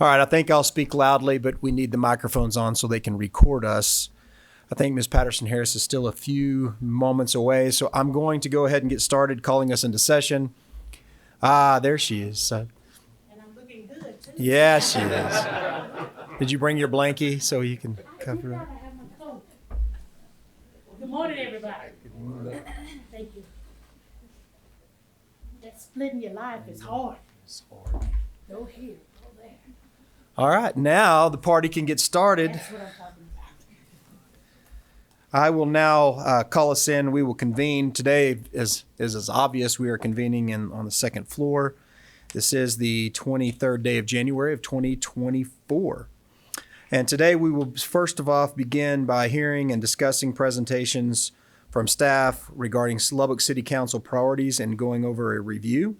All right, I think I'll speak loudly, but we need the microphones on so they can record us. I think Ms. Patterson Harris is still a few moments away, so I'm going to go ahead and get started calling us into session. There she is. And I'm looking good, too. Yeah, she is. Did you bring your blankie so you can cover it? I have my coat. Good morning, everybody. Thank you. That splitting your life is hard. No here, no there. All right, now the party can get started. That's what I'm talking about. I will now call us in. We will convene today. As obvious, we are convening on the second floor. This is the 23rd day of January of 2024. And today we will first of all begin by hearing and discussing presentations from staff regarding Lubbock City Council priorities and going over a review.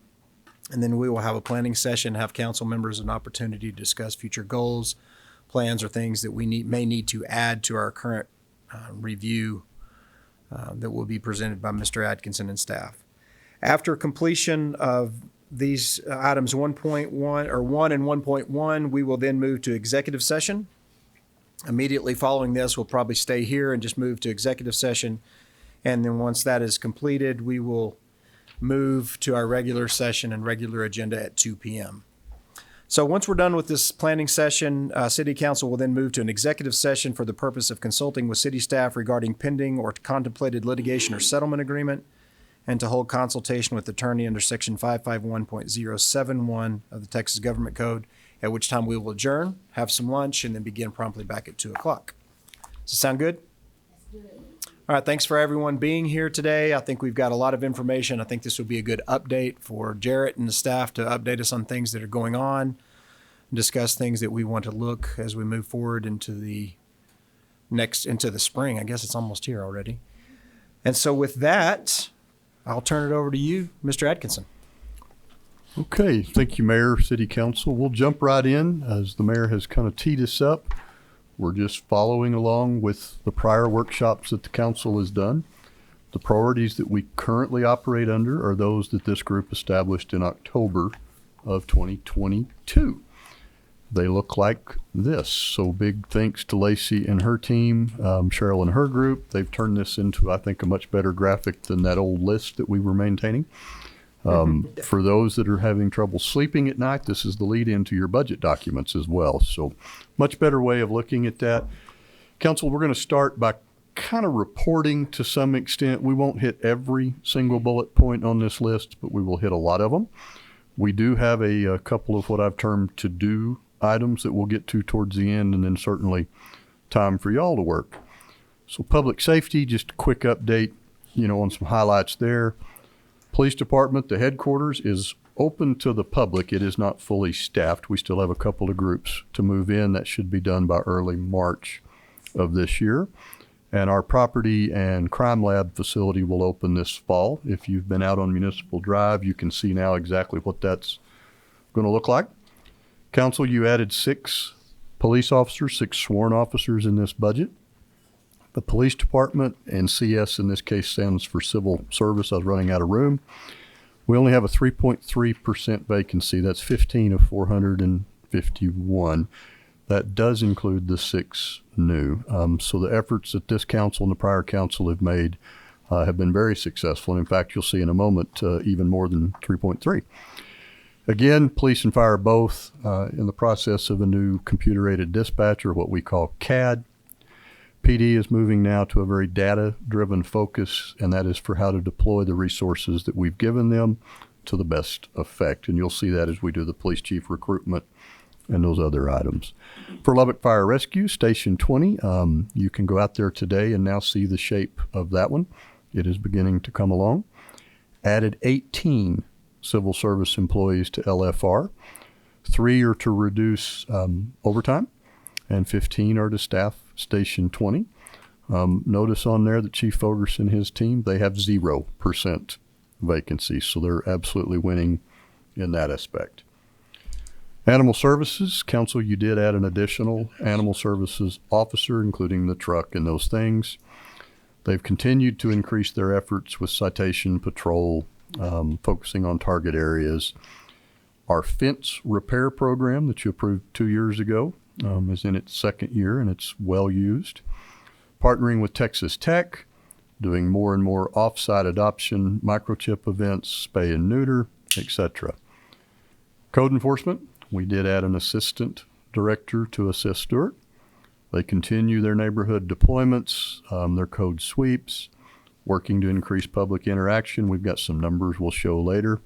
And then we will have a planning session, have council members an opportunity to discuss future goals, plans, or things that we may need to add to our current review that will be presented by Mr. Atkinson and staff. After completion of these items 1.1 or 1 and 1.1, we will then move to executive session. Immediately following this, we'll probably stay here and just move to executive session. And then once that is completed, we will move to our regular session and regular agenda at 2 p.m. So once we're done with this planning session, City Council will then move to an executive session for the purpose of consulting with city staff regarding pending or contemplated litigation or settlement agreement, and to hold consultation with attorney under Section 551.071 of the Texas Government Code, at which time we will adjourn, have some lunch, and then begin promptly back at 2 o'clock. Does it sound good? All right, thanks for everyone being here today. I think we've got a lot of information. I think this will be a good update for Jarrett and the staff to update us on things that are going on, discuss things that we want to look as we move forward into the spring. I guess it's almost here already. And so with that, I'll turn it over to you, Mr. Atkinson. Okay, thank you, Mayor, City Council. We'll jump right in as the mayor has kind of teed us up. We're just following along with the prior workshops that the council has done. The priorities that we currently operate under are those that this group established in October of 2022. They look like this. So big thanks to Lacey and her team, Cheryl and her group. They've turned this into, I think, a much better graphic than that old list that we were maintaining. For those that are having trouble sleeping at night, this is the lead into your budget documents as well. So much better way of looking at that. Council, we're going to start by kind of reporting to some extent. We won't hit every single bullet point on this list, but we will hit a lot of them. We do have a couple of what I've termed to-do items that we'll get to towards the end, and then certainly time for y'all to work. So public safety, just a quick update, on some highlights there. Police Department, the headquarters is open to the public. It is not fully staffed. We still have a couple of groups to move in. That should be done by early March of this year. And our property and crime lab facility will open this fall. If you've been out on Municipal Drive, you can see now exactly what that's going to look like. Council, you added 6 police officers, 6 sworn officers in this budget. The Police Department, and CS in this case stands for Civil Service. I was running out of room. We only have a 3.3% vacancy. That's 15 of 451. That does include the 6 new. So the efforts that this council and the prior council have made have been very successful. And in fact, you'll see in a moment even more than 3.3. Again, police and fire both in the process of a new computer-aided dispatcher, what we call CAD. PD is moving now to a very data-driven focus, and that is for how to deploy the resources that we've given them to the best effect. And you'll see that as we do the police chief recruitment and those other items. For Lubbock Fire Rescue, Station 20, you can go out there today and now see the shape of that one. It is beginning to come along. Added 18 civil service employees to LFR. 3 are to reduce overtime, and 15 are to staff Station 20. Notice on there that Chief Fogerson and his team, they have 0% vacancy, so they're absolutely winning in that aspect. Animal Services, Council, you did add an additional Animal Services officer, including the truck and those things. They've continued to increase their efforts with citation patrol, focusing on target areas. Our fence repair program that you approved 2 years ago is in its second year, and it's well used. Partnering with Texas Tech, doing more and more off-site adoption, microchip events, spay and neuter, etc. Code enforcement, we did add an assistant director to assist Stewart. They continue their neighborhood deployments, their code sweeps, working to increase public interaction. We've got some numbers we'll show later.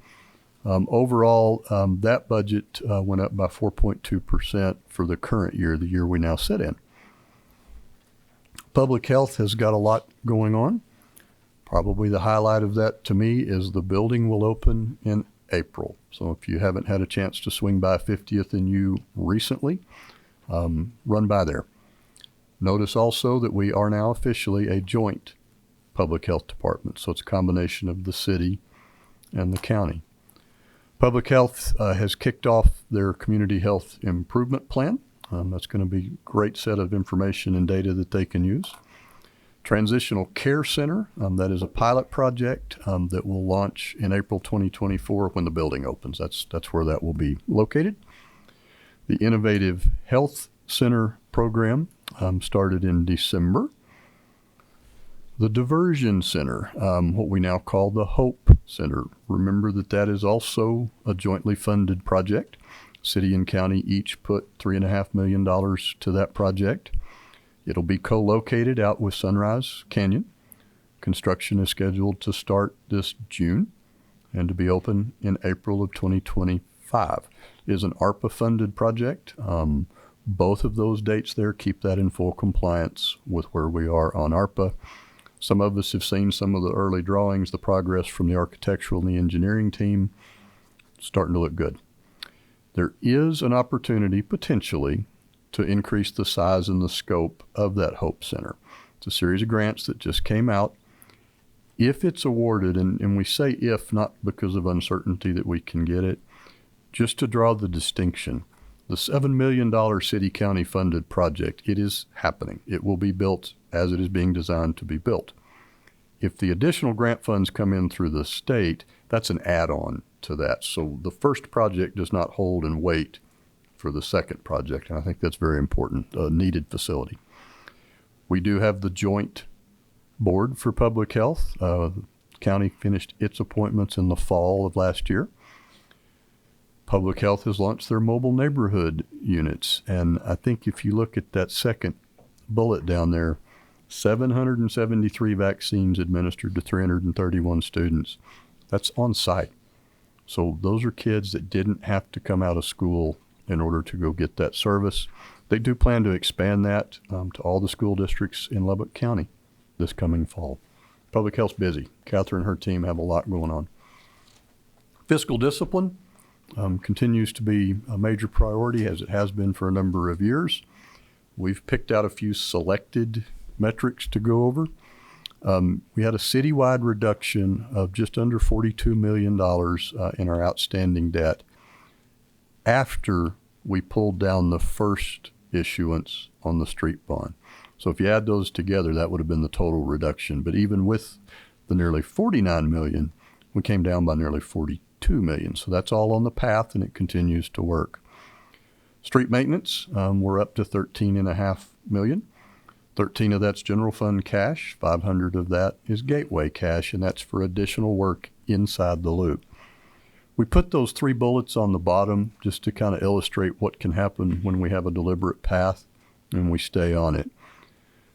Overall, that budget went up by 4.2% for the current year, the year we now sit in. Public health has got a lot going on. Probably the highlight of that to me is the building will open in April. So if you haven't had a chance to swing by 50th and U recently, run by there. Notice also that we are now officially a joint public health department. So it's a combination of the city and the county. Public health has kicked off their community health improvement plan. That's going to be a great set of information and data that they can use. Transitional Care Center, that is a pilot project that will launch in April 2024 when the building opens. That's where that will be located. The Innovative Health Center program started in December. The Diversion Center, what we now call the Hope Center. Remember that is also a jointly funded project. City and county each put $3.5 million to that project. It'll be co-located out with Sunrise Canyon. Construction is scheduled to start this June and to be open in April of 2025. It is an ARPA-funded project. Both of those dates there keep that in full compliance with where we are on ARPA. Some of us have seen some of the early drawings, the progress from the architectural and the engineering team, starting to look good. There is an opportunity potentially to increase the size and the scope of that Hope Center. It's a series of grants that just came out. If it's awarded, and we say if, not because of uncertainty that we can get it, just to draw the distinction, the $7 million city-county funded project, it is happening. It will be built as it is being designed to be built. If the additional grant funds come in through the state, that's an add-on to that. So the first project does not hold and wait for the second project, and I think that's very important, a needed facility. We do have the joint board for public health. The county finished its appointments in the fall of last year. Public health has launched their mobile neighborhood units, and I think if you look at that second bullet down there, 773 vaccines administered to 331 students. That's on site. So those are kids that didn't have to come out of school in order to go get that service. They do plan to expand that to all the school districts in Lubbock County this coming fall. Public health's busy. Catherine and her team have a lot going on. Fiscal discipline continues to be a major priority, as it has been for a number of years. We've picked out a few selected metrics to go over. We had a citywide reduction of just under $42 million in our outstanding debt after we pulled down the first issuance on the street bond. So if you add those together, that would have been the total reduction. But even with the nearly $49 million, we came down by nearly $42 million. So that's all on the path, and it continues to work. Street maintenance, we're up to $13.5 million. 13 of that's general fund cash, 500 of that is gateway cash, and that's for additional work inside the loop. We put those three bullets on the bottom just to kind of illustrate what can happen when we have a deliberate path and we stay on it.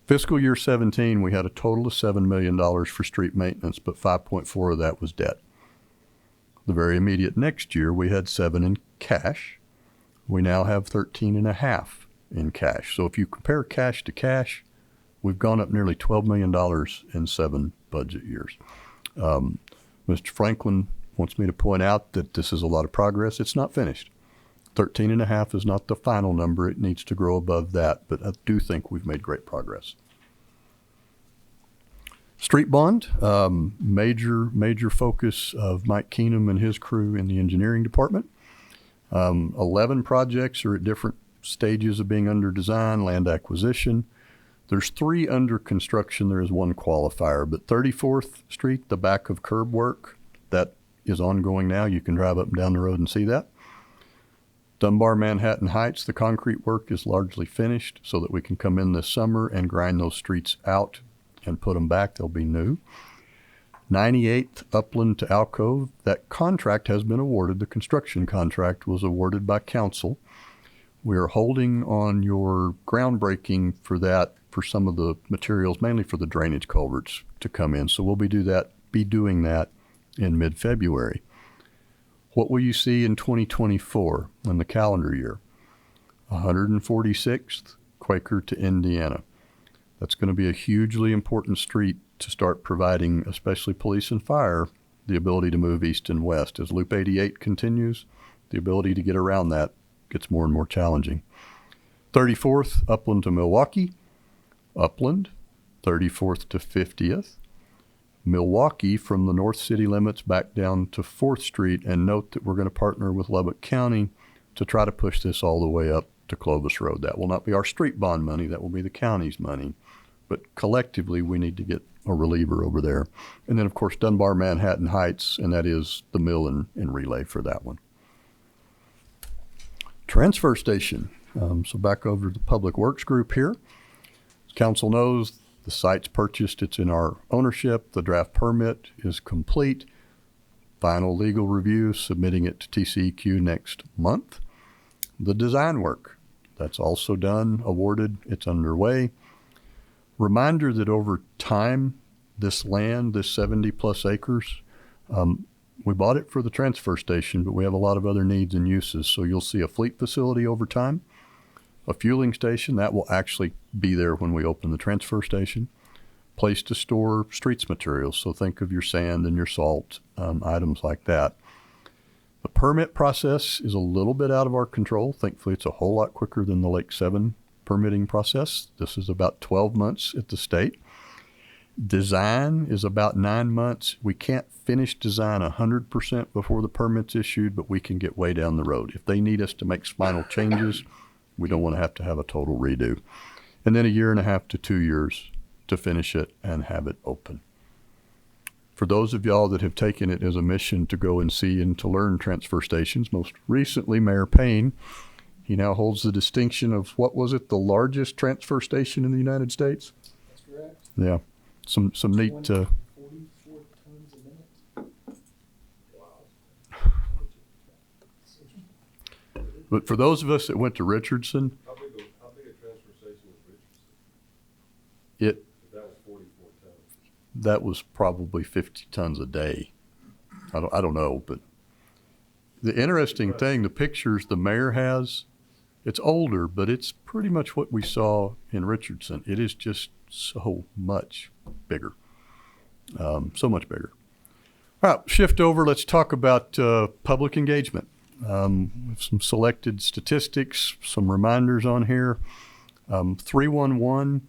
Fiscal year 17, we had a total of $7 million for street maintenance, but 5.4 of that was debt. The very immediate next year, we had 7 in cash. We now have 13.5 in cash. So if you compare cash to cash, we've gone up nearly $12 million in 7 budget years. Mr. Franklin wants me to point out that this is a lot of progress. It's not finished. 13.5 is not the final number. It needs to grow above that, but I do think we've made great progress. Street bond, major focus of Mike Keenum and his crew in the engineering department. 11 projects are at different stages of being under design, land acquisition. There's 3 under construction. There is 1 qualifier, but 34th Street, the back of curb work, that is ongoing now. You can drive up and down the road and see that. Dunbar Manhattan Heights, the concrete work is largely finished so that we can come in this summer and grind those streets out and put them back. They'll be new. 98th Upland to Alcove, that contract has been awarded. The construction contract was awarded by council. We are holding on your groundbreaking for that, for some of the materials, mainly for the drainage culverts to come in. So we'll be doing that in mid-February. What will you see in 2024 in the calendar year? 146th Quaker to Indiana. That's going to be a hugely important street to start providing, especially police and fire, the ability to move east and west. As Loop 88 continues, the ability to get around that gets more and more challenging. 34th, Upland to Milwaukee. Upland, 34th to 50th. Milwaukee from the north city limits back down to 4th Street. And note that we're going to partner with Lubbock County to try to push this all the way up to Clovis Road. That will not be our street bond money. That will be the county's money. But collectively, we need to get a reliever over there. And then, of course, Dunbar Manhattan Heights, and that is the mill and relay for that one. Transfer station. So back over to the Public Works group here. As council knows, the site's purchased. It's in our ownership. The draft permit is complete. Final legal review, submitting it to TCEQ next month. The design work, that's also done, awarded, it's underway. Reminder that over time, this land, this 70 plus acres, we bought it for the transfer station, but we have a lot of other needs and uses. So you'll see a fleet facility over time, a fueling station that will actually be there when we open the transfer station, place to store streets materials. So think of your sand and your salt, items like that. The permit process is a little bit out of our control. Thankfully, it's a whole lot quicker than the Lake 7 permitting process. This is about 12 months at the state. Design is about 9 months. We can't finish design 100% before the permit's issued, but we can get way down the road. If they need us to make spinal changes, we don't want to have a total redo. And then 1.5 to 2 years to finish it and have it open. For those of y'all that have taken it as a mission to go and see and to learn transfer stations, most recently Mayor Payne, he now holds the distinction of, what was it, the largest transfer station in the United States? That's correct. Yeah, some neat. 44 tons a minute. But for those of us that went to Richardson, How big a transfer station was Richardson? it That was 44 tons. that was probably 50 tons a day. I don't know, but the interesting thing, the pictures the mayor has, it's older, but it's pretty much what we saw in Richardson. It is just so much bigger, so much bigger. All right, shift over. Let's talk about public engagement. Some selected statistics, some reminders on here. 311,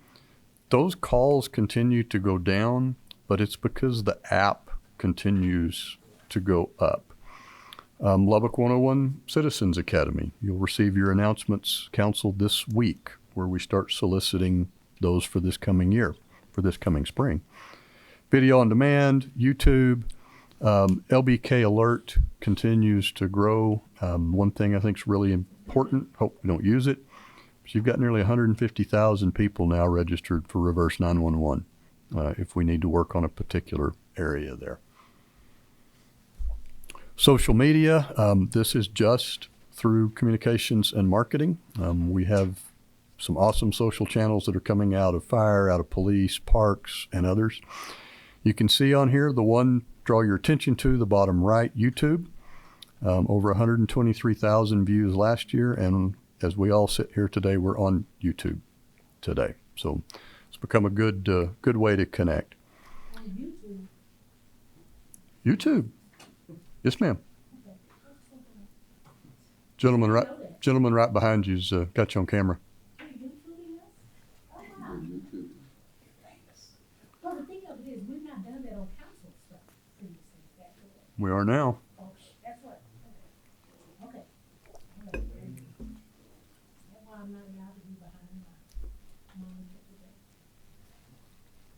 those calls continue to go down, but it's because the app continues to go up. Lubbock 101 Citizens Academy, you'll receive your announcements, council, this week, where we start soliciting those for this coming year, for this coming spring. Video on demand, YouTube, LBK Alert continues to grow. One thing I think is really important, hope we don't use it, but you've got nearly 150,000 people now registered for Reverse 911 if we need to work on a particular area there. Social media, this is just through communications and marketing. We have some awesome social channels that are coming out of fire, out of police, parks, and others. You can see on here the one draw your attention to, the bottom right, YouTube. Over 123,000 views last year, and as we all sit here today, we're on YouTube today. So it's become a good way to connect. On YouTube. YouTube. Yes, ma'am. Gentleman right behind you's got you on camera. Are you YouTubing us? Oh, wow. Well, the thing of it is, we've not done that on council stuff previously. Is that correct? We are now. Okay, that's what, okay. Okay. That's why I'm not allowed to be behind my monitor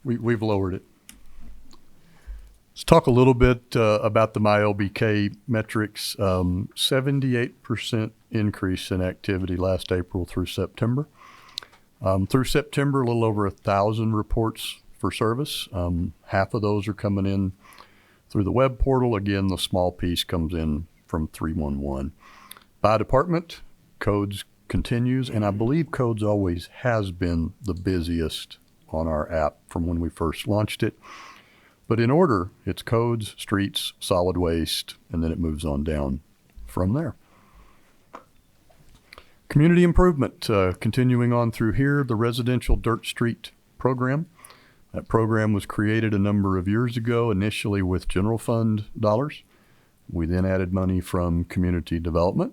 today. We've lowered it. talk a little bit about the MyLBK metrics. 78% increase in activity last April through September. Through September, a little over 1,000 reports for service. Half of those are coming in through the web portal. Again, the small piece comes in from 311. By department, codes continues, and I believe codes always has been the busiest on our app from when we first launched it. But in order, it's codes, streets, solid waste, and then it moves on down from there. Community improvement, continuing on through here, the residential dirt street program. That program was created a number of years ago, initially with general fund dollars. We then added money from community development.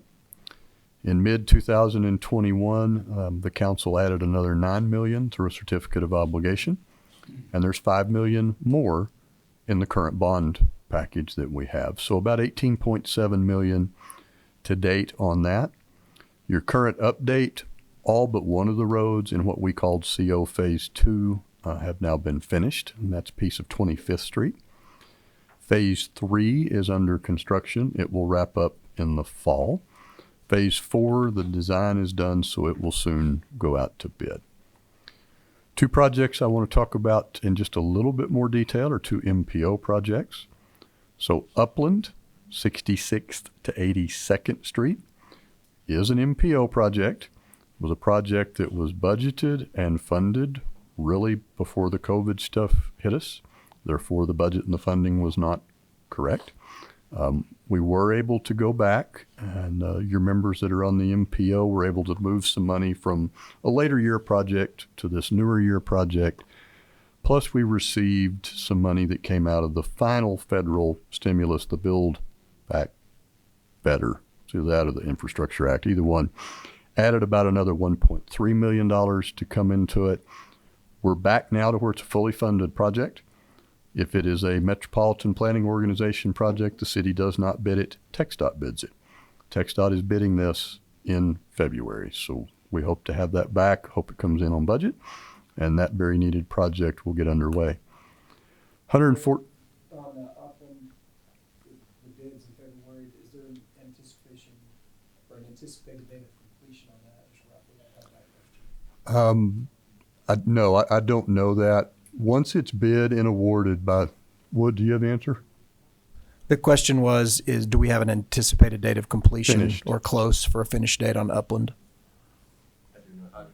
In mid-2021, the council added another $9 million through a certificate of obligation, and there's $5 million more in the current bond package that we have. So about $18.7 million to date on that. Your current update, all but one of the roads in what we called CO Phase 2 have now been finished, and that's a piece of 25th Street. Phase 3 is under construction. It will wrap up in the fall. Phase 4, the design is done, so it will soon go out to bid. Two projects I want to talk about in just a little bit more detail are two MPO projects. So Upland, 66th to 82nd Street, is an MPO project. It was a project that was budgeted and funded really before the COVID stuff hit us. Therefore, the budget and the funding was not correct. We were able to go back, and your members that are on the MPO were able to move some money from a later year project to this newer year project. Plus, we received some money that came out of the final federal stimulus, the Build Back Better, so that or the Infrastructure Act, either one, added about another $1.3 million to come into it. We're back now to where it's a fully funded project. If it is a metropolitan planning organization project, the city does not bid it. TxDOT bids it. TxDOT is bidding this in February. So we hope to have that back. Hope it comes in on budget. And that very needed project will get underway. 104. On Upland, the bids in February, is there an anticipation or an anticipated date of completion on that? Just roughly, I have that question. No, I don't know that. Once it's bid and awarded by, Wood, do you have the answer? The question was, do we have an anticipated date of completion Finished. or close for a finish date on Upland? I do not.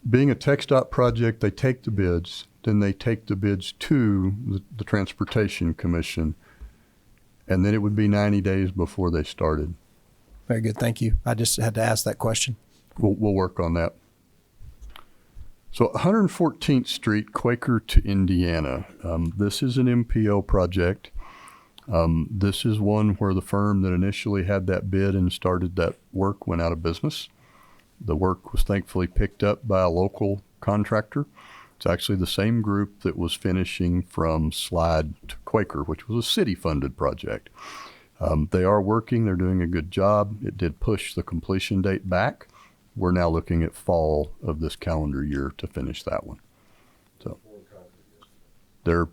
Being a TxDOT project, they take the bids, then they take the bids to the Transportation Commission, and then it would be 90 days before they started. Very good. Thank you. I just had to ask that question. We'll work on that. So 114th Street, Quaker to Indiana. This is an MPO project. This is one where the firm that initially had that bid and started that work went out of business. The work was thankfully picked up by a local contractor. It's actually the same group that was finishing from Slide to Quaker, which was a city-funded project. They are working. They're doing a good job. It did push the completion date back. We're now looking at fall of this calendar year to finish that one. So they're,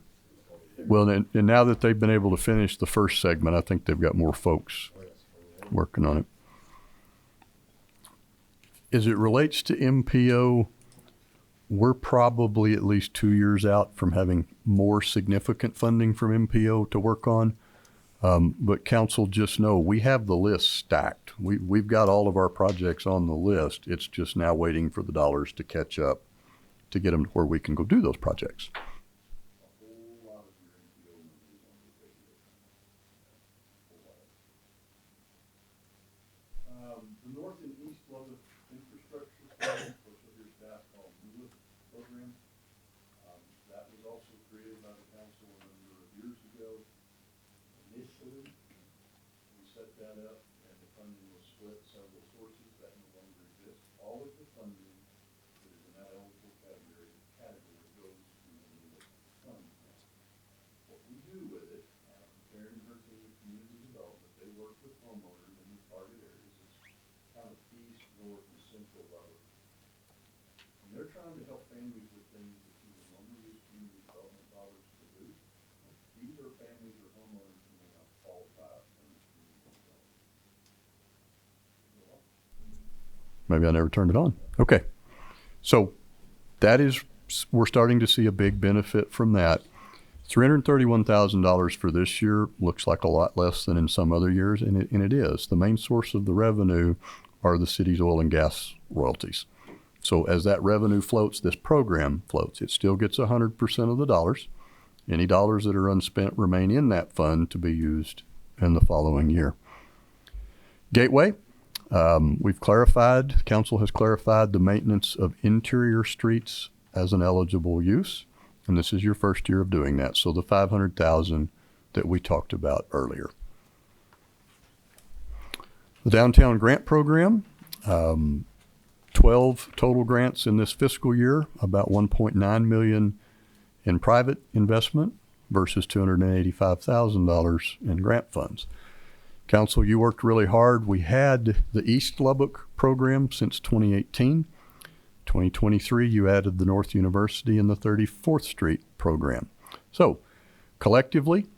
well, and now that they've been able to finish the first segment, I think they've got more folks working on it. As it relates to MPO, we're probably at least 2 years out from having more significant funding from MPO to work on. But council, just know we have the list stacked. We've got all of our projects on the list. It's just now waiting for the dollars to catch up to get them to where we can go do those projects. The north and east Lubbock infrastructure program, which you'll hear staff call MULA program, that was also created by the council a number of years ago. Initially, we set that up and the funding was split several sources that no longer exist. All of the funding that is in that eligible category goes to the MULA fund. What we do with it, Karen and her team of community development, they work with homeowners in the target areas. It's kind of east, north, and central Lubbock. And they're trying to help families with things that you would normally use community development dollars to do. these are families or homeowners who may not qualify under the community development. Maybe I never turned it on. Okay. So that is, we're starting to see a big benefit from that. $331,000 for this year looks like a lot less than in some other years, and it is. The main source of the revenue are the city's oil and gas royalties. So as that revenue floats, this program floats. It still gets 100% of the dollars. Any dollars that are unspent remain in that fund to be used in the following year. Gateway, we've clarified, council has clarified the maintenance of interior streets as an eligible use. And this is your first year of doing that. So the $500,000 that we talked about earlier. The downtown grant program, 12 total grants in this fiscal year, about $1.9 million in private investment versus $285,000 in grant funds. Council, you worked really hard. We had the East Lubbock program since 2018. 2023, you added the North University and the 34th Street program. So collectively,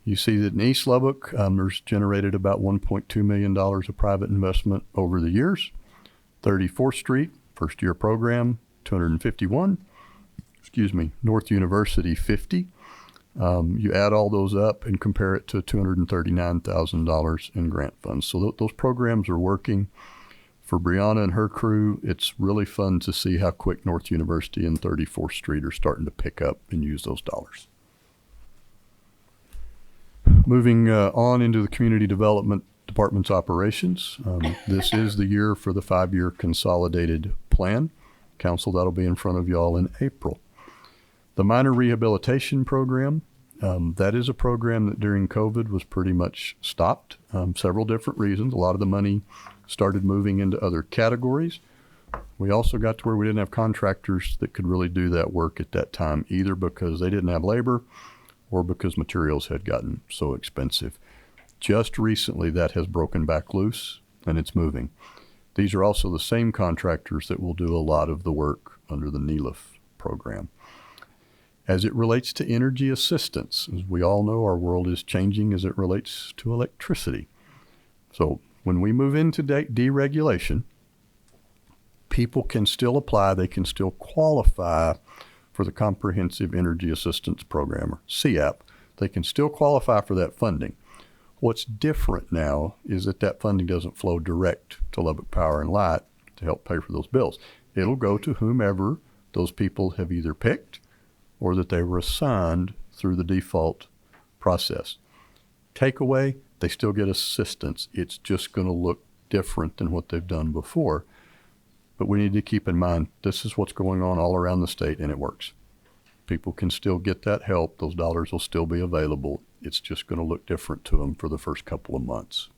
you see that in East Lubbock, there's generated about $1.2 million of private investment over the years. 34th Street, first year program, 251. North University, 50. You add all those up and compare it to $239,000 in grant funds. So those programs are working. For Brianna and her crew, it's really fun to see how quick North University and 34th Street are starting to pick up and use those dollars. Moving on into the Community Development Department's operations. This is the year for the 5-year consolidated plan. Council, that'll be in front of y'all in April. The minor rehabilitation program, that is a program that during COVID was pretty much stopped. Several different reasons. A lot of the money started moving into other categories. We also got to where we didn't have contractors that could really do that work at that time, either because they didn't have labor or because materials had gotten so expensive. Just recently, that has broken back loose and it's moving. These are also the same contractors that will do a lot of the work under the NELIF program. As it relates to energy assistance, as we all know, our world is changing as it relates to electricity. So when we move into deregulation, people can still apply, they can still qualify for the Comprehensive Energy Assistance Program, or CAP. They can still qualify for that funding. What's different now is that funding doesn't flow direct to Lubbock Power and Light to help pay for those bills. It'll go to whomever those people have either picked or that they were assigned through the default process. Takeaway, they still get assistance. It's just going to look different than what they've done before. But we need to keep in mind, this is what's going on all around the state, and it works. People can still get that help. Those dollars will still be available. It's just going to look different to them for the first couple of months.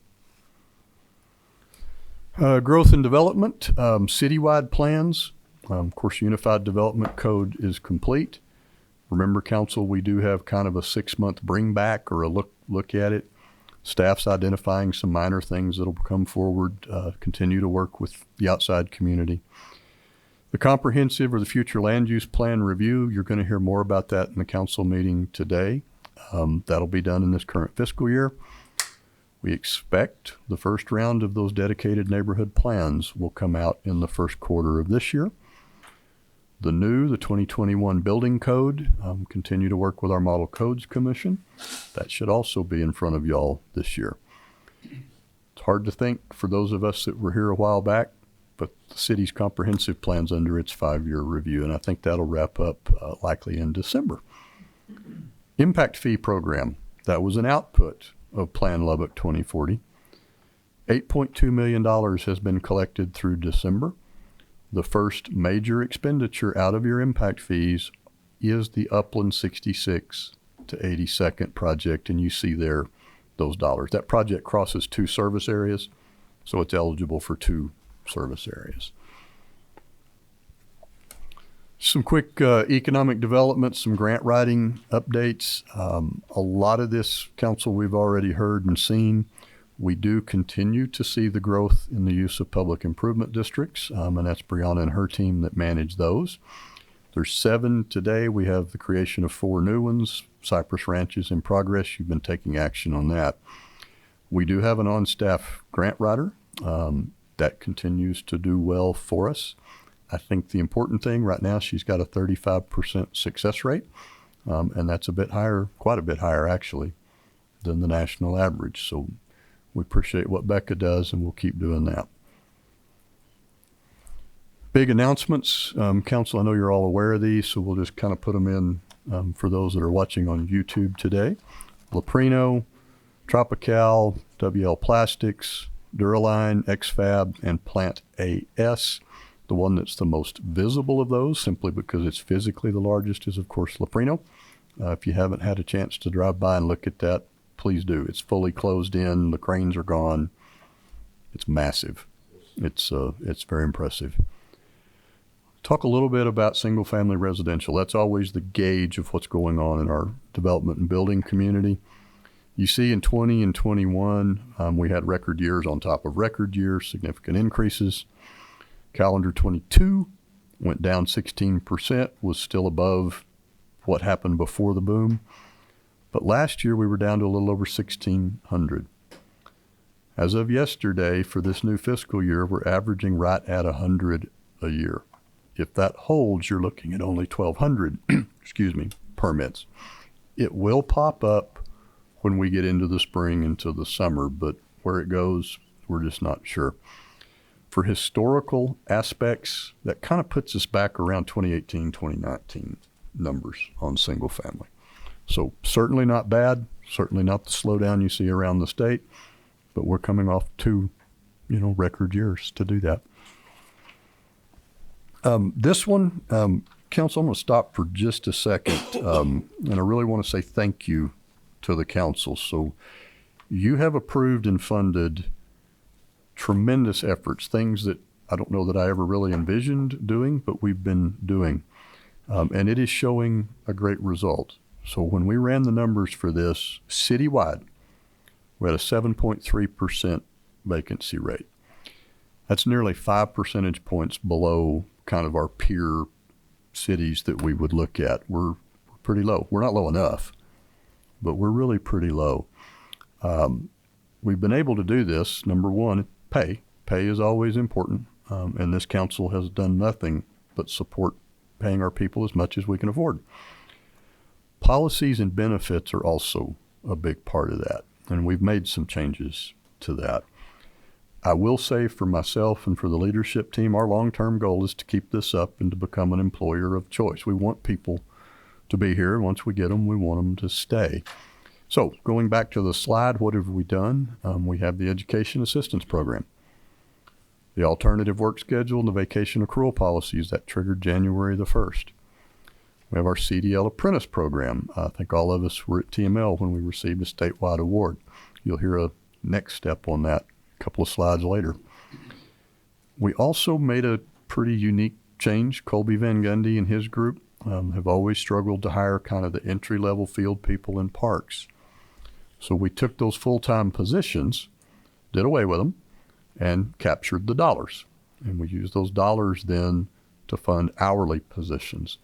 Growth and development, citywide plans. Of course, Unified Development Code is complete. Remember, Council, we do have kind of a 6-month bring back or a look at it. Staff's identifying some minor things that'll come forward, continue to work with the outside community. The comprehensive or the future land use plan review, you're going to hear more about that in the council meeting today. That'll be done in this current fiscal year. We expect the first round of those dedicated neighborhood plans will come out in the first quarter of this year. The 2021 building code, continue to work with our Model Codes Commission. That should also be in front of y'all this year. It's hard to think for those of us that were here a while back, but the city's comprehensive plan's under its 5-year review, and I think that'll wrap up likely in December. Impact fee program, that was an output of Plan Lubbock 2040. $8.2 million has been collected through December. The first major expenditure out of your impact fees is the Upland 66 to 82nd project, and you see there those dollars. That project crosses 2 service areas, so it's eligible for 2 service areas. Some quick economic development, some grant writing updates. A lot of this, Council, we've already heard and seen. We do continue to see the growth in the use of public improvement districts, and that's Brianna and her team that manage those. There's 7 today. We have the creation of 4 new ones. Cypress Ranch is in progress. You've been taking action on that. We do have an on-staff grant writer that continues to do well for us. I think the important thing right now, she's got a 35% success rate, and that's a bit higher, quite a bit higher actually, than the national average. So we appreciate what Becca does, and we'll keep doing that. Big announcements. Council, I know you're all aware of these, so we'll just kind of put them in for those that are watching on YouTube today. Leprino, Tropical, WL Plastics, Duraline, XFAB, and Plant AS. The one that's the most visible of those, simply because it's physically the largest, is of course Leprino. If you haven't had a chance to drive by and look at that, please do. It's fully closed in. The cranes are gone. It's massive. It's very impressive. Talk a little bit about single-family residential. That's always the gauge of what's going on in our development and building community. You see in 20 and 21, we had record years on top of record years, significant increases. Calendar 22 went down 16%, was still above what happened before the boom. But last year we were down to a little over 1,600. As of yesterday, for this new fiscal year, we're averaging right at 100 a year. If that holds, you're looking at only 1,200, permits. It will pop up when we get into the spring, into the summer, but where it goes, we're just not sure. For historical aspects, that kind of puts us back around 2018, 2019 numbers on single family. So certainly not bad, certainly not the slowdown you see around the state, but we're coming off 2, record years to do that. This one, Council, I'm going to stop for just a second, and I really want to say thank you to the Council. So you have approved and funded tremendous efforts, things that I don't know that I ever really envisioned doing, but we've been doing. And it is showing a great result. So when we ran the numbers for this citywide, we had a 7.3% vacancy rate. That's nearly 5 percentage points below kind of our peer cities that we would look at. We're pretty low. We're not low enough, but we're really pretty low. We've been able to do this. Number one, pay. Pay is always important, and this council has done nothing but support paying our people as much as we can afford. Policies and benefits are also a big part of that, and we've made some changes to that. I will say for myself and for the leadership team, our long-term goal is to keep this up and to become an employer of choice. We want people to be here, and once we get them, we want them to stay. So going back to the slide, what have we done? We have the Education Assistance Program, the alternative work schedule, and the vacation accrual policies that triggered January the 1st. We have our CDL Apprentice Program. I think all of us were at TML when we received a statewide award. You'll hear a next step on that a couple of slides later. We also made a pretty unique change. Colby Van Gundy and his group have always struggled to hire kind of the entry-level field people in parks. So we took those full-time positions, did away with them, and captured the dollars. And we used those dollars then to fund hourly positions.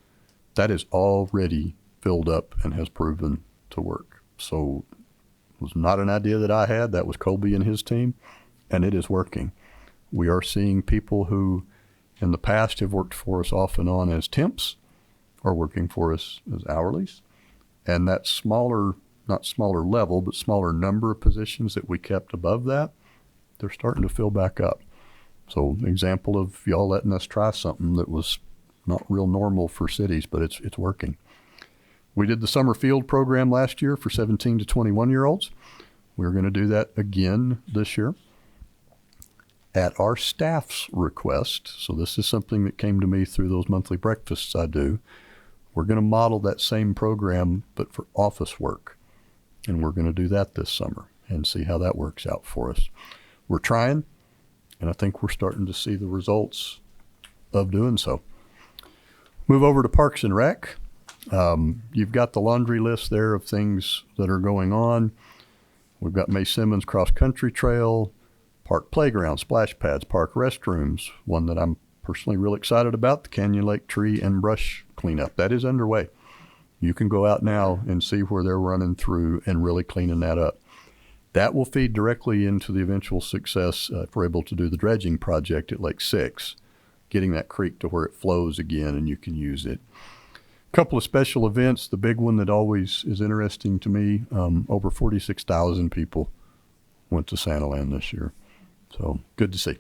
That is already filled up and has proven to work. So it was not an idea that I had. That was Colby and his team, and it is working. We are seeing people who in the past have worked for us off and on as temps are working for us as hourlies. And that smaller, not smaller level, but smaller number of positions that we kept above that, they're starting to fill back up. So example of y'all letting us try something that was not real normal for cities, but it's working. We did the summer field program last year for 17 to 21 year olds. We're going to do that again this year at our staff's request. So this is something that came to me through those monthly breakfasts I do. We're going to model that same program, but for office work. And we're going to do that this summer and see how that works out for us. We're trying, and I think we're starting to see the results of doing so. Move over to Parks and Rec. You've got the laundry list there of things that are going on. We've got May Simmons Cross Country Trail, park playground, splash pads, park restrooms. One that I'm personally real excited about, the Canyon Lake Tree and Brush cleanup. That is underway. You can go out now and see where they're running through and really cleaning that up. That will feed directly into the eventual success if we're able to do the dredging project at Lake 6, getting that creek to where it flows again and you can use it. A couple of special events. The big one that always is interesting to me, over 46,000 people went to Santaland this year. So good to see.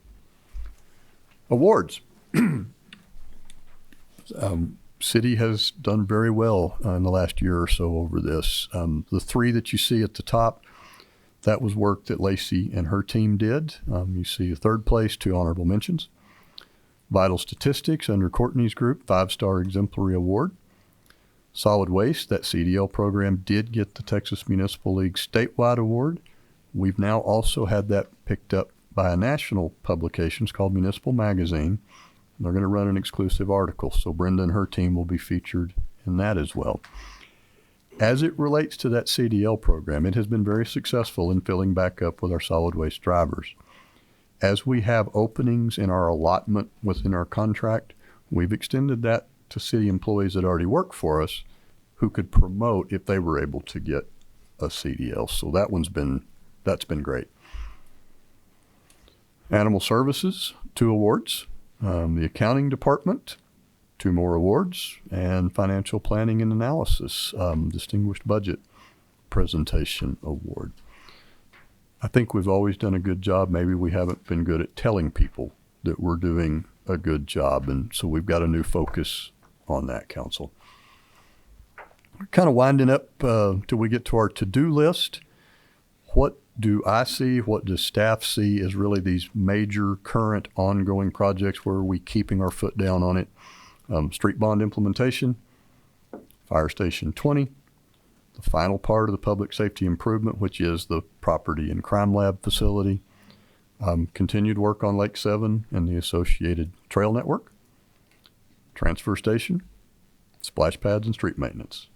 Awards. City has done very well in the last year or so over this. The three that you see at the top, that was work that Lacey and her team did. You see a third place, 2 honorable mentions. Vital Statistics under Courtney's group, 5-star exemplary award. Solid Waste, that CDL program did get the Texas Municipal League statewide award. We've now also had that picked up by a national publication called Municipal Magazine. They're going to run an exclusive article, so Brenda and her team will be featured in that as well. As it relates to that CDL program, it has been very successful in filling back up with our solid waste drivers. As we have openings in our allotment within our contract, we've extended that to city employees that already work for us who could promote if they were able to get a CDL. So that's been great. Animal Services, 2 awards. The Accounting Department, 2 more awards. And Financial Planning and Analysis, Distinguished Budget Presentation Award. I think we've always done a good job. Maybe we haven't been good at telling people that we're doing a good job. And so we've got a new focus on that, Council. We're kind of winding up till we get to our to-do list. What do I see, what does staff see as really these major current ongoing projects where are we keeping our foot down on it? Street bond implementation, Fire Station 20, the final part of the public safety improvement, which is the property and crime lab facility, continued work on Lake 7 and the associated trail network, transfer station, splash pads, and street maintenance.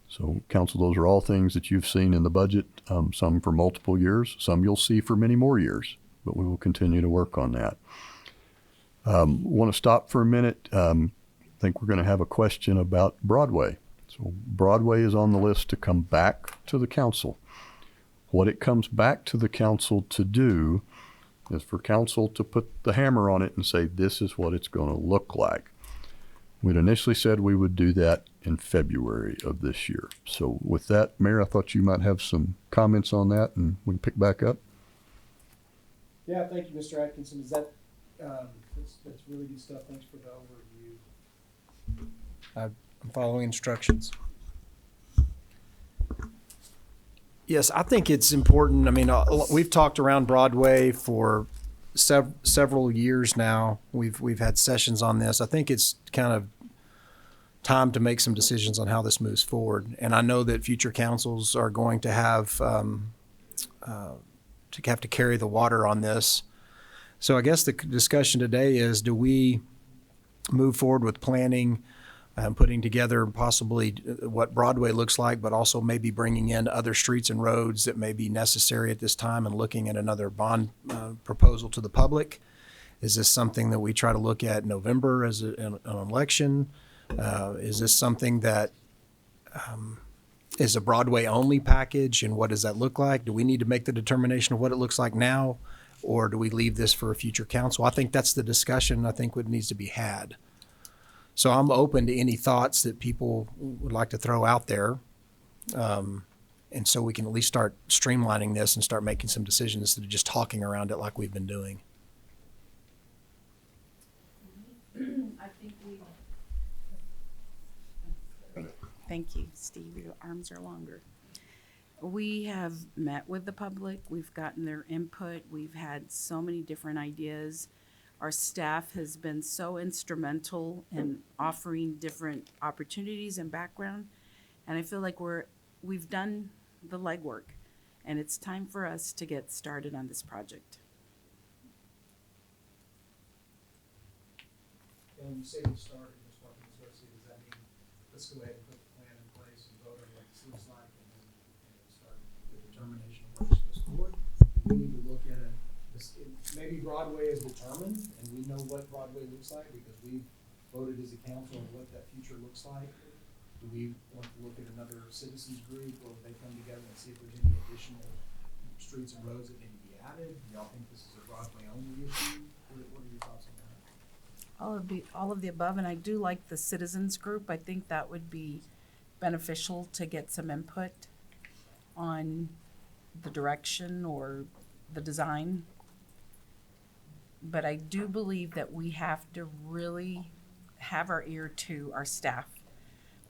So, Council, those are all things that you've seen in the budget, some for multiple years, some you'll see for many more years, but we will continue to work on that. Want to stop for a minute. I think we're going to have a question about Broadway. So Broadway is on the list to come back to the council. What it comes back to the council to do is for council to put the hammer on it and say, this is what it's going to look like. We'd initially said we would do that in February of this year. So with that, Mayor, I thought you might have some comments on that and we can pick back up. Yeah, thank you, Mr. Atkinson. Is that, that's really good stuff. Thanks for the overview. I'm following instructions. Yes, I think it's important. I mean, we've talked around Broadway for several years now. We've had sessions on this. I think it's kind of time to make some decisions on how this moves forward. And I know that future councils are going to have to carry the water on this. So I guess the discussion today is, do we move forward with planning and putting together possibly what Broadway looks like, but also maybe bringing in other streets and roads that may be necessary at this time and looking at another bond proposal to the public? Is this something that we try to look at in November as an election? Is this something that is a Broadway only package, and what does that look like? Do we need to make the determination of what it looks like now, or do we leave this for a future council? I think that's the discussion I think what needs to be had. So I'm open to any thoughts that people would like to throw out there. And so we can at least start streamlining this and start making some decisions instead of just talking around it like we've been doing. I think Thank you, Steve. Your arms are longer. We have met with the public. We've gotten their input. We've had so many different ideas. Our staff has been so instrumental in offering different opportunities and background. And I feel like we've done the legwork, and it's time for us to get started on this project. And when you say we started, Ms. Watkins, does that mean let's go ahead and put the plan in place and vote on what this looks like and then start the determination of where this goes forward? We need to look at maybe Broadway is determined and we know what Broadway looks like because we've voted as a council on what that future looks like, do we want to look at another citizens group, or would they come together and see if there's any additional streets and roads that need to be added? Do y'all think this is a Broadway only issue? What are your thoughts on that? All of the above, and I do like the citizens group. I think that would be beneficial to get some input on the direction or the design. But I do believe that we have to really have our ear to our staff,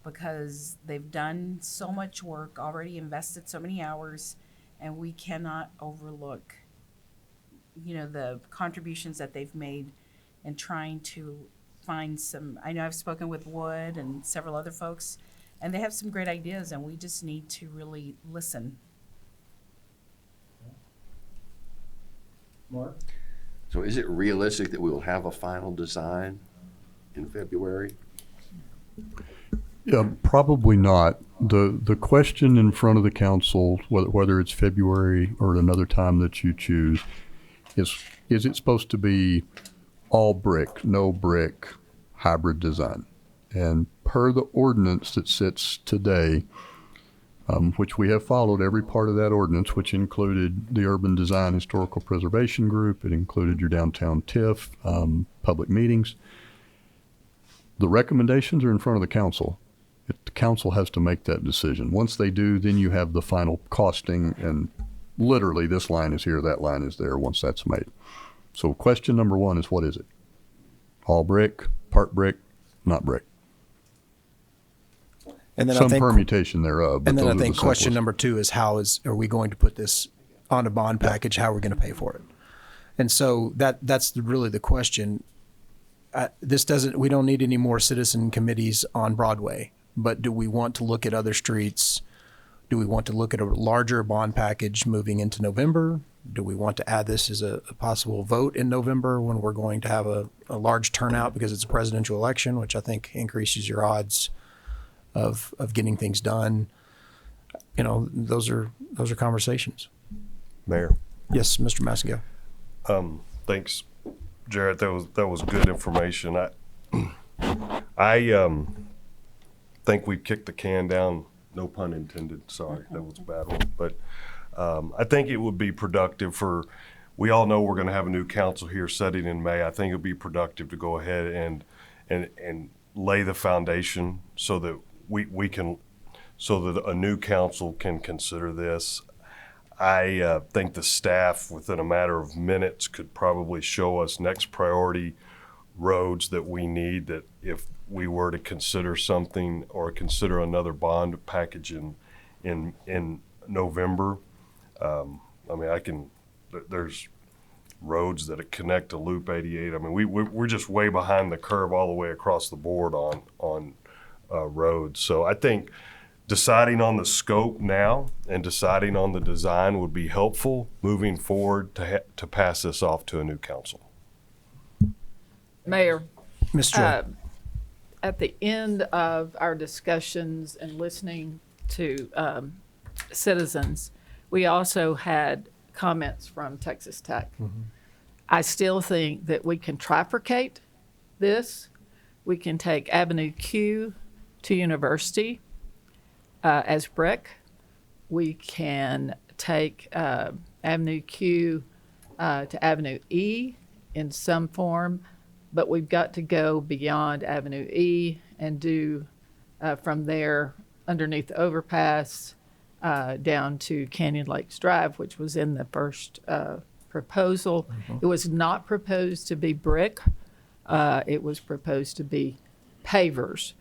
because they've done so much work, already invested so many hours, and we cannot overlook, the contributions that they've made in trying to find some. I know I've spoken with Wood and several other folks, and they have some great ideas, and we just need to really listen. Mark? So is it realistic that we will have a final design in February? Yeah, probably not. The question in front of the council, whether it's February or another time that you choose, is it supposed to be all brick, no brick, hybrid design? And per the ordinance that sits today, which we have followed every part of that ordinance, which included the Urban Design Historical Preservation Group, it included your downtown TIF, public meetings. The recommendations are in front of the council. The council has to make that decision. Once they do, then you have the final costing, and literally this line is here, that line is there once that's made. So question number one is, what is it? All brick, part brick, not brick? And then Some I think, permutation thereof. But and then those I are the think question simplest. number 2 is are we going to put this on a bond package? How are we going to pay for it? And so that's really the question. We don't need any more citizen committees on Broadway, but do we want to look at other streets? Do we want to look at a larger bond package moving into November? Do we want to add this as a possible vote in November when we're going to have a large turnout because it's a presidential election, which I think increases your odds of getting things done? Those are conversations. Mayor. Yes, Mr. Massinger. Thanks, Jarrett. That was good information. I think we've kicked the can down. No pun intended. Sorry, that was a bad one. But I think it would be productive we all know we're going to have a new council here setting in May. I think it would be productive to go ahead and lay the foundation so that so that a new council can consider this. I think the staff, within a matter of minutes, could probably show us next priority roads that we need, that if we were to consider something or consider another bond package in November. There's roads that connect to Loop 88. We're just way behind the curve all the way across the board on roads. So I think deciding on the scope now and deciding on the design would be helpful moving forward to pass this off to a new council. Mayor, Ms. Joy. at the end of our discussions and listening to citizens, we also had comments from Texas Tech. Mm-hmm. I still think that we can trifurcate this. We can take Avenue Q to University as brick. We can take Avenue Q to Avenue E in some form, but we've got to go beyond Avenue E and do from there underneath the overpass down to Canyon Lakes Drive, which was in the first proposal. Mm-hmm. It was not proposed to be brick. It was proposed to be pavers.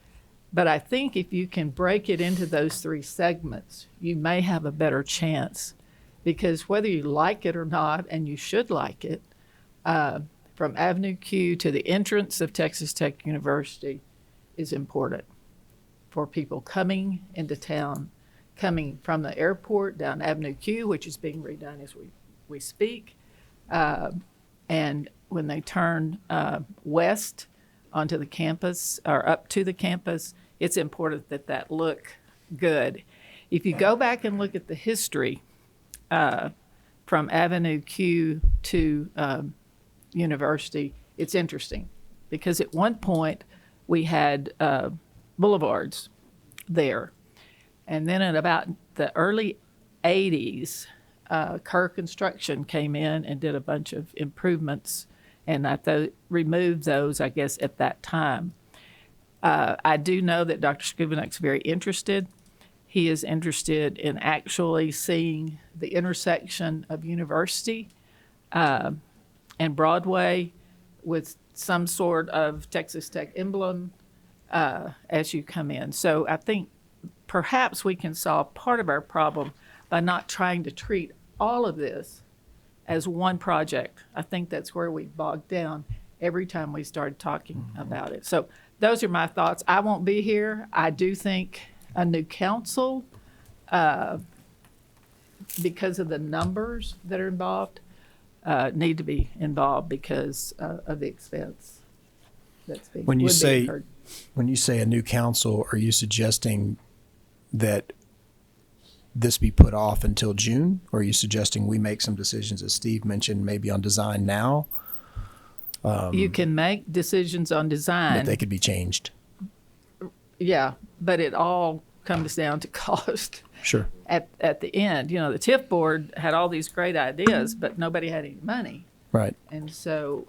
But I think if you can break it into those 3 segments, you may have a better chance, because whether you like it or not, and you should like it, from Avenue Q to the entrance of Texas Tech University is important for people coming into town, coming from the airport down Avenue Q, which is being redone as we speak, and when they turn west onto the campus or up to the campus, it's important that look good. If you go back and look at the history from Avenue Q to University, it's interesting because at one point we had boulevards there. And then in about the early 80s, Kerr Construction came in and did a bunch of improvements, and removed those, I guess, at that time. I do know that Dr. Skubanek's very interested. He is interested in actually seeing the intersection of University and Broadway with some sort of Texas Tech emblem as you come in. So I think perhaps we can solve part of our problem by not trying to treat all of this as one project. I think that's where we bogged down every time we started talking about it. So those are my thoughts. I won't be here. I do think a new council, because of the numbers that are involved, need to be involved because of the expense that's being When you would be say incurred. when you say a new council, are you suggesting that this be put off until June, or are you suggesting we make some decisions, as Steve mentioned, maybe on design now, You can make decisions on but design. they could be changed? Yeah, but it all comes down to cost Sure. at the end. You know, the TIF board had all these great ideas, but nobody had any money. Right. And so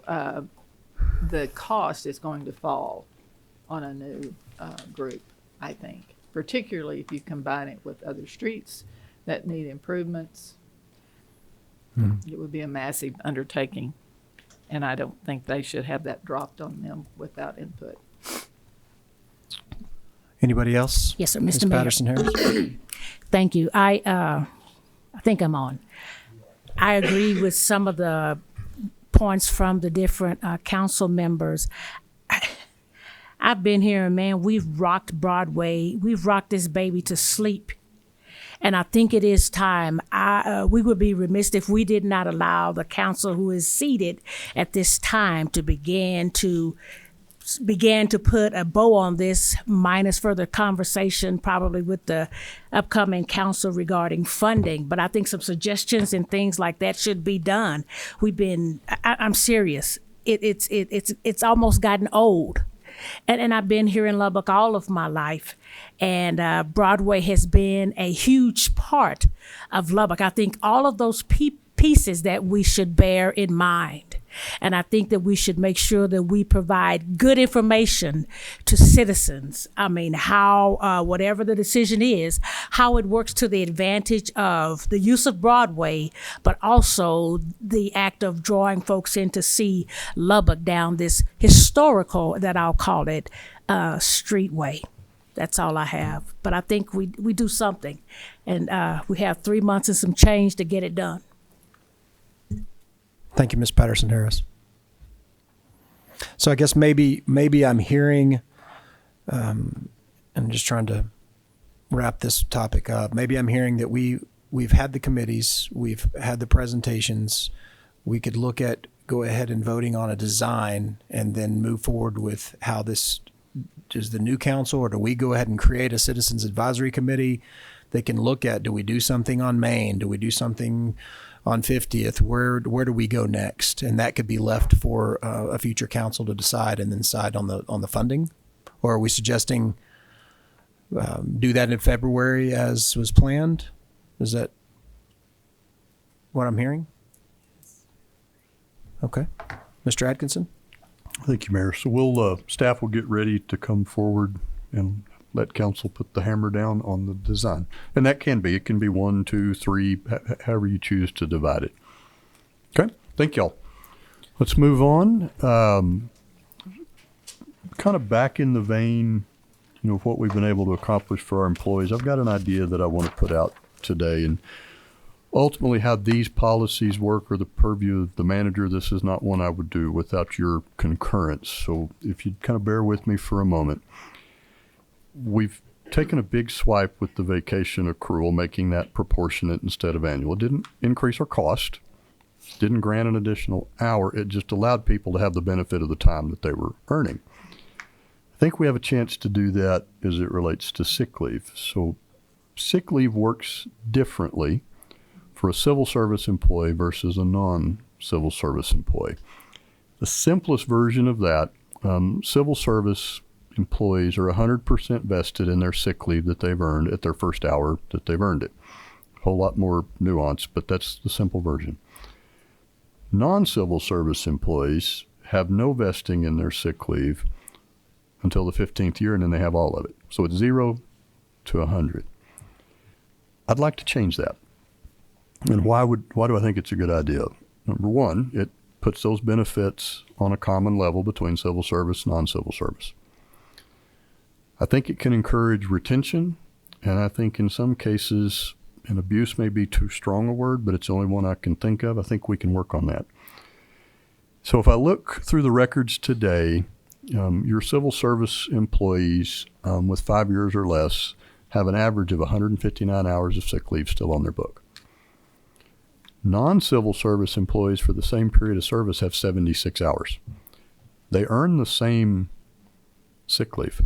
the cost is going to fall on a new group, I think, particularly if you combine it with other streets that need improvements. It would be a massive undertaking, and I don't think they should have that dropped on them without input. Anybody else? Yes, sir, Ms. Mr. Mayor. Patterson-Harris? Thank you. I think I'm on. I agree with some of the points from the different council members. I've been here, and man, we've rocked Broadway. We've rocked this baby to sleep. And I think it is time. We would be remiss if we did not allow the council who is seated at this time to begin to put a bow on this, minus further conversation probably with the upcoming council regarding funding. But I think some suggestions and things like that should be done. I'm serious. It's almost gotten old. And I've been here in Lubbock all of my life. And Broadway has been a huge part of Lubbock. I think all of those pieces that we should bear in mind. And I think that we should make sure that we provide good information to citizens. I mean, how, whatever the decision is, how it works to the advantage of the use of Broadway, but also the act of drawing folks in to see Lubbock down this historical, that I'll call it, streetway. That's all I have. But I think we do something. And we have 3 months and some change to get it done. Thank you, Ms. Patterson-Harris. So I guess maybe I'm hearing, I'm just trying to wrap this topic up. Maybe I'm hearing that we've had the committees, we've had the presentations. We could look at go ahead and voting on a design and then move forward with how this is the new council, or do we go ahead and create a citizens advisory committee that can look at, do we do something on Main? Do we do something on 50th? Where do we go next? And that could be left for a future council to decide and then decide on the funding. Or are we suggesting do that in February as was planned? Is that what I'm hearing? Okay. Mr. Atkinson? Thank you, Mayor. So staff will get ready to come forward and let council put the hammer down on the design. And it can be 1, 2, 3, however you choose to divide it. Okay, thank y'all. Let's move on. Kind of back in the vein, of what we've been able to accomplish for our employees. I've got an idea that I want to put out today, and ultimately how these policies work are the purview of the manager. This is not one I would do without your concurrence. So if you'd kind of bear with me for a moment. We've taken a big swipe with the vacation accrual, making that proportionate instead of annual. It didn't increase our cost, didn't grant an additional hour. It just allowed people to have the benefit of the time that they were earning. I think we have a chance to do that as it relates to sick leave. So sick leave works differently for a civil service employee versus a non-civil service employee. The simplest version of that, civil service employees are 100% vested in their sick leave that they've earned at their first hour that they've earned it. A whole lot more nuance, but that's the simple version. Non-civil service employees have no vesting in their sick leave until the 15th year, and then they have all of it. So it's 0 to 100. I'd like to change that. And why do I think it's a good idea? Number one, it puts those benefits on a common level between civil service and non-civil service. I think it can encourage retention, and I think in some cases, and abuse may be too strong a word, but it's the only one I can think of. I think we can work on that. So if I look through the records today, your civil service employees with 5 years or less have an average of 159 hours of sick leave still on their book. Non-civil service employees for the same period of service have 76 hours. They earn the same sick leave.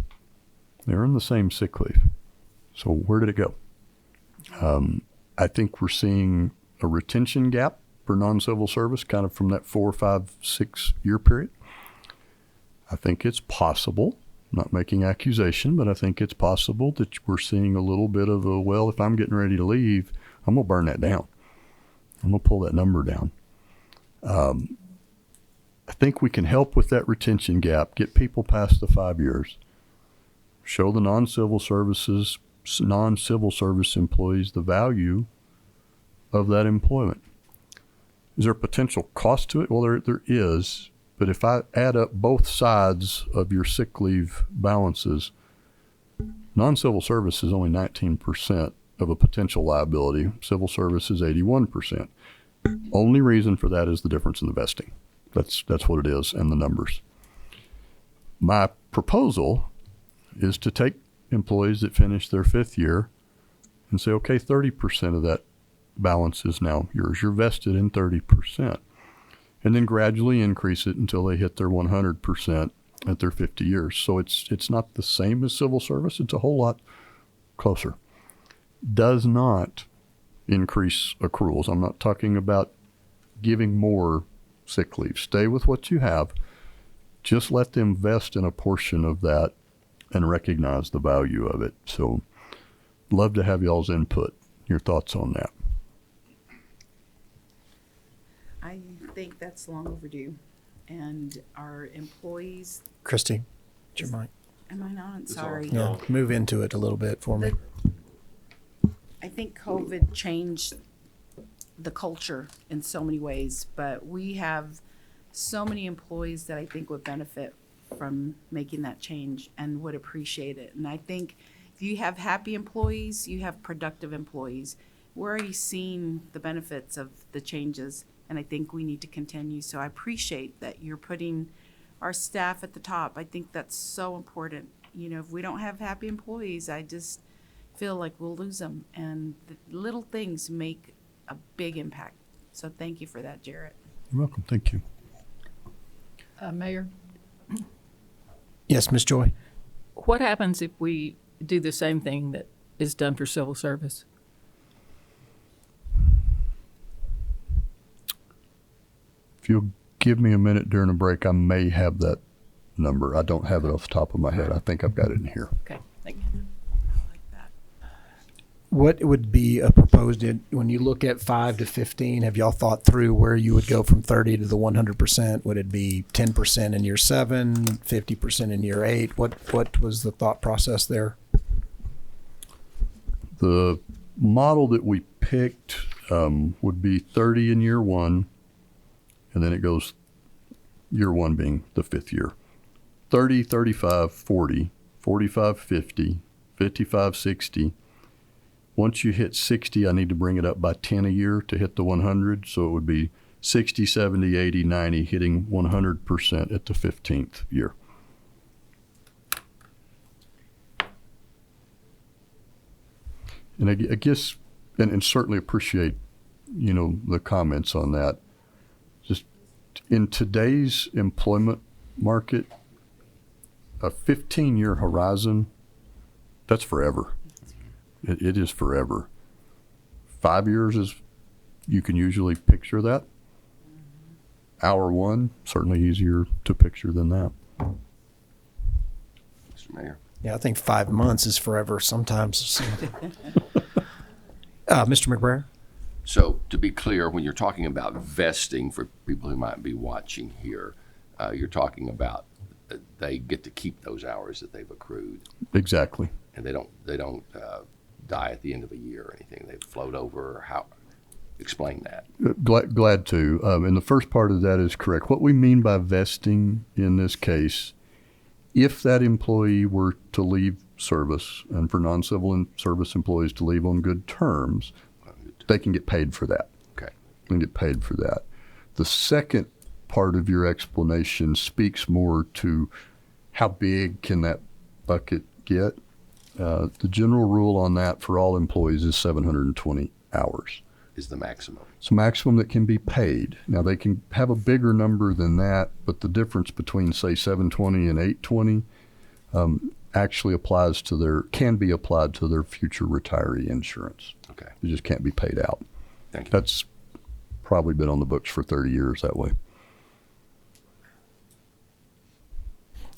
They earn the same sick leave. So where did it go? I think we're seeing a retention gap for non-civil service kind of from that 4, 5, 6 year period. I think it's possible, I'm not making accusation, but I think it's possible that we're seeing a little bit of a, well, if I'm getting ready to leave, I'm going to burn that down. I'm going to pull that number down. I think we can help with that retention gap, get people past the 5 years, show the non-civil service employees the value of that employment. Is there a potential cost to it? Well, there is, but if I add up both sides of your sick leave balances, non-civil service is only 19% of a potential liability. Civil service is 81%. Only reason for that is the difference in the vesting. That's what it is, and the numbers. My proposal is to take employees that finish their 5th year and say, okay, 30% of that balance is now yours. You're vested in 30%. And then gradually increase it until they hit their 100% at their 50 years. So it's not the same as civil service. It's a whole lot closer. Does not increase accruals. I'm not talking about giving more sick leave. Stay with what you have. Just let them vest in a portion of that and recognize the value of it. So love to have y'all's input, your thoughts on that. I think that's long overdue. And our employees, Christy, do you mind? am I not? Sorry. No, move into it a little bit for me. I think COVID changed the culture in so many ways, but we have so many employees that I think would benefit from making that change and would appreciate it. And I think if you have happy employees, you have productive employees. We're already seeing the benefits of the changes, and I think we need to continue. So I appreciate that you're putting our staff at the top. I think that's so important. You know, if we don't have happy employees, I just feel like we'll lose them. And the little things make a big impact. So thank you for that, Jarrett. You're welcome. Thank you. Mayor, Yes, Ms. Joy. what happens if we do the same thing that is done for civil service? If you'll give me a minute during a break, I may have that number. I don't have it off the top of my head. I think I've got it in here. Okay, thank you. I like that. What would be a proposed, when you look at 5 to 15, have y'all thought through where you would go from 30 to the 100%? Would it be 10% in year 7, 50% in year 8? What was the thought process there? The model that we picked would be 30 in year 1, and then it goes year 1 being the 5th year. 30, 35, 40, 45, 50, 55, 60. Once you hit 60, I need to bring it up by 10 a year to hit the 100. So it would be 60, 70, 80, 90, hitting 100% at the 15th year. And I guess, and certainly appreciate, the comments on that. Just in today's employment market, a 15-year horizon, that's forever. It is forever. 5 years is, you can usually picture that. Hour 1, certainly easier to picture than that. Mr. Mr. Mayor. Yeah, I think 5 months is forever sometimes. Mr. McBrayer? So to be clear, when you're talking about vesting for people who might be watching here, you're talking about they get to keep those hours that they've accrued, Exactly. and they don't die at the end of a year or anything. They float over. Or how? Explain that. Glad to. And the first part of that is correct. What we mean by vesting in this case, if that employee were to leave service, and for non-civil service employees to leave on good terms, they can get paid for that. Okay. They can get paid for that. The second part of your explanation speaks more to how big can that bucket get. The general rule on that for all employees is 720 hours. Is the maximum. It's the maximum that can be paid. Now, they can have a bigger number than that, but the difference between, say, 720 and 820 actually can be applied to their future retiree insurance. Okay. It just can't be paid out. Thank you. That's probably been on the books for 30 years that way.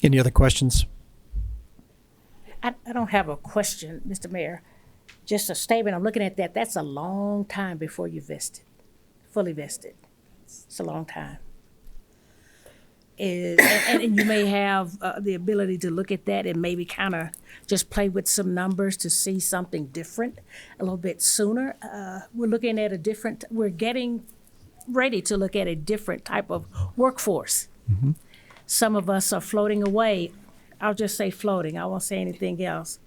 Any other questions? I don't have a question, Mr. Mayor. Just a statement. I'm looking at that. That's a long time before you vested, fully vested. It's a long time. And you may have the ability to look at that and maybe kind of just play with some numbers to see something different a little bit sooner. We're looking at we're getting ready to look at a different type of workforce. Mm-hmm. Some of us are floating away. I'll just say floating. I won't say anything else.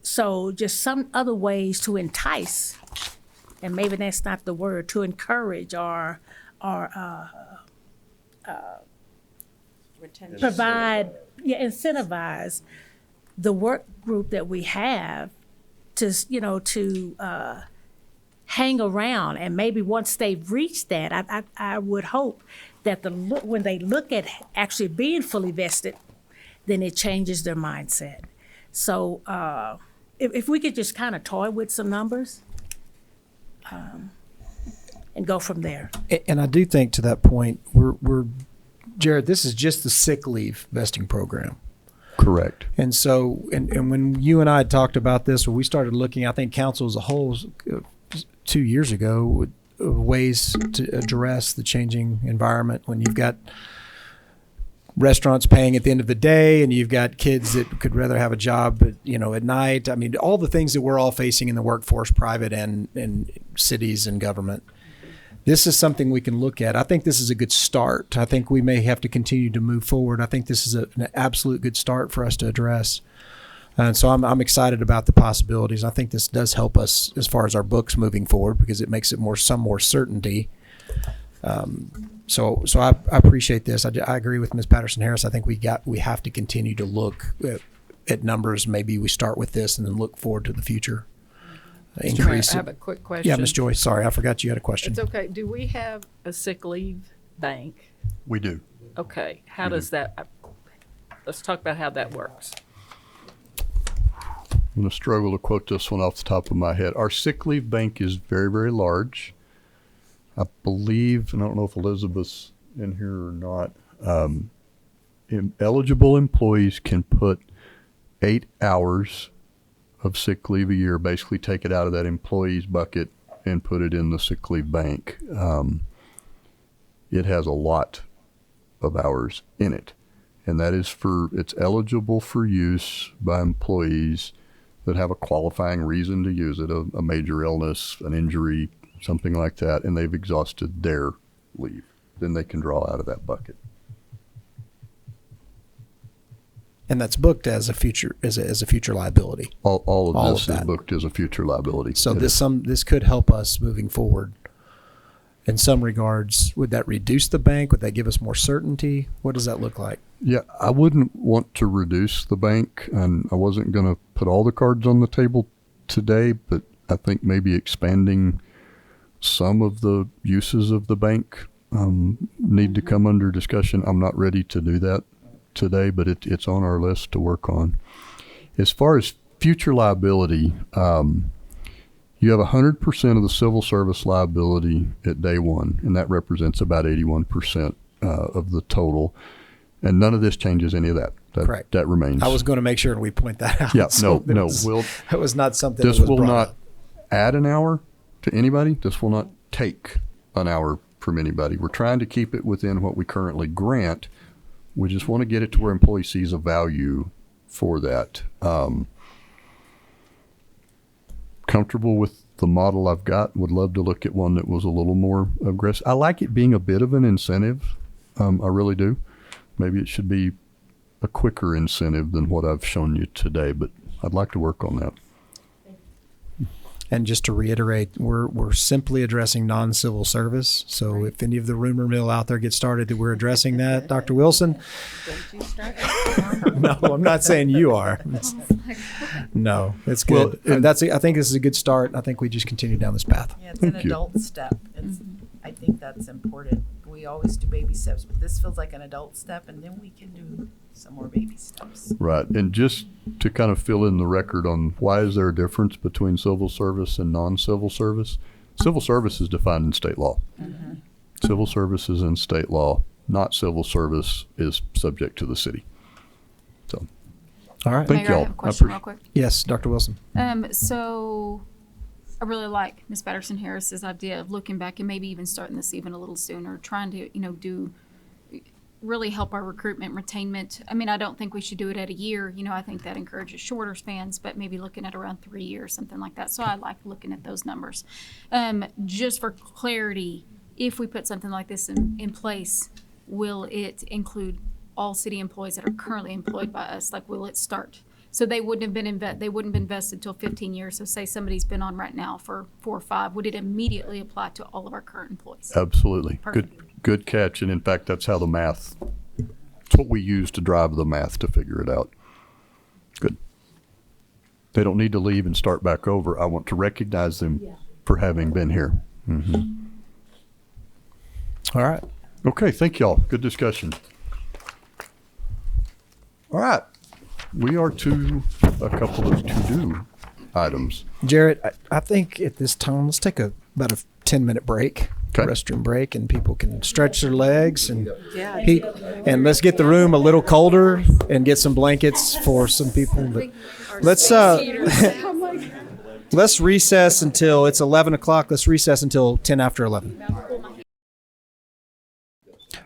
So just some other ways to entice, and maybe that's not the word, to encourage or Retention. provide, incentivize the work group that we have to hang around. And maybe once they've reached that, I would hope that when they look at actually being fully vested, then it changes their mindset. So if we could just kind of toy with some numbers and go from there. And I do think to that point, we're Jared, this is just the sick leave vesting program. Correct. And so, and when you and I had talked about this, when we started looking, I think council as a whole 2 years ago, ways to address the changing environment when you've got restaurants paying at the end of the day and you've got kids that could rather have a job at night. I mean, all the things that we're all facing in the workforce, private and cities and government. This is something we can look at. I think this is a good start. I think we may have to continue to move forward. I think this is an absolute good start for us to address. And so I'm excited about the possibilities. I think this does help us as far as our books moving forward because it makes it some more certainty. So I appreciate this. I agree with Ms. Patterson-Harris. I think we have to continue to look at numbers. Maybe we start with this and then look forward to the future. Increase. I have a quick question. Yeah, Ms. Joyce. Sorry, I forgot you had a question. It's okay. Do we have a sick leave bank? We do. Okay. How does that? Let's talk about how that works. I'm going to struggle to quote this one off the top of my head. Our sick leave bank is very, very large. I believe, and I don't know if Elizabeth's in here or not, eligible employees can put 8 hours of sick leave a year, basically take it out of that employee's bucket and put it in the sick leave bank. It has a lot of hours in it, and that is it's eligible for use by employees that have a qualifying reason to use it, a major illness, an injury, something like that, and they've exhausted their leave. Then they can draw out of that bucket. And that's booked as a future liability. All of this is that. booked as a future liability. So It this could help us moving forward. In some regards, would that reduce the bank? Would that give us more certainty? What does that look like? Yeah, I wouldn't want to reduce the bank, and I wasn't going to put all the cards on the table today, but I think maybe expanding some of the uses of the bank need to come under discussion. I'm not ready to do that today, but it's on our list to work on. As far as future liability, you have 100% of the civil service liability at day one, and that represents about 81% of the total. And none of this changes any of that. Correct. That remains. I was going to make sure we point that out. Yeah, So no, it was not something this that was will brought not up. add an hour to anybody. This will not take an hour from anybody. We're trying to keep it within what we currently grant. We just want to get it to where employee sees a value for that. Comfortable with the model I've got. Would love to look at one that was a little more aggressive. I like it being a bit of an incentive. I really do. Maybe it should be a quicker incentive than what I've shown you today, but I'd like to work on that. And just to reiterate, we're simply addressing non-civil service. So if any of the rumor mill out there gets started that we're addressing that, Dr. Wilson, Don't you start. no, I'm not saying you are. No, it's good. Well, and- I think this is a good start. I think we just continue down this path. Yeah, it's an Thank you. adult step. I think that's important. We always do baby steps, but this feels like an adult step, and then we can do some more baby steps. Right. And just to kind of fill in the record on why is there a difference between civil service and non-civil service? Civil service is defined in state law. Civil service is in state law. Not civil service is subject to the city. So All right. Thank Mayor, I y'all. have a I question appreciate- real quick. Yes, Dr. Wilson. So I really like Ms. Patterson Harris's idea of looking back and maybe even starting this even a little sooner, trying to, do really help our recruitment, retainment. I mean, I don't think we should do it at a year. I think that encourages shorter spans, but maybe looking at around 3 years, something like that. So I like looking at those numbers. Just for clarity, if we put something like this in place, will it include all city employees that are currently employed by us? Like, will it start? So they wouldn't have been they wouldn't have invested till 15 years. So say somebody's been on right now for 4 or 5, would it immediately apply to all of our current employees? Absolutely. Perfect. Good catch. And in fact, that's how the math, it's what we use to drive the math to figure it out. Good. They don't need to leave and start back over. I want to recognize them for having been here. All right. Okay. Thank y'all. Good discussion. All right. We are to a couple of to-do items. Jarrett, I think at this time, let's take about a 10-minute break, Okay. restroom break, and people can stretch their legs and Yeah. heat. And let's get the room a little colder and get some blankets for some people. But let's let's recess until it's 11 o'clock. Let's recess until 10 after 11.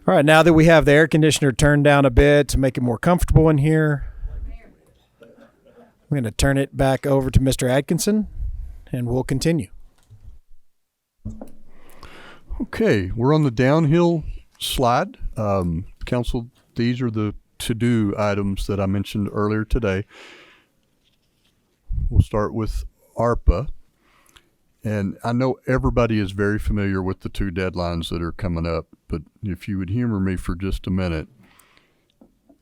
All right, now that we have the air conditioner turned down a bit to make it more comfortable in here, I'm going to turn it back over to Mr. Atkinson, and we'll continue. Okay, we're on the downhill slide. Council, these are the to-do items that I mentioned earlier today. We'll start with ARPA. And I know everybody is very familiar with the 2 deadlines that are coming up, but if you would humor me for just a minute,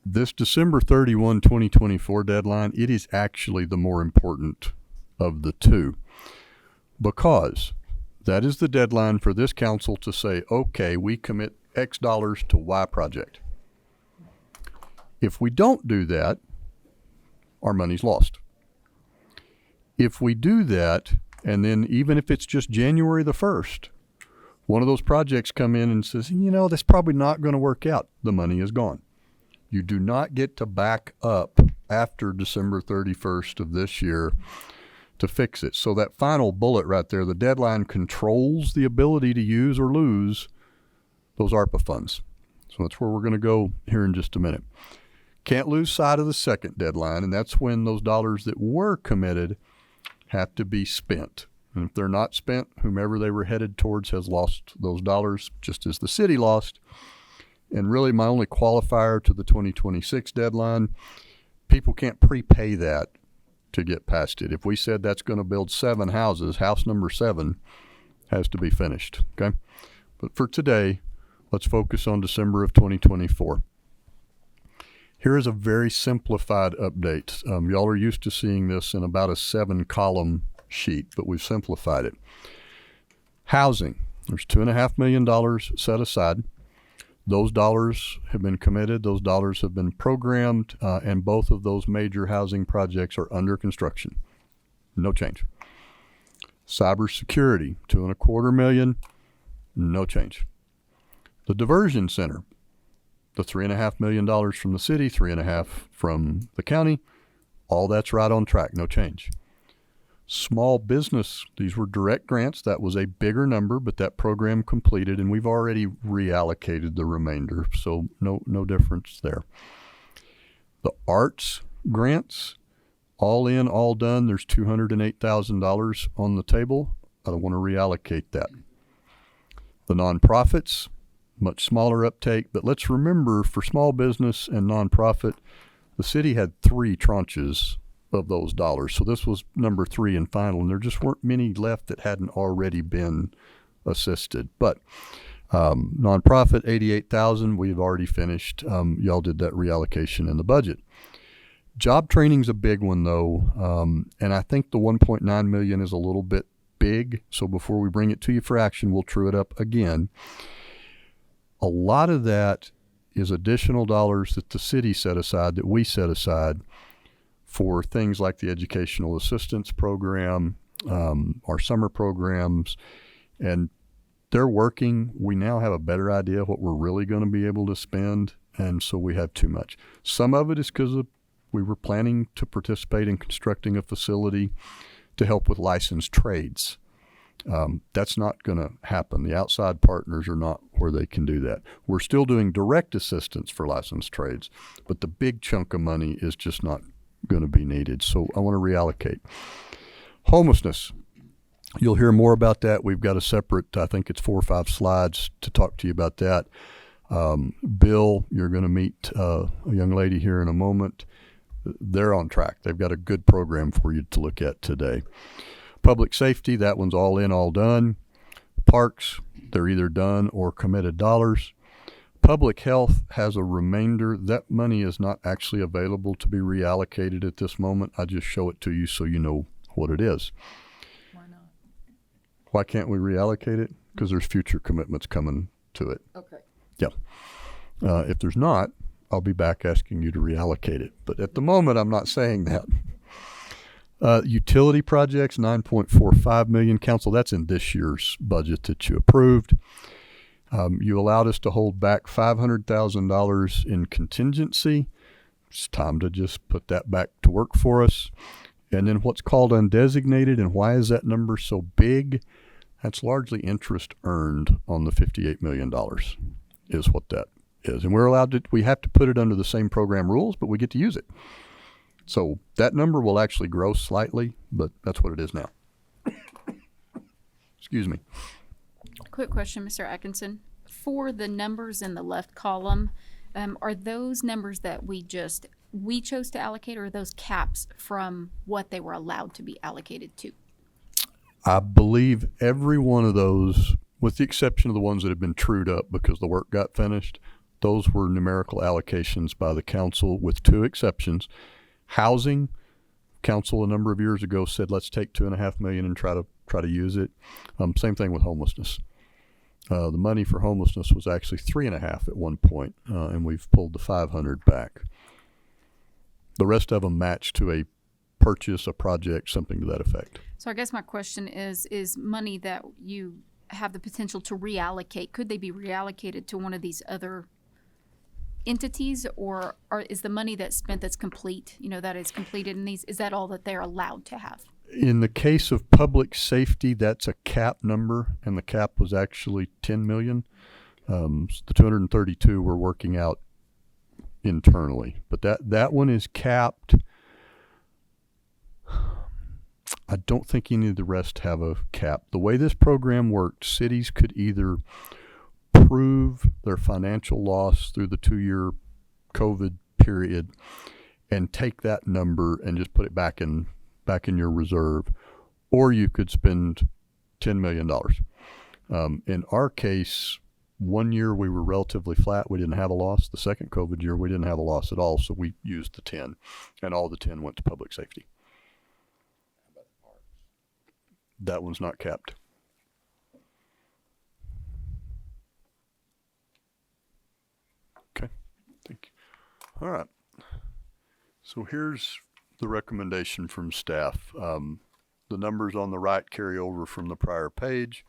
this December 31, 2024 deadline, it is actually the more important of the 2, because that is the deadline for this council to say, okay, we commit X dollars to Y project. If we don't do that, our money's lost. If we do that, and then even if it's just January the 1st, one of those projects come in and says, that's probably not going to work out, the money is gone. You do not get to back up after December 31st of this year to fix it. So that final bullet right there, the deadline controls the ability to use or lose those ARPA funds. So that's where we're going to go here in just a minute. Can't lose sight of the second deadline, and that's when those dollars that were committed have to be spent. And if they're not spent, whomever they were headed towards has lost those dollars, just as the city lost. And really my only qualifier to the 2026 deadline, people can't prepay that to get past it. If we said that's going to build 7 houses, house number 7 has to be finished, okay? But for today, let's focus on December of 2024. Here is a very simplified update. Y'all are used to seeing this in about a 7-column sheet, but we've simplified it. Housing, there's $2.5 million set aside. Those dollars have been committed, those dollars have been programmed, and both of those major housing projects are under construction. No change. Cybersecurity, $2.25 million, no change. The diversion center, the $3.5 million from the city, 3.5 from the county, all that's right on track, no change. Small business, these were direct grants. That was a bigger number, but that program completed, and we've already reallocated the remainder, so no difference there. The arts grants, all in, all done, there's $208,000 on the table. I want to reallocate that. The nonprofits, much smaller uptake, but let's remember for small business and nonprofit, the city had 3 tranches of those dollars. So this was number 3 and final, and there just weren't many left that hadn't already been assisted. But nonprofit, 88,000, we've already finished. Y'all did that reallocation in the budget. Job training's a big one though, and I think the 1.9 million is a little bit big. So before we bring it to you for action, we'll true it up again. A lot of that is additional dollars that the city set aside, that we set aside for things like the educational assistance program, our summer programs, and they're working. We now have a better idea what we're really going to be able to spend, and so we have too much. Some of it is because we were planning to participate in constructing a facility to help with licensed trades. That's not going to happen. The outside partners are not where they can do that. We're still doing direct assistance for licensed trades, but the big chunk of money is just not going to be needed. So I want to reallocate. Homelessness. You'll hear more about that. We've got a separate, I think it's 4 or 5 slides to talk to you about that. Bill, you're going to meet a young lady here in a moment. They're on track. They've got a good program for you to look at today. Public safety, that one's all in, all done. Parks, they're either done or committed dollars. Public health has a remainder. That money is not actually available to be reallocated at this moment. I just show it to you so you know what it is. Why not? Why can't we reallocate it? Because there's future commitments coming to it. Okay. Yeah. If there's not, I'll be back asking you to reallocate it. But at the moment, I'm not saying that. Utility projects, 9.45 million. Council, that's in this year's budget that you approved. You allowed us to hold back $500,000 in contingency. It's time to just put that back to work for us. And then what's called undesignated, and why is that number so big? That's largely interest earned on the $58 million is what that is. And we're allowed to, we have to put it under the same program rules, but we get to use it. So that number will actually grow slightly, but that's what it is now. Excuse me. Quick question, Mr. Atkinson. For the numbers in the left column, are those numbers that we chose to allocate, or are those caps from what they were allowed to be allocated to? I believe every one of those, with the exception of the ones that have been trued up because the work got finished, those were numerical allocations by the council with 2 exceptions. Housing, council a number of years ago said, let's take $2.5 million and try to use it. Same thing with homelessness. The money for homelessness was actually 3.5 at one point, and we've pulled the 500 back. The rest of them match to a purchase, a project, something to that effect. So I guess my question is money that you have the potential to reallocate, could they be reallocated to one of these other entities, or is the money that's spent that's complete, that is completed in these, is that all that they're allowed to have? In the case of public safety, that's a cap number, and the cap was actually 10 million. The 232 we're working out internally, but that one is capped. I don't think any of the rest have a cap. The way this program worked, cities could either prove their financial loss through the 2-year COVID period and take that number and just put it back in your reserve, or you could spend $10 million. In our case, 1 year we were relatively flat. We didn't have a loss. The second COVID year, we didn't have a loss at all. So we used the 10, and all the 10 went to public safety. That one's not capped. Okay, thank you. All right. So here's the recommendation from staff. The numbers on the right carry over from the prior page.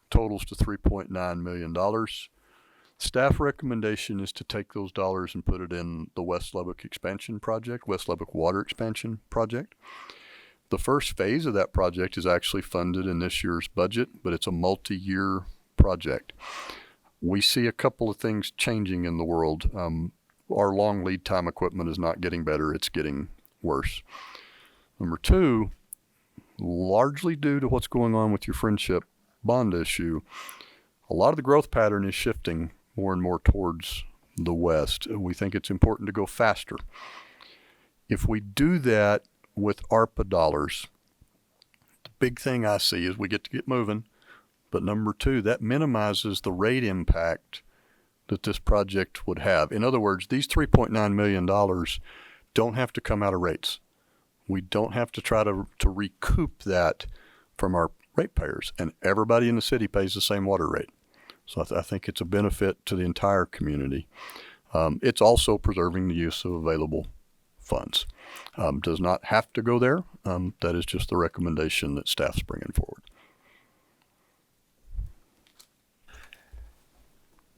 Totals to $3.9 million. Staff recommendation is to take those dollars and put it in the West Lubbock expansion project, West Lubbock water expansion project. The first phase of that project is actually funded in this year's budget, but it's a multi-year project. We see a couple of things changing in the world. Our long lead time equipment is not getting better, it's getting worse. Number two, largely due to what's going on with your friendship bond issue, a lot of the growth pattern is shifting more and more towards the west. We think it's important to go faster. If we do that with ARPA dollars, the big thing I see is we get moving, but number two, that minimizes the rate impact that this project would have. In other words, these $3.9 million don't have to come out of rates. We don't have to try to recoup that from our ratepayers, and everybody in the city pays the same water rate. So I think it's a benefit to the entire community. It's also preserving the use of available funds. Does not have to go there. That is just the recommendation that staff's bringing forward.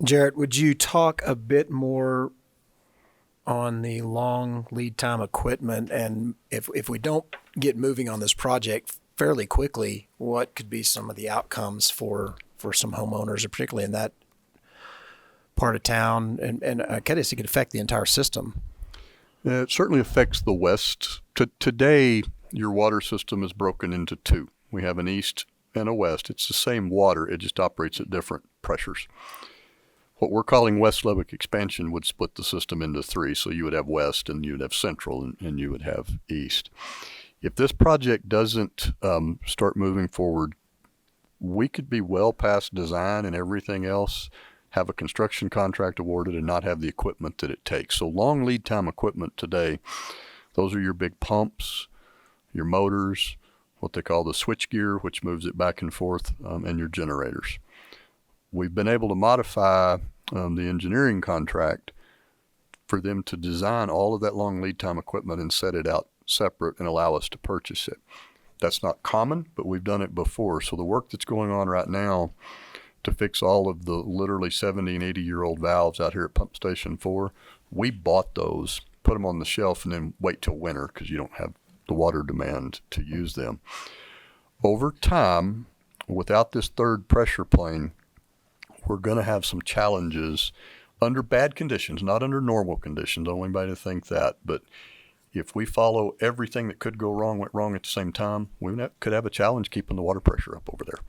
Jarrett, would you talk a bit more on the long lead time equipment, and if we don't get moving on this project fairly quickly, what could be some of the outcomes for some homeowners, particularly in that part of town, and I guess it could affect the entire system? It certainly affects the west. Today, your water system is broken into two. We have an east and a west. It's the same water, it just operates at different pressures. What we're calling West Lubbock expansion would split the system into three. So you would have west, and you would have central, and you would have east. If this project doesn't start moving forward, we could be well past design and everything else, have a construction contract awarded, and not have the equipment that it takes. So long lead time equipment today, those are your big pumps, your motors, what they call the switch gear, which moves it back and forth, and your generators. We've been able to modify the engineering contract for them to design all of that long lead time equipment and set it out separate and allow us to purchase it. That's not common, but we've done it before. So the work that's going on right now to fix all of the literally 70 and 80-year-old valves out here at Pump Station 4, we bought those, put them on the shelf, and then wait till winter because you don't have the water demand to use them. Over time, without this third pressure plane, we're going to have some challenges under bad conditions, not under normal conditions. I don't want anybody to think that, but if we follow everything that could go wrong went wrong at the same time, we could have a challenge keeping the water pressure up over there.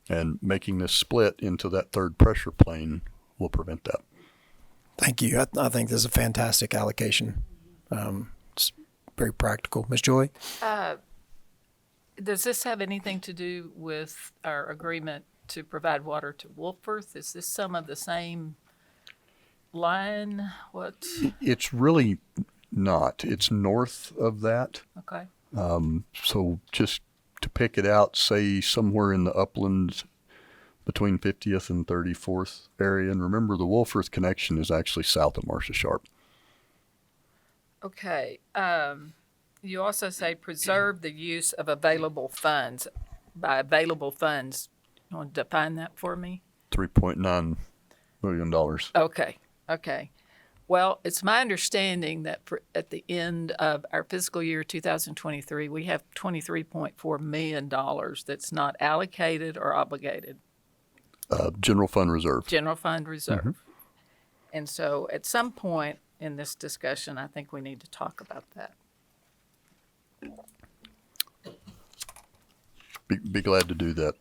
And making this split into that third pressure plane will prevent that. Thank you. I think this is a fantastic allocation. It's very practical. Ms. Joy? Does this have anything to do with our agreement to provide water to Wolfforth? Is this some of the same line? What? It's really not. It's north of that. Okay. So just to pick it out, say somewhere in the uplands between 50th and 34th area. And remember, the Wolfforth connection is actually south of Marcia Sharp. Okay. You also say preserve the use of available funds. By available funds, you want to define that for me? $3.9 million. Okay. Well, it's my understanding that at the end of our fiscal year 2023, we have $23.4 million that's not allocated or obligated. General fund reserve. General fund reserve. Mm-hmm. And so at some point in this discussion, I think we need to talk about that. Be glad to do that.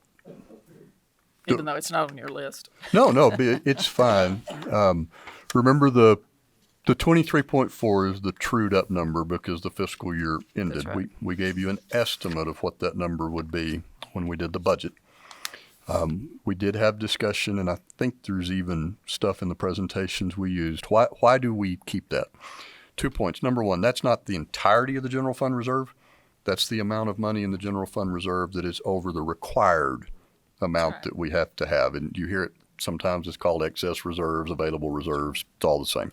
Even though it's not on your list. No, it's fine. Remember the 23.4 is the trued up number because the fiscal year ended. That's right. We gave you an estimate of what that number would be when we did the budget. We did have discussion, and I think there's even stuff in the presentations we used. Why do we keep that? 2 points. Number one, that's not the entirety of the general fund reserve. That's the amount of money in the general fund reserve that is over the required amount that we have to have. And you hear it sometimes, it's called excess reserves, available reserves. It's all the same.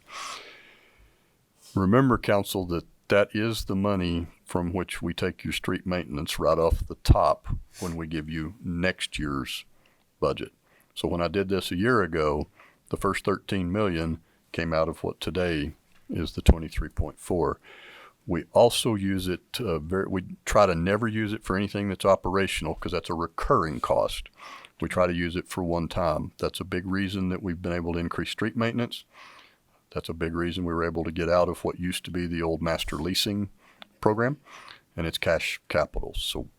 Remember, council, that is the money from which we take your street maintenance right off the top when we give you next year's budget. So when I did this a year ago, The first 13 million came out of what today is the 23.4. We also use it we try to never use it for anything that's operational because that's a recurring cost. We try to use it for one time. That's a big reason that we've been able to increase street maintenance. That's a big reason we were able to get out of what used to be the old master leasing program, and it's cash capital. So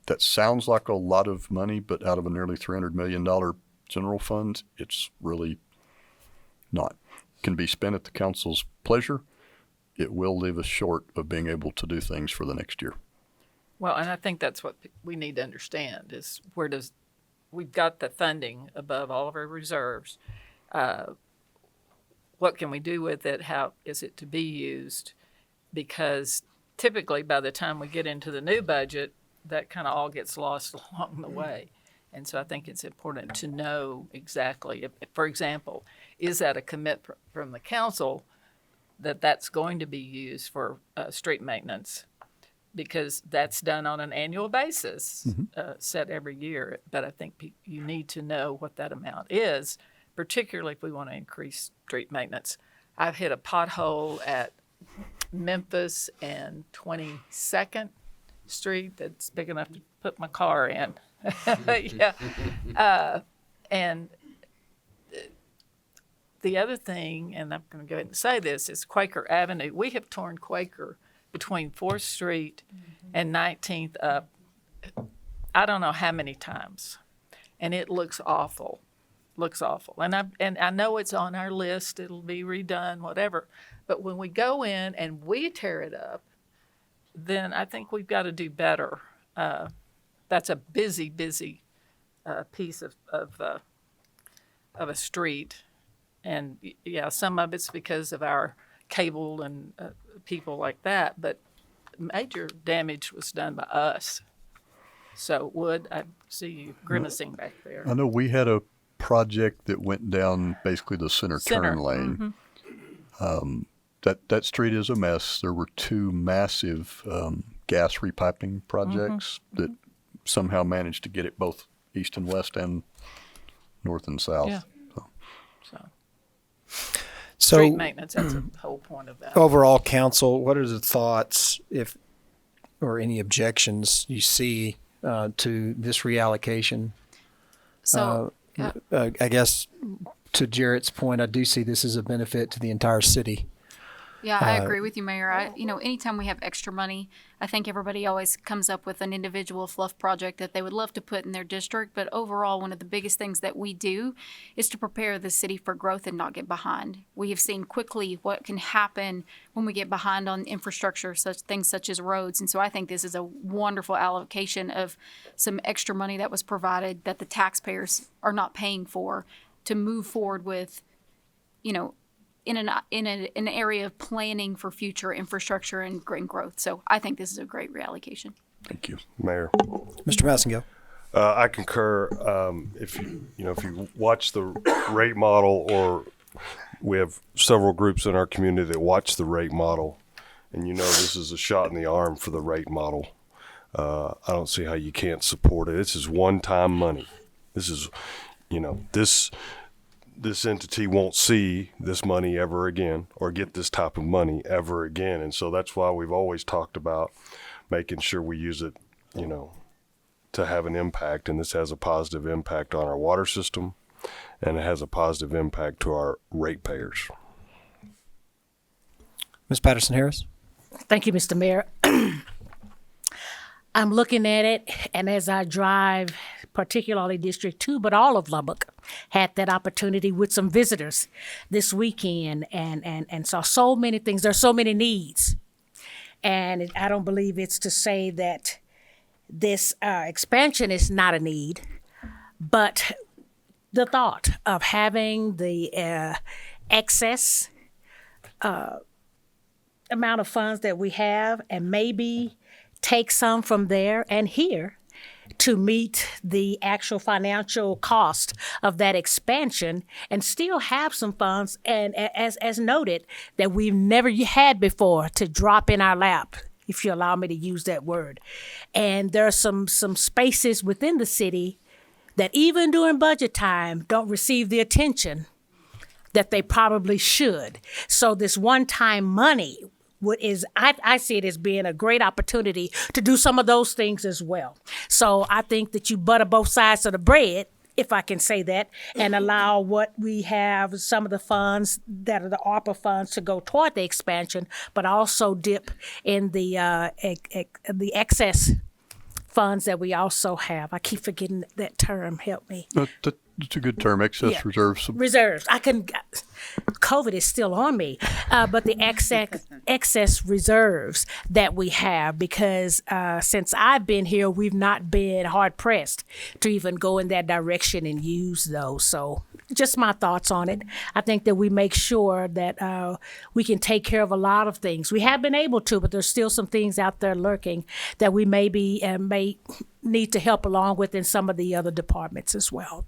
that sounds like a lot of money, but out of a nearly $300 million general fund, it's really not. It can be spent at the council's pleasure. It will leave us short of being able to do things for the next year. Well, and I think that's what we need to understand is we've got the funding above all of our reserves. What can we do with it? How is it to be used? Because typically by the time we get into the new budget, that kind of all gets lost along the way. And so I think it's important to know exactly, for example, is that a commitment from the council that that's going to be used for street maintenance? Because that's done on an annual basis, set every year. But I think you need to know what that amount is, particularly if we want to increase street maintenance. I've hit a pothole at Memphis and 22nd Street that's big enough to put my car in. Yeah. And the other thing, and I'm going to go ahead and say this, is Quaker Avenue. We have torn Quaker between 4th Street and 19th up, I don't know how many times. And it looks awful. And I know it's on our list. It'll be redone, whatever. But when we go in and we tear it up, then I think we've got to do better. That's a busy piece of a street. And yeah, some of it's because of our cable and people like that, but major damage was done by us. So Wood, I see you grimacing back there. I know we had a project that went down basically the center turn lane. That street is a mess. There were 2 massive gas repiping projects that somehow managed to get it both east and west and north and south. Yeah. So Street maintenance, that's the whole point of that. overall, council, what are the thoughts, if or any objections you see to this reallocation? So, I guess to Jarrett's point, I do see this as a benefit to the entire city. yeah, I agree with you, Mayor. Anytime we have extra money, I think everybody always comes up with an individual fluff project that they would love to put in their district. But overall, one of the biggest things that we do is to prepare the city for growth and not get behind. We have seen quickly what can happen when we get behind on infrastructure, such as roads. And so I think this is a wonderful allocation of some extra money that was provided that the taxpayers are not paying for to move forward with, in an area of planning for future infrastructure and growth. So I think this is a great reallocation. Thank you. Mayor. Mr. Massengill. I concur. If you watch the rate model, or we have several groups in our community that watch the rate model, and this is a shot in the arm for the rate model. I don't see how you can't support it. This is one-time money. This is, this entity won't see this money ever again or get this type of money ever again. And so that's why we've always talked about making sure we use it, to have an impact. And this has a positive impact on our water system, and it has a positive impact to our ratepayers. Ms. Patterson-Harris. Thank you, Mr. Mayor. I'm looking at it, and as I drive, particularly District 2, but all of Lubbock, had that opportunity with some visitors this weekend and saw so many things. There's so many needs. And I don't believe it's to say that this expansion is not a need, but the thought of having the excess amount of funds that we have and maybe take some from there and here to meet the actual financial cost of that expansion and still have some funds, and as noted, that we've never had before to drop in our lap, if you allow me to use that word. And there are some spaces within the city that even during budget time don't receive the attention that they probably should. So this one-time money I see it as being a great opportunity to do some of those things as well. So I think that you butter both sides of the bread, if I can say that, and allow what we have, some of the funds that are the ARPA funds, to go toward the expansion, but also dip in the excess funds that we also have. I keep forgetting that term. Help me. It's a good term, excess Yeah. reserves. Reserves. COVID is still on me, but the excess reserves that we have, because since I've been here, we've not been hard pressed to even go in that direction and use those. So just my thoughts on it. I think that we make sure that we can take care of a lot of things. We have been able to, but there's still some things out there lurking that we may need to help along with in some of the other departments as well.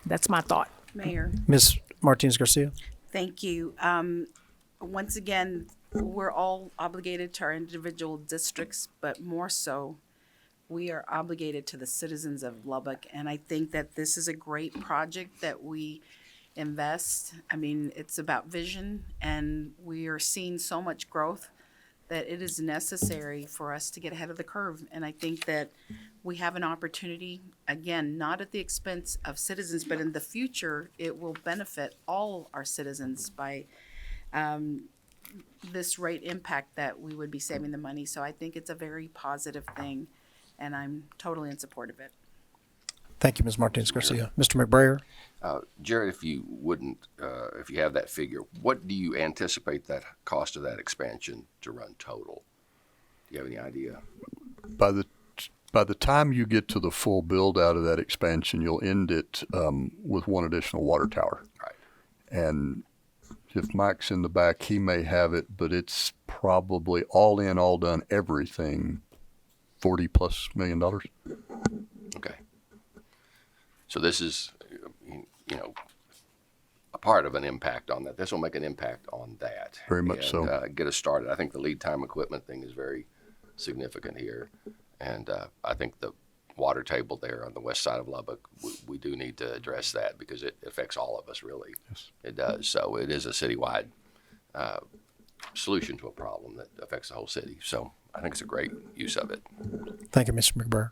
That's my thought. Mayor, Ms. Martinez Garcia. thank you. Once again, we're all obligated to our individual districts, but more so, we are obligated to the citizens of Lubbock. And I think that this is a great project that we invest. I mean, it's about vision, and we are seeing so much growth that it is necessary for us to get ahead of the curve. And I think that we have an opportunity, again, not at the expense of citizens, but in the future, it will benefit all our citizens by this rate impact that we would be saving the money. So I think it's a very positive thing, and I'm totally in support of it. Thank you, Ms. Martinez Garcia. Mr. McBrayer. Jared, if you wouldn't, if you have that figure, what do you anticipate that cost of that expansion to run total? Do you have any idea? By the time you get to the full build out of that expansion, you'll end it with one additional water tower. Right. And if Mike's in the back, he may have it, but it's probably all in, all done, everything, $40+ million. Okay. So this is, a part of an impact on that. This will make an impact on that. Very much so. Get us started. I think the lead time equipment thing is very significant here. And I think the water table there on the west side of Lubbock, we do need to address that because it affects all of us, really. Yes. It does. So it is a citywide solution to a problem that affects the whole city. So I think it's a great use of it. Thank you, Mr. McBrayer.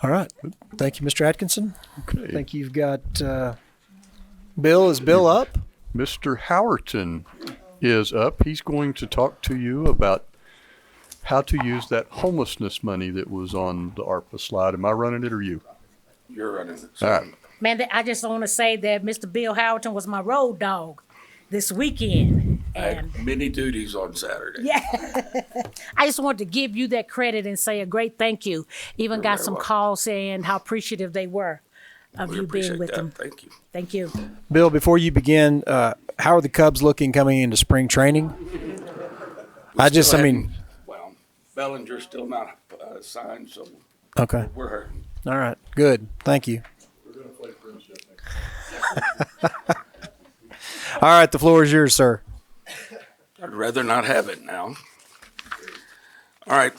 All right. Thank you, Mr. Atkinson. Okay. I think you've got Bill. Is Bill up? Mr. Howerton is up. He's going to talk to you about how to use that homelessness money that was on the ARPA slide. Am I running it or you? You're running it. All right. Man, I just want to say that Mr. Bill Howerton was my road dog this weekend. I And had many duties on Saturday. yeah, I just wanted to give you that credit and say a great thank you. Even got very some welcome. calls saying how appreciative they were of We you being appreciate with that. them. Thank you. Thank you. Bill, before you begin, how are the Cubs looking coming into spring training? Well, Bellinger's still not signed, so Okay. we're hurting. All right. Good. Thank you. We're gonna play friendship next All right. The floor is yours, sir. I'd rather not have it now. All right.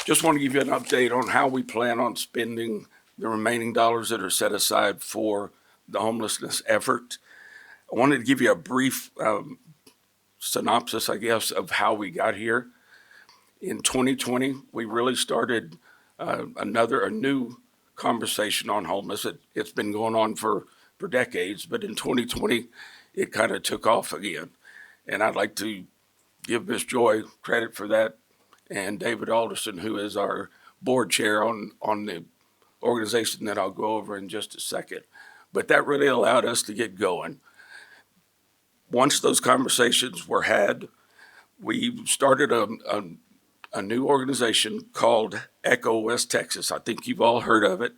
Just want to give you an update on how we plan on spending the remaining dollars that are set aside for the homelessness effort. I wanted to give you a brief synopsis, I guess, of how we got here. In 2020, we really started a new conversation on homeless. It's been going on for decades, but in 2020, it kind of took off again. And I'd like to give Ms. Joy credit for that, and David Alderson, who is our board chair on the organization that I'll go over in just a second. But that really allowed us to get going. Once those conversations were had, we started a new organization called ECHO West Texas. I think you've all heard of it.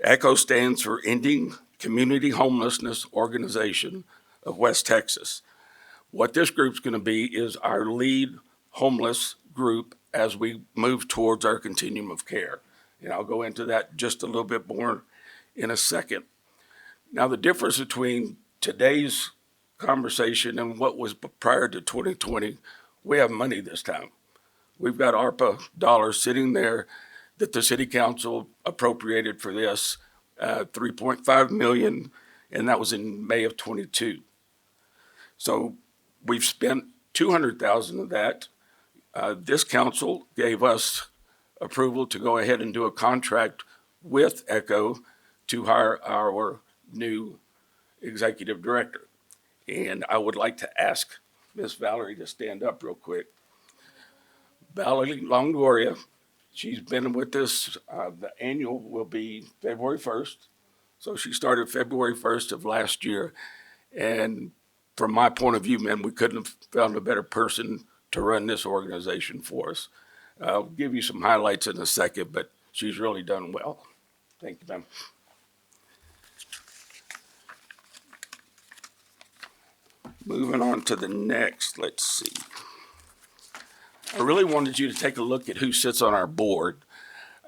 ECHO stands for Ending Community Homelessness Organization of West Texas. What this group's going to be is our lead homeless group as we move towards our continuum of care. And I'll go into that just a little bit more in a second. Now, the difference between today's conversation and what was prior to 2020, we have money this time. We've got ARPA dollars sitting there that the city council appropriated for this $3.5 million, and that was in May of '22. So we've spent $200,000 of that. This council gave us approval to go ahead and do a contract with ECHO to hire our new executive director. And I would like to ask Miss Valerie to stand up real quick. Valerie Longoria, she's been with us, the annual will be February 1st. So she started February 1st of last year. And from my point of view, man, we couldn't have found a better person to run this organization for us. I'll give you some highlights in a second, but she's really done well. Thank you, ma'am. Moving on to the next, let's see. I really wanted you to take a look at who sits on our board.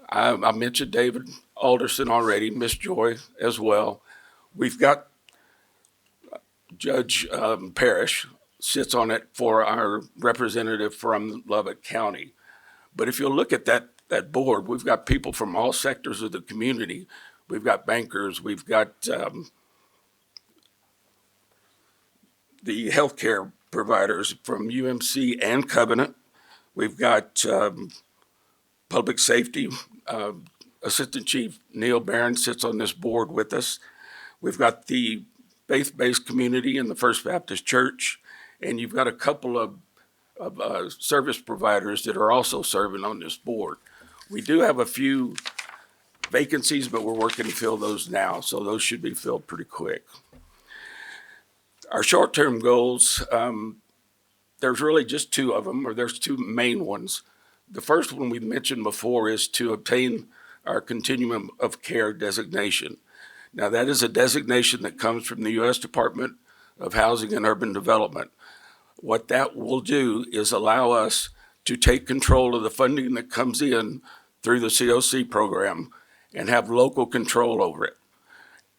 I mentioned David Alderson already, Miss Joy as well. We've got Judge Parrish sits on it for our representative from Lubbock County. But if you look at that board, we've got people from all sectors of the community. We've got bankers, we've got the healthcare providers from UMC and Covenant. We've got public safety. Assistant Chief Neil Barron sits on this board with us. We've got the faith-based community in the First Baptist Church, and you've got a couple of service providers that are also serving on this board. We do have a few vacancies, but we're working to fill those now, so those should be filled pretty quick. Our short-term goals, there's really just two of them, or there's two main ones. The first one we mentioned before is to obtain our Continuum of Care designation. Now, that is a designation that comes from the U.S. Department of Housing and Urban Development. What that will do is allow us to take control of the funding that comes in through the COC program and have local control over it.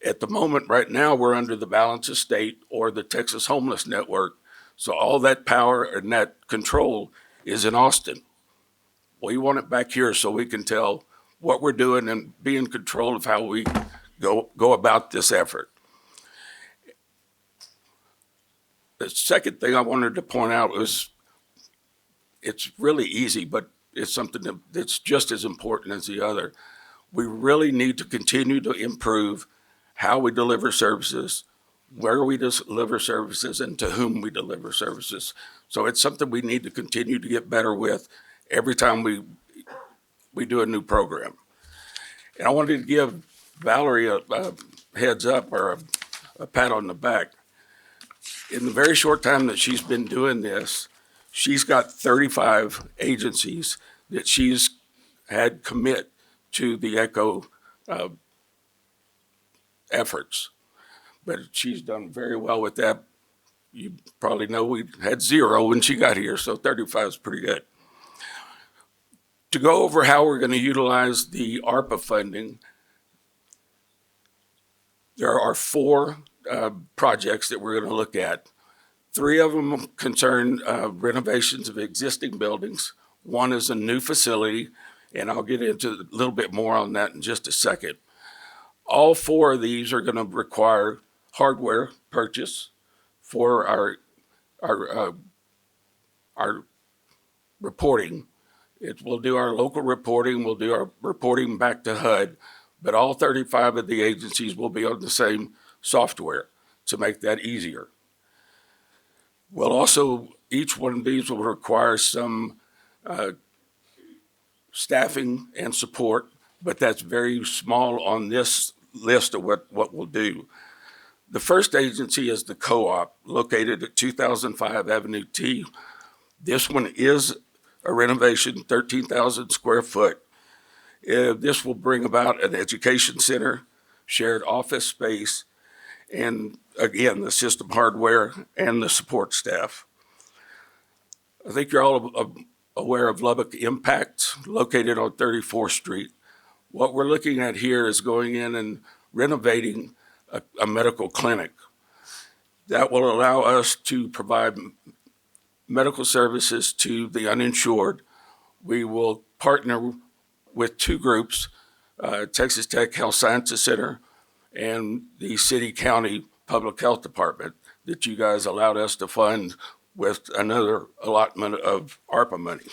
At the moment, right now, we're under the Balance of State or the Texas Homeless Network. So all that power and that control is in Austin. We want it back here so we can tell what we're doing and be in control of how we go about this effort. The second thing I wanted to point out was it's really easy, but it's something that's just as important as the other. We really need to continue to improve how we deliver services, where we deliver services, and to whom we deliver services. So it's something we need to continue to get better with every time we do a new program. And I wanted to give Valerie a heads up or a pat on the back. In the very short time that she's been doing this, she's got 35 agencies that she's had commit to the ECHO efforts. But she's done very well with that. You probably know we had 0 when she got here, so 35 is pretty good. To go over how we're going to utilize the ARPA funding, there are 4 projects that we're going to look at. 3 of them concern renovations of existing buildings. 1 is a new facility, and I'll get into a little bit more on that in just a second. All 4 of these are going to require hardware purchase for our reporting. We'll do our local reporting, we'll do our reporting back to HUD, but all 35 of the agencies will be on the same software to make that easier. We'll also, each one of these will require some staffing and support, but that's very small on this list of what we'll do. The first agency is the Co-op, located at 2005 Avenue T. This one is a renovation, 13,000 square foot. This will bring about an education center, shared office space, and again, the system hardware and the support staff. I think you're all aware of Lubbock Impact, located on 34th Street. What we're looking at here is going in and renovating a medical clinic. That will allow us to provide medical services to the uninsured. We will partner with 2 groups, Texas Tech Health Sciences Center, and the city-county public health department that you guys allowed us to fund with another allotment of ARPA money.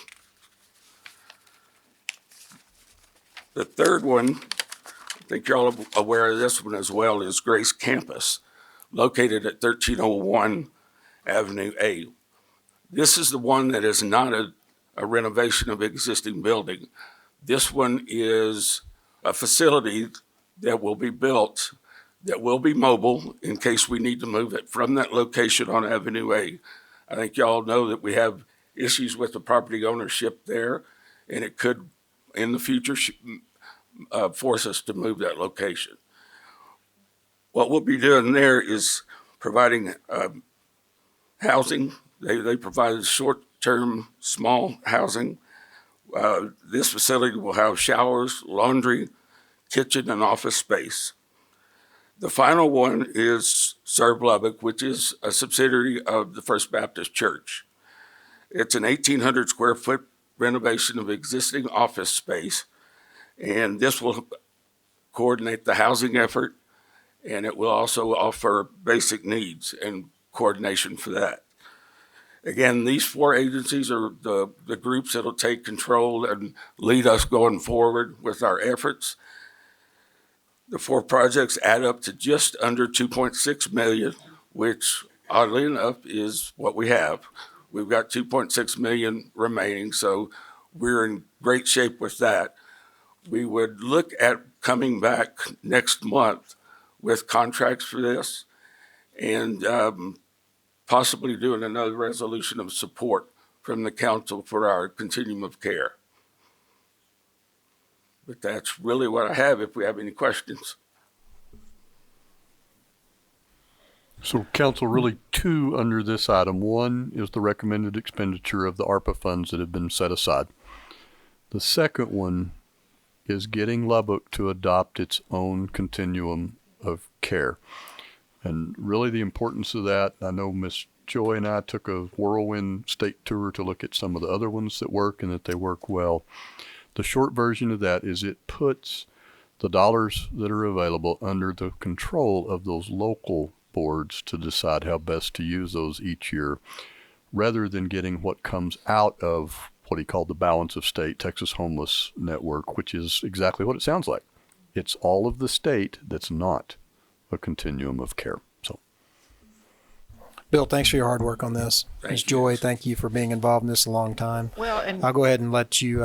The third one, I think you're all aware of this one as well, is Grace Campus, located at 1301 Avenue A. This is the one that is not a renovation of existing building. This one is a facility that will be built, that will be mobile in case we need to move it from that location on Avenue A. I think y'all know that we have issues with the property ownership there, and it could, in the future, force us to move that location. What we'll be doing there is providing housing. They provide short-term, small housing. This facility will have showers, laundry, kitchen, and office space. The final one is Serve Lubbock, which is a subsidiary of the First Baptist Church. It's an 1,800 square foot renovation of existing office space, and this will coordinate the housing effort, and it will also offer basic needs and coordination for that. Again, these four agencies are the groups that will take control and lead us going forward with our efforts. The four projects add up to just under 2.6 million, which oddly enough is what we have. We've got 2.6 million remaining, so we're in great shape with that. We would look at coming back next month with contracts for this and possibly doing another resolution of support from the council for our continuum of care. But that's really what I have if we have any questions. So council, really two under this item. One is the recommended expenditure of the ARPA funds that have been set aside. The second one is getting Lubbock to adopt its own continuum of care. And really the importance of that, I know Miss Joy and I took a whirlwind state tour to look at some of the other ones that work and that they work well. The short version of that is it puts the dollars that are available under the control of those local boards to decide how best to use those each year, rather than getting what comes out of what he called the Balance of State Texas Homeless Network, which is exactly what it sounds like. It's all of the state that's not a continuum of care. So, Bill, thanks for your hard work on this. Thank Ms. you. Joy, thank you for being involved in this a long time. Well, and I'll go ahead and let you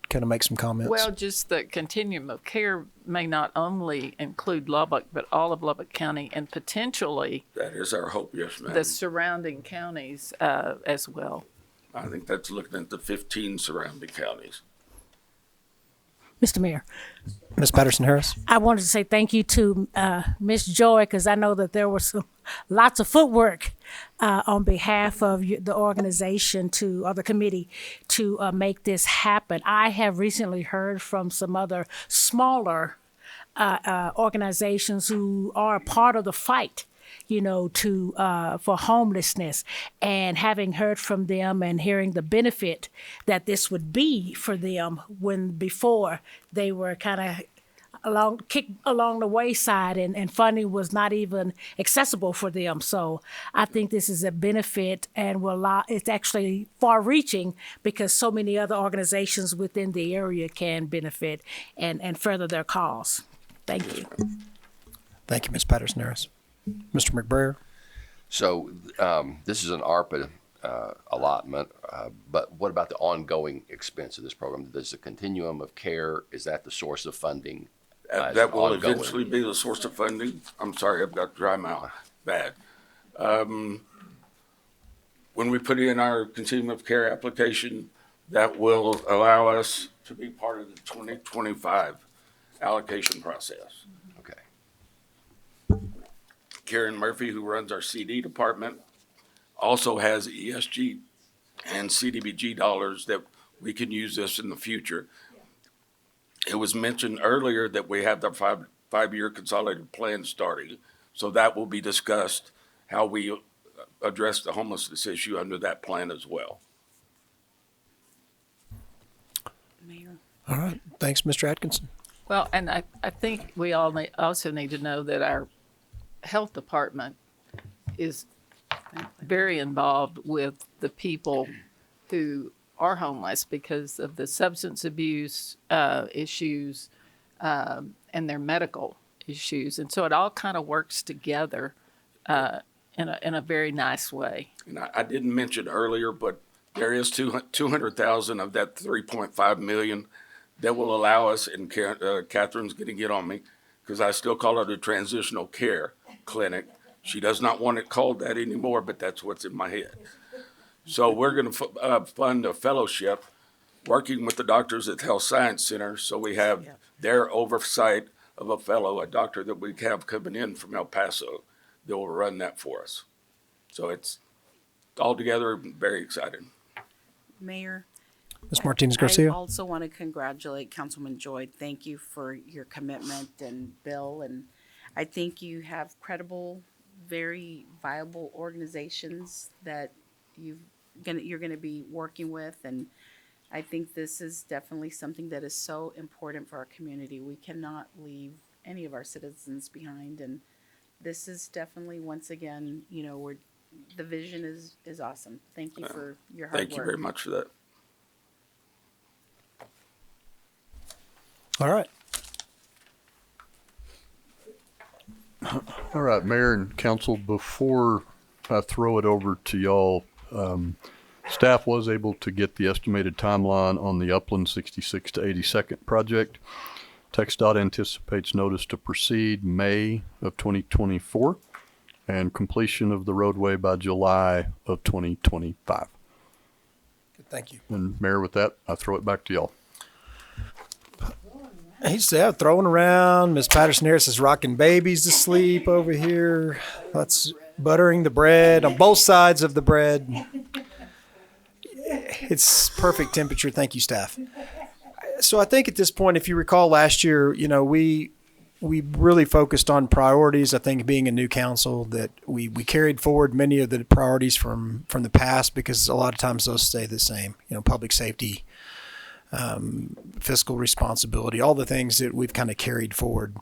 kind of make some comments. well, just the continuum of care may not only include Lubbock, but all of Lubbock County and potentially That is our hope, yes, ma'am. the surrounding counties as well. I think that's looking at the 15 surrounding counties. Mr. Mayor, Ms. Patterson Harris. I wanted to say thank you to Ms. Joy, because I know that there was lots of footwork on behalf of the organization or the committee to make this happen. I have recently heard from some other smaller organizations who are a part of the fight, for homelessness, and having heard from them and hearing the benefit that this would be for them when before they were kind of kicked along the wayside and funding was not even accessible for them. So I think this is a benefit and it's actually far reaching because so many other organizations within the area can benefit and further their cause. Thank you. Thank you, Ms. Patterson Harris. Mr. McBrayer. So this is an ARPA allotment, but what about the ongoing expense of this program? Does the continuum of care, is that the source of funding? That will ongoing? eventually be the source of funding. I'm sorry, I've got dry mouth, bad. When we put in our continuum of care application, that will allow us to be part of the 2025 allocation process. Okay. Karen Murphy, who runs our CD department, also has ESG and CDBG dollars that we can use this in the future. It was mentioned earlier that we have the five-year consolidated plan starting, so that will be discussed, how we address the homelessness issue under that plan as well. Mayor. All right. Thanks, Mr. Atkinson. Well, and I think we all also need to know that our health department is very involved with the people who are homeless because of the substance abuse issues and their medical issues. And so it all kind of works together in a very nice way. And I didn't mention earlier, but there is 200,000 of that 3.5 million that will allow us, and Catherine's going to get on me because I still call it a transitional care clinic. She does not want it called that anymore, but that's what's in my head. So we're going to fund a fellowship working with the doctors at the Health Science Center. So we have their oversight of a fellow, a doctor that we have coming in from El Paso that will run that for us. So it's altogether very exciting. Mayor, Ms. Martinez I Garcia. also want to congratulate Councilman Joy. Thank you for your commitment, and Bill, and I think you have credible, very viable organizations that you're gonna be working with, and I think this is definitely something that is so important for our community. We cannot leave any of our citizens behind, and this is definitely, once again, the vision is awesome. Thank you for your hard work. Thank you very much for that. All right. All right, Mayor and Council, before I throw it over to y'all, staff was able to get the estimated timeline on the Upland 66 to 82nd project. TxDOT anticipates notice to proceed May of 2024 and completion of the roadway by July of 2025. Good, thank you. And Mayor, with that, I throw it back to y'all. He's throwing around. Miss Patterson Harris is rocking babies to sleep over here. That's buttering the bread on both sides of the bread. It's perfect temperature. Thank you, staff. So I think at this point, if you recall last year, we really focused on priorities. I think being a new council that we carried forward many of the priorities from the past because a lot of times those stay the same. Public safety, fiscal responsibility, all the things that we've kind of carried forward.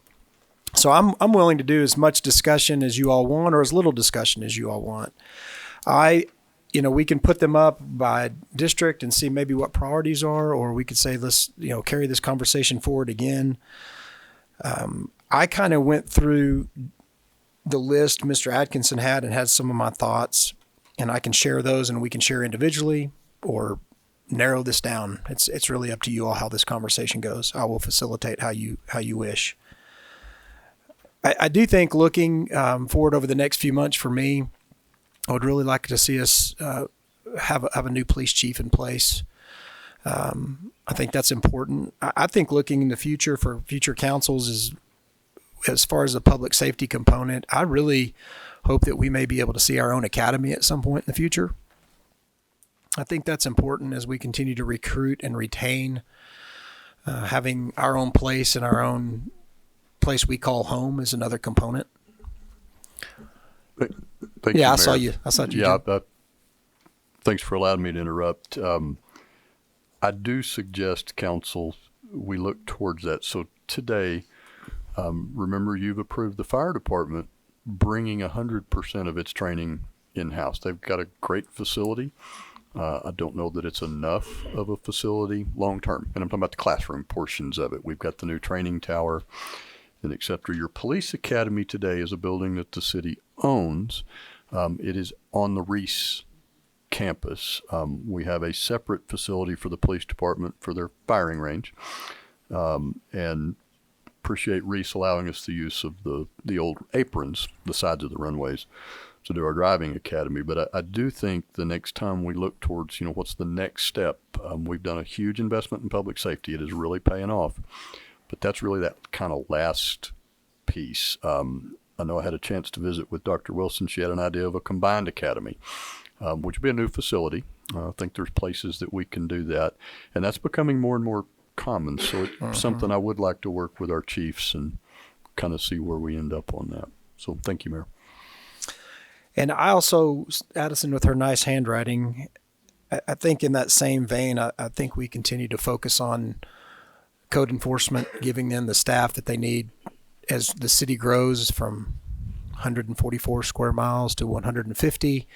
So I'm willing to do as much discussion as you all want or as little discussion as you all want. We can put them up by district and see maybe what priorities are, or we could say, let's, carry this conversation forward again. I kind of went through the list Mr. Atkinson had and had some of my thoughts, and I can share those and we can share individually or narrow this down. It's really up to you all how this conversation goes. I will facilitate how you wish. I do think looking forward over the next few months for me, I would really like to see us have a new police chief in place. I think that's important. I think looking in the future for future councils is, as far as the public safety component, I really hope that we may be able to see our own academy at some point in the future. I think that's important as we continue to recruit and retain. Having our own place and our own place we call home is another component. Thank Yeah, you, I saw Mayor. you. I saw you. Yeah, Jim. thanks for allowing me to interrupt. I do suggest, council, we look towards that. So today, remember you've approved the fire department bringing 100% of its training in-house. They've got a great facility. I don't know that it's enough of a facility long-term. And I'm talking about the classroom portions of it. We've got the new training tower and et cetera. Your police academy today is a building that the city owns. It is on the Reese campus. We have a separate facility for the police department for their firing range. And appreciate Reese allowing us the use of the old aprons, the sides of the runways, to do our driving academy. But I do think the next time we look towards, what's the next step? We've done a huge investment in public safety. It is really paying off. But that's really that kind of last piece. I know I had a chance to visit with Dr. Wilson. She had an idea of a combined academy, which would be a new facility. I think there's places that we can do that. And that's becoming more and more common. So it's something I would like to work with our chiefs and kind of see where we end up on that. So thank you, Mayor. And I also, Addison, with her nice handwriting, I think in that same vein, I think we continue to focus on code enforcement, giving them the staff that they need as the city grows from 144 square miles to 150,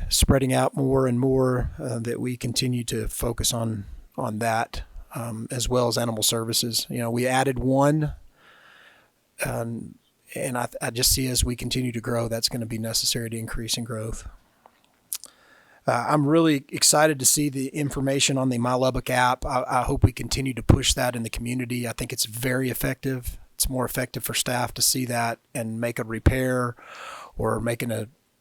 spreading out more and more, that we continue to focus on that, as well as animal services. You know, we added one, and I just see as we continue to grow, that's going to be necessary to increase in growth. I'm really excited to see the information on the My Lubbock app. I hope we continue to push that in the community. I think it's very effective. It's more effective for staff to see that and make a repair or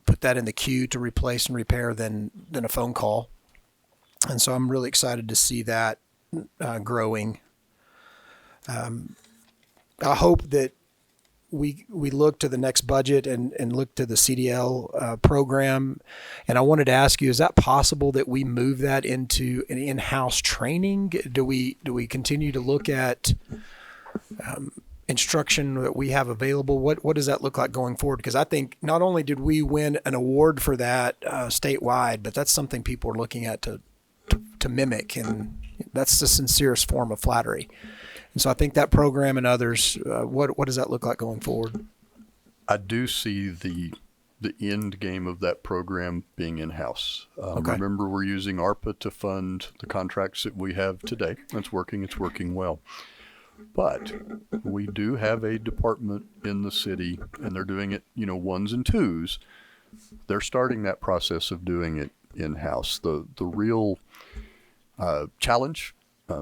put that in the queue to replace and repair than a phone call. And so I'm really excited to see that growing. I hope that we look to the next budget and look to the CDL program. And I wanted to ask you, is that possible that we move that into an in-house training? Do we continue to look at instruction that we have available? What does that look like going forward? Because I think not only did we win an award for that statewide, but that's something people are looking at to mimic, and that's the sincerest form of flattery. And so I think that program and others, what does that look like going forward? I do see the end game of that program being in-house. Okay. Remember, we're using ARPA to fund the contracts that we have today. It's working well. But we do have a department in the city, and they're doing it, ones and twos. They're starting that process of doing it in-house. The real challenge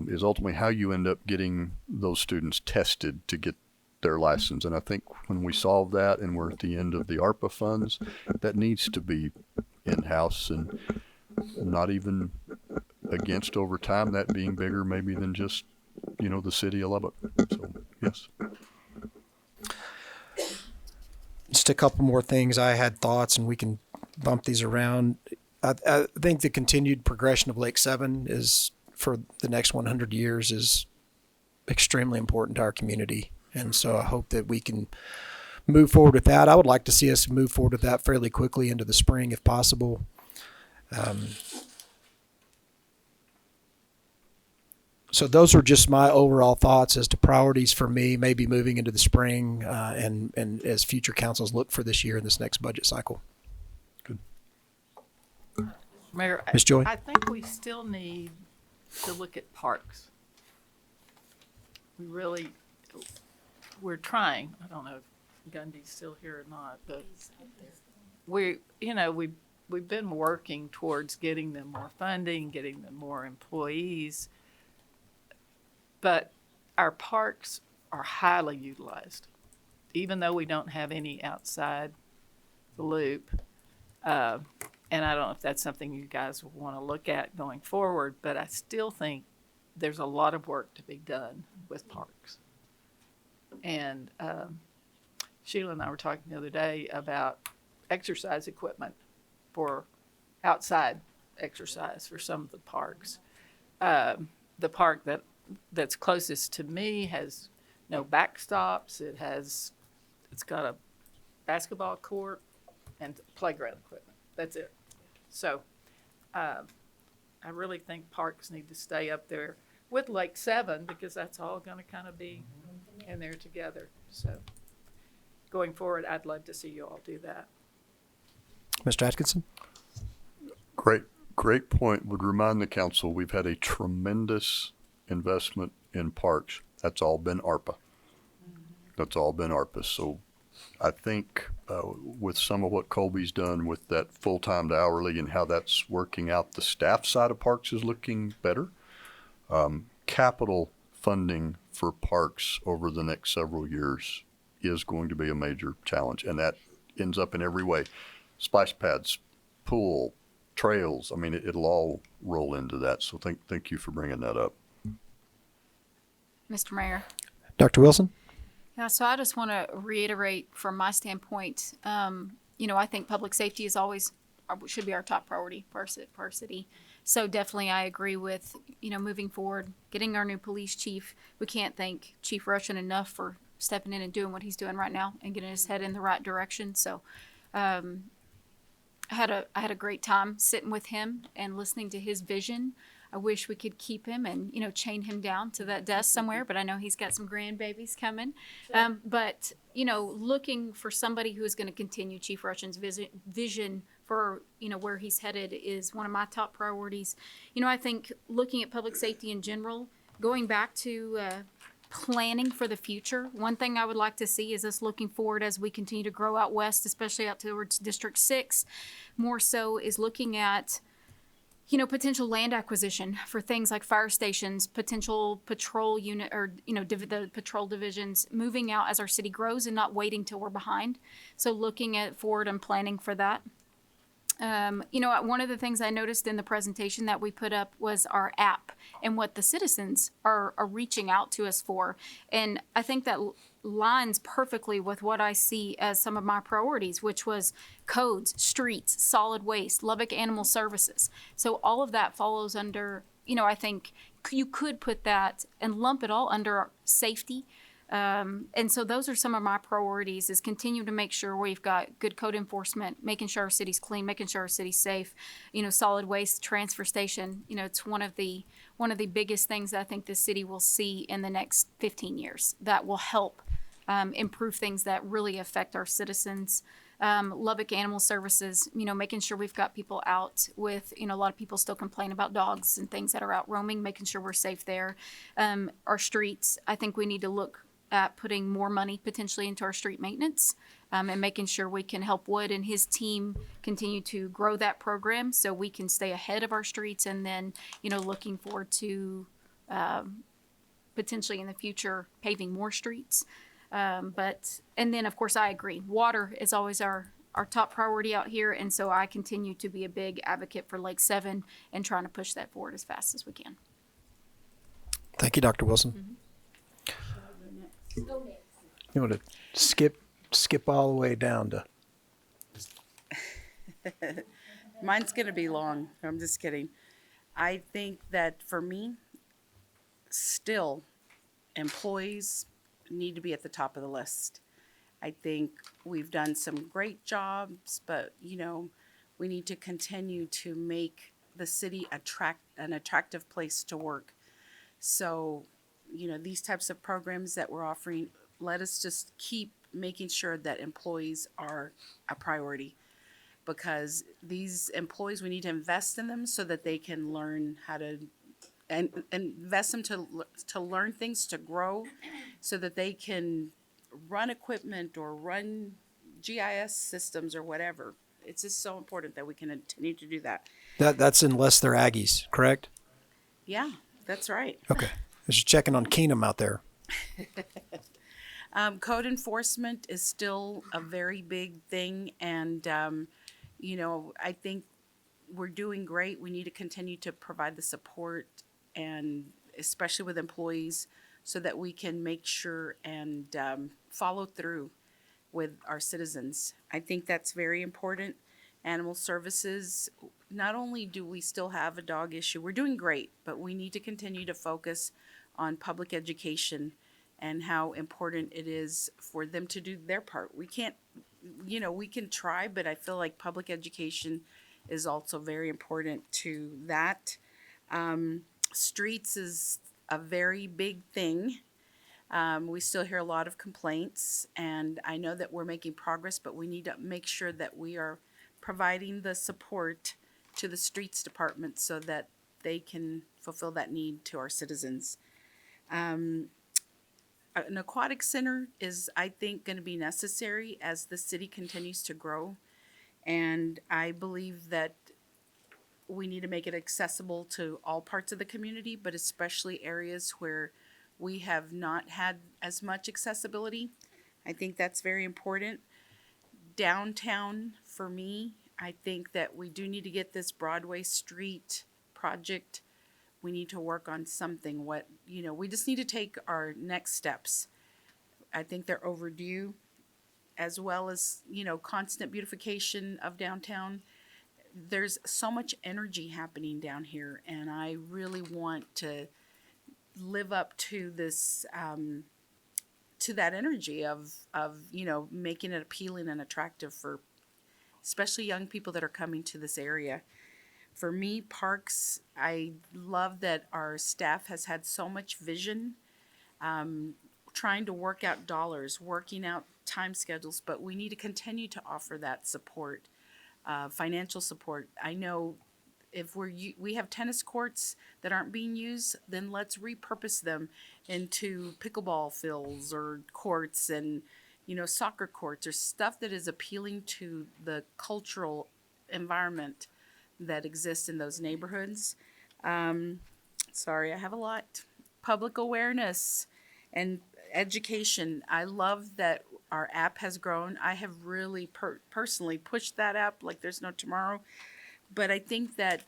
is ultimately how you end up getting those students tested to get their license. And I think when we solve that and we're at the end of the ARPA funds, that needs to be in-house, and not even against over time that being bigger maybe than just, the city of Lubbock. So, yes. Just a couple more things. I had thoughts, and we can bump these around. I think the continued progression of Lake 7 is, for the next 100 years, is extremely important to our community. And so I hope that we can move forward with that. I would like to see us move forward with that fairly quickly into the spring if possible. So those are just my overall thoughts as to priorities for me, maybe moving into the spring, and as future councils look for this year in this next budget cycle. Good. Mayor, Ms. Joy? I think we still need to look at parks. We're trying. I don't know if Gundy's still here or not, but we've been working towards getting them more funding, getting them more employees. But our parks are highly utilized, even though we don't have any outside the loop. And I don't know if that's something you guys want to look at going forward, but I still think there's a lot of work to be done with parks. And Sheila and I were talking the other day about exercise equipment for outside exercise for some of the parks. The park that's closest to me has no backstops. It's got a basketball court and playground equipment. That's it. So I really think parks need to stay up there with Lake 7, because that's all going to kind of be in there together. So going forward, I'd love to see you all do that. Mr. Atkinson? Great point. Would remind the council, we've had a tremendous investment in parks. That's all been ARPA. So I think with some of what Colby's done with that full-time to hourly and how that's working out, the staff side of parks is looking better. Capital funding for parks over the next several years is going to be a major challenge, and that ends up in every way. Splash pads, pool, trails, it'll all roll into that. So thank you for bringing that up. Mr. Mayor. Dr. Wilson? Yeah, so I just want to reiterate from my standpoint, I think public safety is always, should be our top priority for our city. So definitely I agree with, moving forward, getting our new police chief. We can't thank Chief Russian enough for stepping in and doing what he's doing right now and getting his head in the right direction. So I I had a great time sitting with him and listening to his vision. I wish we could keep him and, chain him down to that desk somewhere, but I know he's got some grandbabies coming. But, looking for somebody who is going to continue Chief Russian's vision for, where he's headed is one of my top priorities. I think looking at public safety in general, going back to planning for the future, one thing I would like to see is us looking forward as we continue to grow out west, especially out towards District 6, more so is looking at potential land acquisition for things like fire stations, potential patrol unit, or, the patrol divisions moving out as our city grows and not waiting till we're behind. So looking at forward and planning for that. One of the things I noticed in the presentation that we put up was our app and what the citizens are reaching out to us for. And I think that lines perfectly with what I see as some of my priorities, which was codes, streets, solid waste, Lubbock Animal Services. So all of that follows under, I think you could put that and lump it all under safety. And so those are some of my priorities, is continue to make sure we've got good code enforcement, making sure our city's clean, making sure our city's safe, solid waste transfer station. It's one of the biggest things that I think the city will see in the next 15 years that will help improve things that really affect our citizens. Lubbock Animal Services, making sure we've got people out with, a lot of people still complain about dogs and things that are out roaming, making sure we're safe there. Our streets, I think we need to look at putting more money potentially into our street maintenance, and making sure we can help Wood and his team continue to grow that program so we can stay ahead of our streets, and then, looking forward to potentially in the future paving more streets. And then of course I agree, water is always our top priority out here, and so I continue to be a big advocate for Lake 7 and trying to push that forward as fast as we can. Thank you, Dr. Wilson. You want to skip all the way down to? Mine's going to be long. I'm just kidding. I think that for me, still, employees need to be at the top of the list. I think we've done some great jobs, but, we need to continue to make the city an attractive place to work. So, these types of programs that we're offering, let us just keep making sure that employees are a priority, because these employees, we need to invest in them so that they can learn how to, and invest them to learn things, to grow, so that they can run equipment or run GIS systems or whatever. It's just so important that we can continue to do that. That's unless they're Aggies, correct? Yeah, that's right. Okay. Just checking on Keenum out there. Code enforcement is still a very big thing, and I think we're doing great. We need to continue to provide the support, and especially with employees, so that we can make sure and follow through with our citizens. I think that's very important. Animal Services, not only do we still have a dog issue, we're doing great, but we need to continue to focus on public education and how important it is for them to do their part. We can't, we can try, but I feel like public education is also very important to that. Streets is a very big thing. We still hear a lot of complaints, and I know that we're making progress, but we need to make sure that we are providing the support to the streets department so that they can fulfill that need to our citizens. An aquatic center is, I think, going to be necessary as the city continues to grow. And I believe that we need to make it accessible to all parts of the community, but especially areas where we have not had as much accessibility. I think that's very important. Downtown, for me, I think that we do need to get this Broadway Street project. We need to work on something. We just need to take our next steps. I think they're overdue, as well as, constant beautification of downtown. There's so much energy happening down here, and I really want to live up to this, to that energy of making it appealing and attractive for especially young people that are coming to this area. For me, parks, I love that our staff has had so much vision, trying to work out dollars, working out time schedules, but we need to continue to offer that support, financial support. I know if we have tennis courts that aren't being used, then let's repurpose them into pickleball fields or courts and, soccer courts or stuff that is appealing to the cultural environment that exists in those neighborhoods. Sorry, I have a lot. Public awareness and education. I love that our app has grown. I have really personally pushed that app like there's no tomorrow. But I think that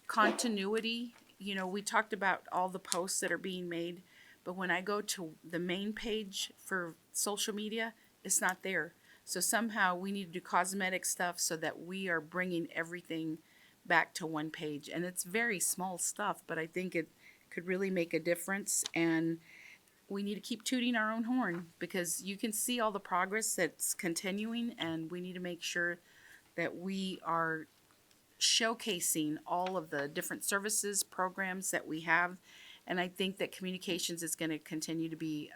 continuity, we talked about all the posts that are being made, but when I go to the main page for social media, it's not there. So somehow we need to do cosmetic stuff so that we are bringing everything back to one page. And it's very small stuff, but I think it could really make a difference. And we need to keep tooting our own horn because you can see all the progress that's continuing, and we need to make sure that we are showcasing all of the different services, programs that we have. And I think that communications is going to continue to be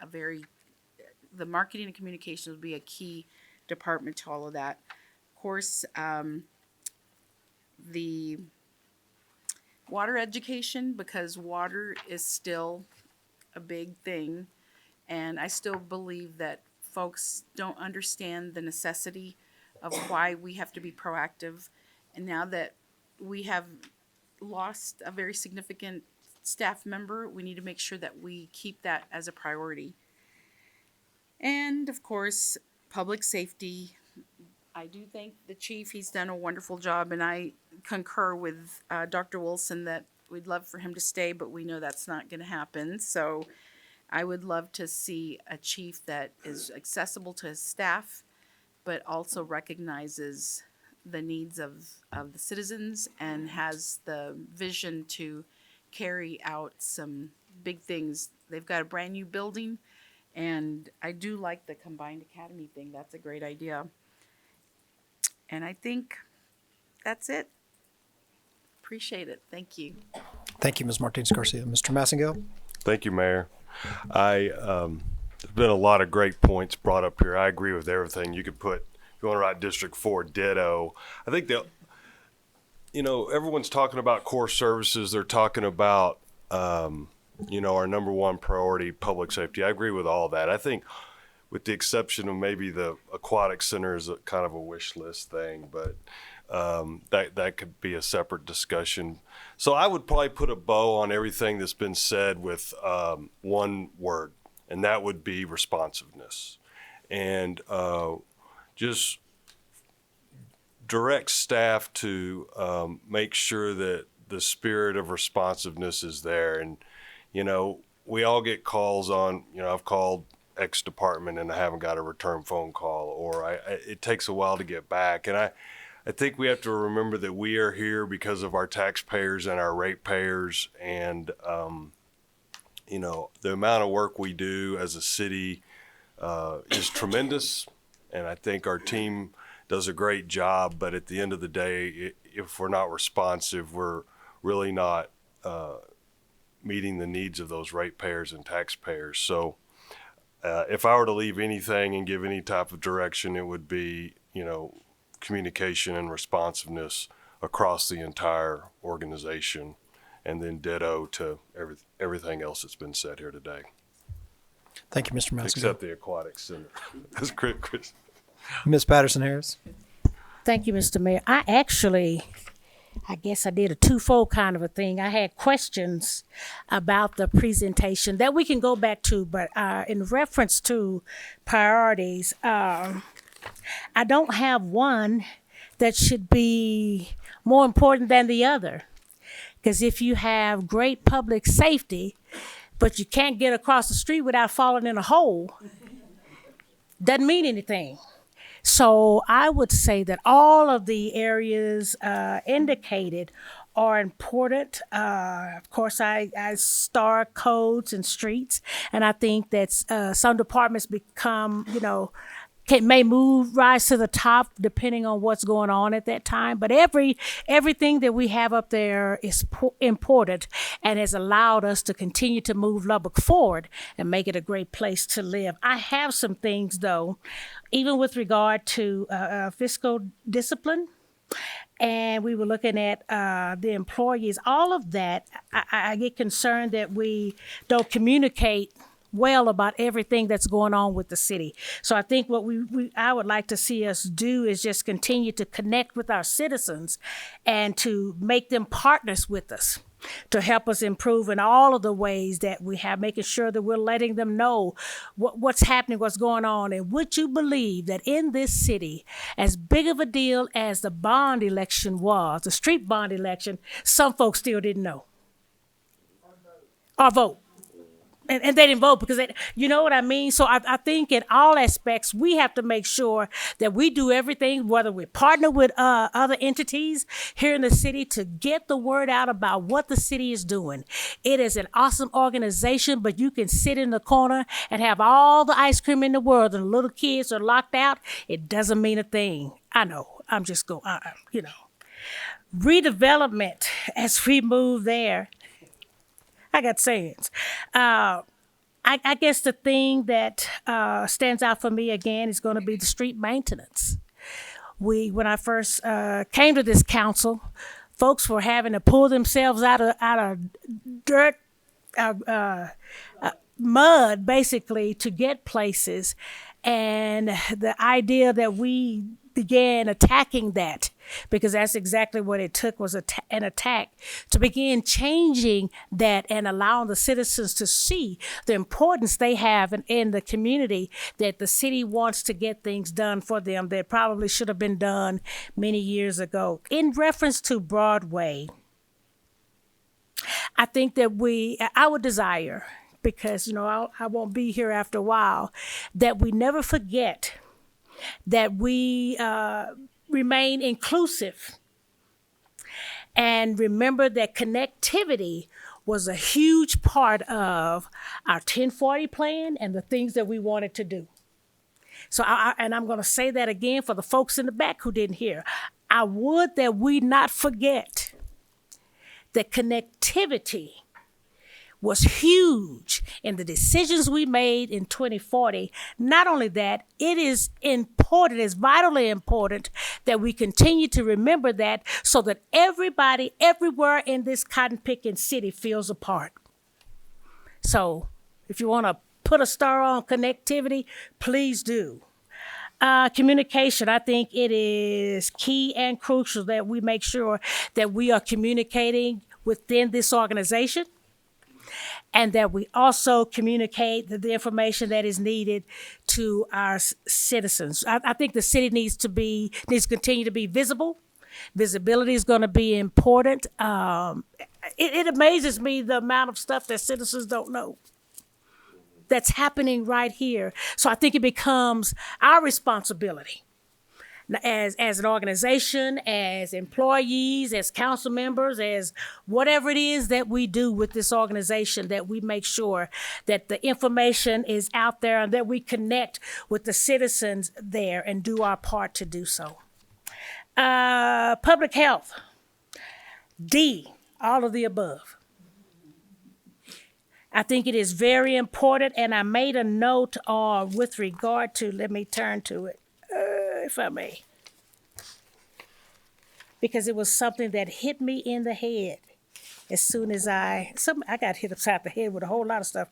the marketing and communications will be a key department to all of that. Of course, the water education, because water is still a big thing. And I still believe that folks don't understand the necessity of why we have to be proactive. And now that we have lost a very significant staff member, we need to make sure that we keep that as a priority. And of course, public safety. I do thank the chief. He's done a wonderful job, and I concur with Dr. Wilson that we'd love for him to stay, but we know that's not going to happen. So I would love to see a chief that is accessible to his staff, but also recognizes the needs of the citizens and has the vision to carry out some big things. They've got a brand new building, and I do like the combined academy thing. That's a great idea. And I think that's it. Appreciate it. Thank you. Thank you, Ms. Martinez Garcia. Mr. Massengale? Thank you, Mayor. There's been a lot of great points brought up here. I agree with everything. You could put, if you want to write District 4, ditto. I think that, everyone's talking about core services. They're talking about, our number one priority, public safety. I agree with all that. I think with the exception of maybe the aquatic center is a kind of a wish list thing, but that could be a separate discussion. So I would probably put a bow on everything that's been said with one word, and that would be responsiveness. And just direct staff to make sure that the spirit of responsiveness is there. And, we all get calls on, I've called X department and I haven't got a return phone call, or it takes a while to get back. And I think we have to remember that we are here because of our taxpayers and our ratepayers, and the amount of work we do as a city is tremendous, and I think our team does a great job. But at the end of the day, if we're not responsive, we're really not meeting the needs of those ratepayers and taxpayers. So if I were to leave anything and give any type of direction, it would be, communication and responsiveness across the entire organization, and then ditto to everything else that's been said here today. Thank you, Mr. Massengale. Except the aquatic center. That's Chris. Ms. Patterson-Harris? Thank you, Mr. Mayor. I guess I did a twofold kind of a thing. I had questions about the presentation that we can go back to, but in reference to priorities, I don't have one that should be more important than the other. Because if you have great public safety, but you can't get across the street without falling in a hole, doesn't mean anything. So I would say that all of the areas indicated are important. Of course, I star codes and streets, and I think that some departments become, may rise to the top depending on what's going on at that time. But everything that we have up there is important and has allowed us to continue to move Lubbock forward and make it a great place to live. I have some things though, even with regard to fiscal discipline. And we were looking at the employees, all of that. I get concerned that we don't communicate well about everything that's going on with the city. So I think what I would like to see us do is just continue to connect with our citizens and to make them partners with us to help us improve in all of the ways that we have, making sure that we're letting them know what's happening, what's going on. And would you believe that in this city, as big of a deal as the bond election was, the street bond election, some folks still didn't know or vote. And they didn't vote because you know what I mean? So I think in all aspects, we have to make sure that we do everything, whether we partner with other entities here in the city to get the word out about what the city is doing. It is an awesome organization, but you can sit in the corner and have all the ice cream in the world and the little kids are locked out. It doesn't mean a thing. I know. I'm just going, Redevelopment, as we move there. I got sayings. I guess the thing that stands out for me again is going to be the street maintenance. When I first came to this council, folks were having to pull themselves out of dirt, mud, basically, to get places. And the idea that we began attacking that, because that's exactly what it took, was an attack to begin changing that and allowing the citizens to see the importance they have in the community, that the city wants to get things done for them that probably should have been done many years ago. In reference to Broadway, I think that I would desire, because I won't be here after a while, that we never forget that we remain inclusive and remember that connectivity was a huge part of our 1040 plan and the things that we wanted to do. So, and I'm going to say that again for the folks in the back who didn't hear. I would that we not forget that connectivity was huge in the decisions we made in 2040. Not only that, it is important, it's vitally important that we continue to remember that so that everybody everywhere in this cotton-picking city feels a part. So if you want to put a star on connectivity, please do. Communication, I think it is key and crucial that we make sure that we are communicating within this organization, and that we also communicate the information that is needed to our citizens. I think the city needs to continue to be visible. Visibility is going to be important. It amazes me the amount of stuff that citizens don't know that's happening right here. So I think it becomes our responsibility as an organization, as employees, as council members, as whatever it is that we do with this organization, that we make sure that the information is out there and that we connect with the citizens there and do our part to do so. Public health. D, all of the above. I think it is very important, and I made a note with regard to, let me turn to it. If I may, because it was something that hit me in the head as soon as I got hit upside the head with a whole lot of stuff.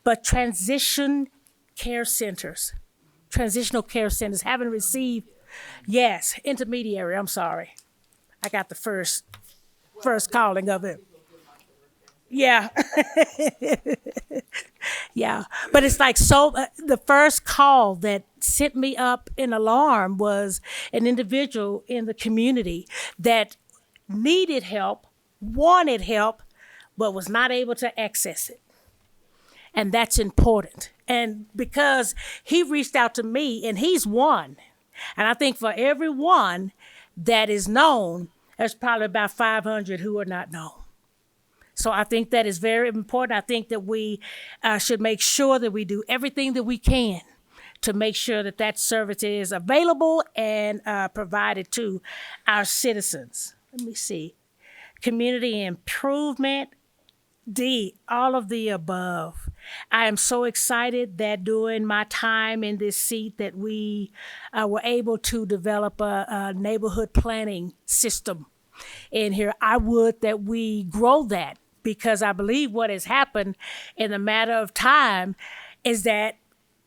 But transitional care centers haven't received, yes, intermediary, I'm sorry. I got the first calling of it. Yeah. Yeah. But it's like, the first call that sent me up in alarm was an individual in the community that needed help, wanted help, but was not able to access it. And that's important. And because he reached out to me, and he's one. And I think for every one that is known, there's probably about 500 who are not known. So I think that is very important. I think that we should make sure that we do everything that we can to make sure that that service is available and provided to our citizens. Let me see. Community improvement, D, all of the above. I am so excited that during my time in this seat that we were able to develop a neighborhood planning system in here. I would that we grow that, because I believe what has happened in a matter of time is that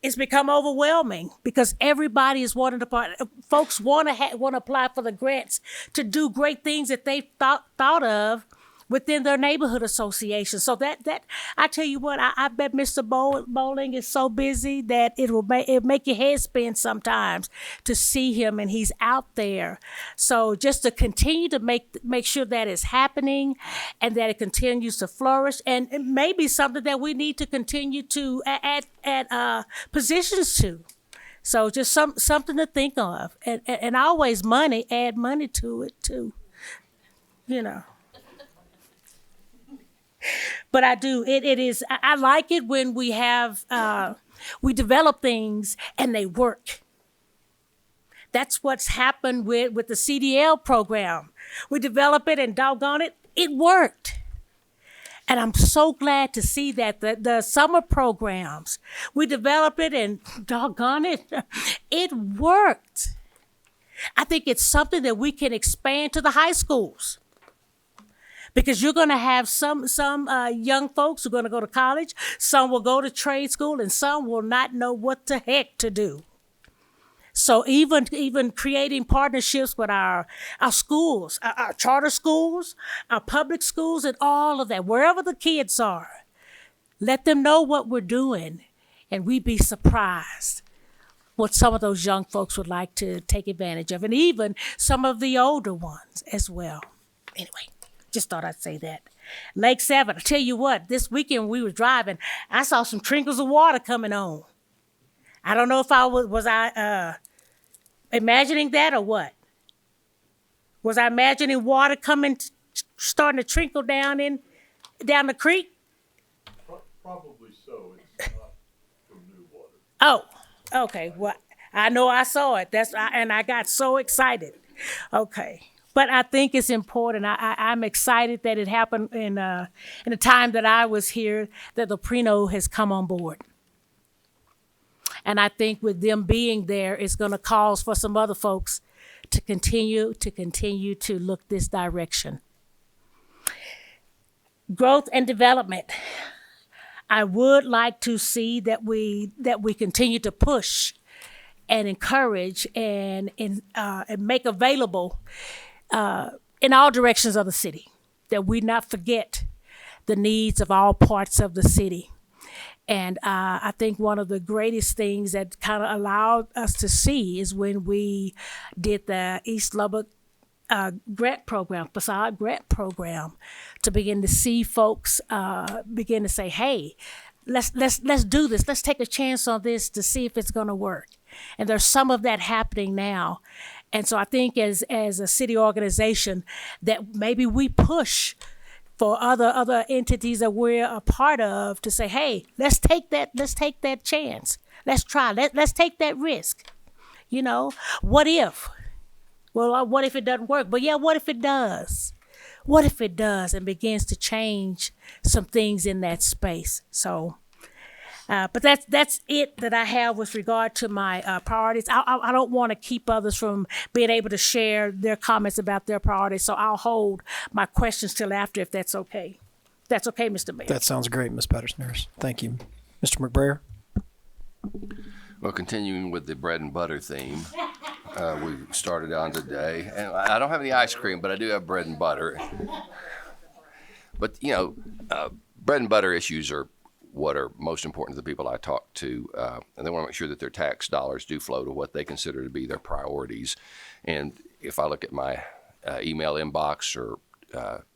it's become overwhelming, because everybody is wanting to, folks want to apply for the grants to do great things that they thought of within their neighborhood association. So that I tell you what, I bet Mr. Bowling is so busy that it'll make your head spin sometimes to see him, and he's out there. So just to continue to make sure that is happening and that it continues to flourish, and it may be something that we need to continue to add positions to. So just something to think of, and always add money to it too, you know. But I do. It is. I like it when we have we develop things and they work. That's what's happened with the CDL program. We develop it and doggone it, it worked. And I'm so glad to see that the summer programs, we develop it and doggone it, it worked. I think it's something that we can expand to the high schools. Because you're going to have some young folks who are going to go to college, some will go to trade school, and some will not know what the heck to do. So even creating partnerships with our schools, our charter schools, our public schools, and all of that, wherever the kids are, let them know what we're doing, and we'd be surprised what some of those young folks would like to take advantage of, and even some of the older ones as well. Anyway. Just thought I'd say that. Lake 7, I tell you what, this weekend we were driving, I saw some trickles of water coming on. I don't know if I was imagining that or what. Was I imagining water coming, starting to trickle down the creek? Probably so. It's not from new water. Oh, okay. Well, I know I saw it. And I got so excited. Okay. But I think it's important. I'm excited that it happened in the time that I was here, that the Prino has come on board. And I think with them being there, it's going to cause for some other folks to continue to look this direction. Growth and development. I would like to see that we continue to push and encourage and make available in all directions of the city, that we not forget the needs of all parts of the city. And I think one of the greatest things that kind of allowed us to see is when we did the East Lubbock grant program, facade grant program, to begin to see folks begin to say, hey, let's do this. Let's take a chance on this to see if it's going to work. And there's some of that happening now. And so I think as a city organization that maybe we push for other entities that we're a part of to say, hey, let's take that chance. Let's try. Let's take that risk. You know, what if? Well, what if it doesn't work? But yeah, what if it does? What if it does and begins to change some things in that space? So. But that's it that I have with regard to my priorities. I don't want to keep others from being able to share their comments about their priorities, so I'll hold my questions till after, if that's okay. That's okay, Mr. Mayor. That sounds great, Ms. Patterson-Harris. Thank you. Mr. McBrayer? Well, continuing with the bread and butter theme, we started on today, and I don't have any ice cream, but I do have bread and butter. But, you know, bread and butter issues are what are most important to the people I talk to, and they want to make sure that their tax dollars do flow to what they consider to be their priorities. And if I look at my email inbox or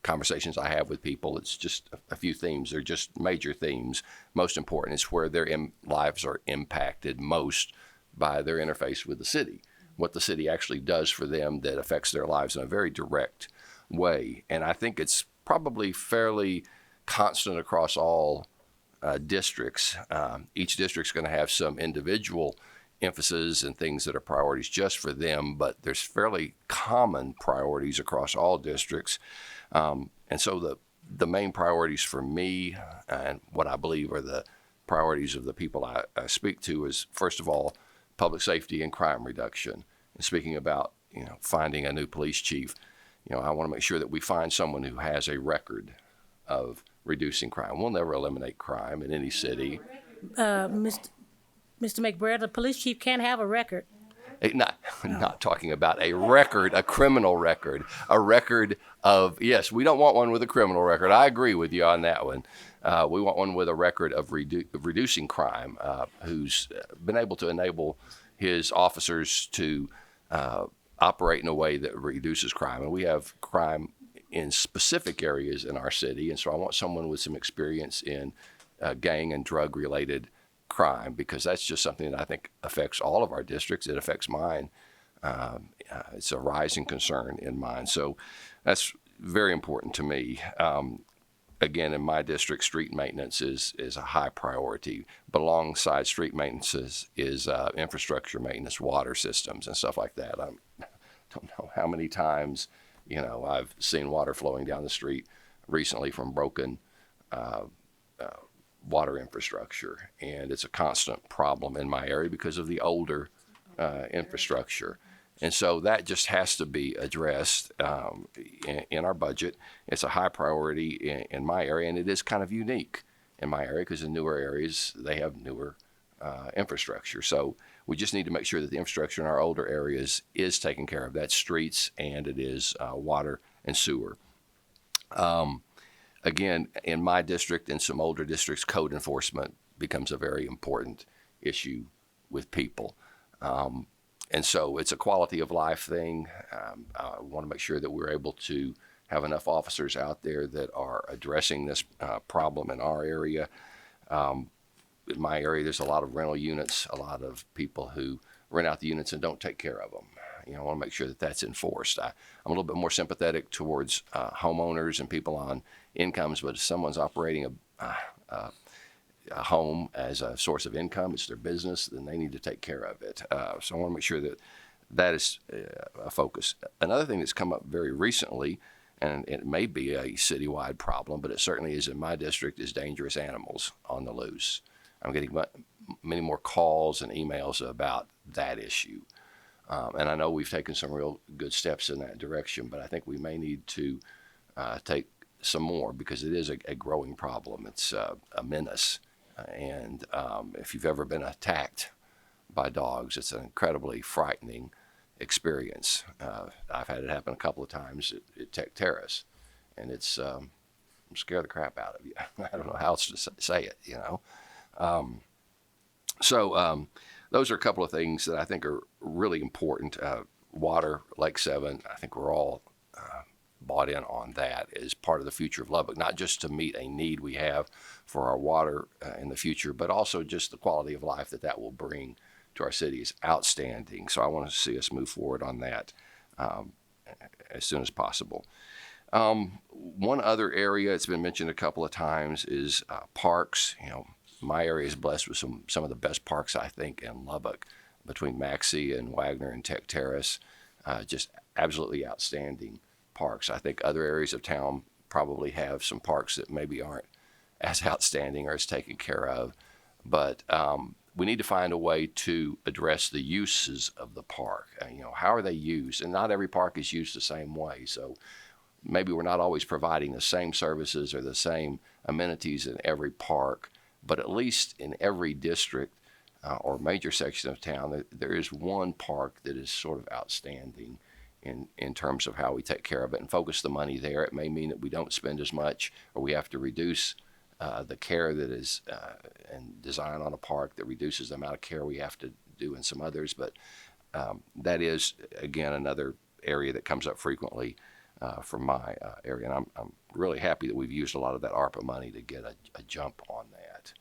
conversations I have with people, it's just a few themes. They're just major themes. Most important is where their lives are impacted most by their interface with the city, what the city actually does for them that affects their lives in a very direct way. And I think it's probably fairly constant across all districts. Each district's going to have some individual emphasis and things that are priorities just for them, but there's fairly common priorities across all districts. And so the main priorities for me and what I believe are the priorities of the people I speak to is, first of all, public safety and crime reduction. And speaking about, finding a new police chief, I want to make sure that we find someone who has a record of reducing crime. We'll never eliminate crime in any city. Mr. McBrayer, the police chief can't have a record. Not talking about a record, a criminal record, a record of, yes, we don't want one with a criminal record. I agree with you on that one. We want one with a record of reducing crime, who's been able to enable his officers to operate in a way that reduces crime. And we have crime in specific areas in our city, and so I want someone with some experience in gang and drug-related crime, because that's just something that I think affects all of our districts. It affects mine. It's a rising concern in mine. So that's very important to me. Again, in my district, street maintenance is a high priority, but alongside street maintenance is infrastructure maintenance, water systems and stuff like that. I don't know how many times, I've seen water flowing down the street recently from broken water infrastructure, and it's a constant problem in my area because of the older infrastructure. And so that just has to be addressed in our budget. It's a high priority in my area, and it is kind of unique in my area because in newer areas, they have newer infrastructure. So we just need to make sure that the infrastructure in our older areas is taken care of. That's streets, and it is water and sewer. Again, in my district and some older districts, code enforcement becomes a very important issue with people. And so it's a quality of life thing. I want to make sure that we're able to have enough officers out there that are addressing this problem in our area. In my area, there's a lot of rental units, a lot of people who rent out the units and don't take care of them. I want to make sure that that's enforced. I'm a little bit more sympathetic towards homeowners and people on incomes, but if someone's operating a home as a source of income, it's their business, then they need to take care of it. So I want to make sure that that is a focus. Another thing that's come up very recently, and it may be a citywide problem, but it certainly is in my district, is dangerous animals on the loose. I'm getting many more calls and emails about that issue. And I know we've taken some real good steps in that direction, but I think we may need to take some more because it is a growing problem. It's a menace. And if you've ever been attacked by dogs, it's an incredibly frightening experience. I've had it happen a couple of times at Tech Terrace, and it's scare the crap out of you. I don't know how else to say it, So those are a couple of things that I think are really important. Water, Lake 7, I think we're all bought in on that as part of the future of Lubbock, not just to meet a need we have for our water in the future, but also just the quality of life that will bring to our city is outstanding. So I want to see us move forward on that as soon as possible. One other area that's been mentioned a couple of times is parks. My area is blessed with some of the best parks, I think, in Lubbock, between Maxey and Wagner and Tech Terrace. Just absolutely outstanding parks. I think other areas of town probably have some parks that maybe aren't as outstanding or as taken care of. But we need to find a way to address the uses of the park. How are they used? And not every park is used the same way. So maybe we're not always providing the same services or the same amenities in every park, but at least in every district or major section of town, there is one park that is sort of outstanding in terms of how we take care of it and focus the money there. It may mean that we don't spend as much, or we have to reduce the care that is and design on a park that reduces the amount of care we have to do in some others. But that is, again, another area that comes up frequently from my area. And I'm really happy that we've used a lot of that ARPA money to get a jump on that.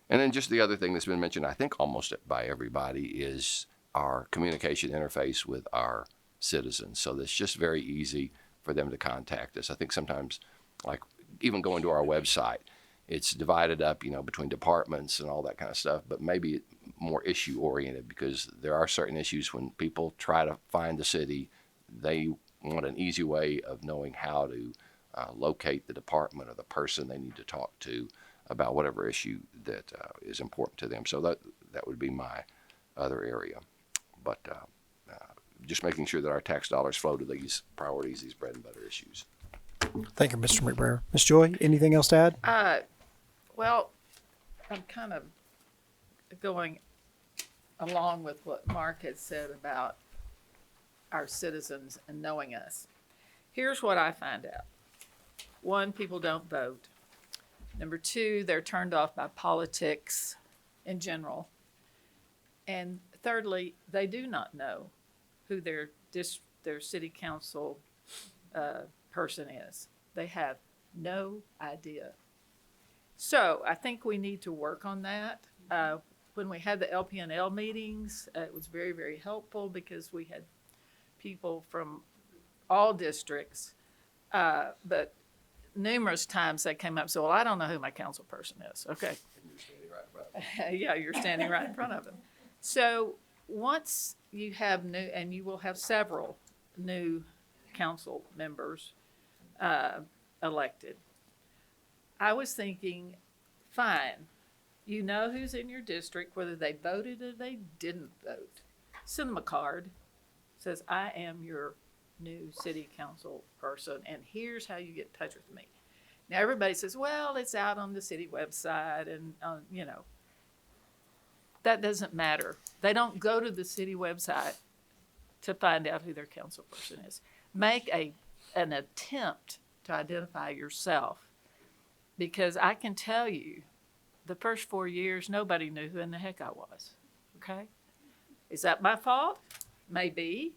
And then just the other thing that's been mentioned, I think almost by everybody, is our communication interface with our citizens. So that's just very easy for them to contact us. I think sometimes, like even going to our website, it's divided up, between departments and all that kind of stuff. But maybe more issue oriented, because there are certain issues when people try to find the city, they want an easy way of knowing how to locate the department or the person they need to talk to about whatever issue that is important to them. So that would be my other area. But just making sure that our tax dollars flow to these priorities, these bread and butter issues. Thank you, Mr. McBrayer. Ms. Joy, anything else to add? Well, I'm kind of going along with what Mark had said about our citizens and knowing us. Here's what I find out. One, people don't vote. Number two, they're turned off by politics in general. And thirdly, they do not know who their city council person is. They have no idea. So I think we need to work on that. When we had the LPNL meetings, it was very, very helpful because we had people from all districts, but numerous times they came up and said, well, I don't know who my council person is. Okay. Yeah, you're standing right in front of them. So once you have new, and you will have several new council members elected, I was thinking, fine, you know who's in your district, whether they voted or they didn't vote. Send them a card. Says, I am your new city council person, and here's how you get in touch with me. Now, everybody says, well, it's out on the city website, and, you know, that doesn't matter. They don't go to the city website to find out who their council person is. Make an attempt to identify yourself, because I can tell you, the first 4 years, nobody knew who in the heck I was, okay? Is that my fault? Maybe,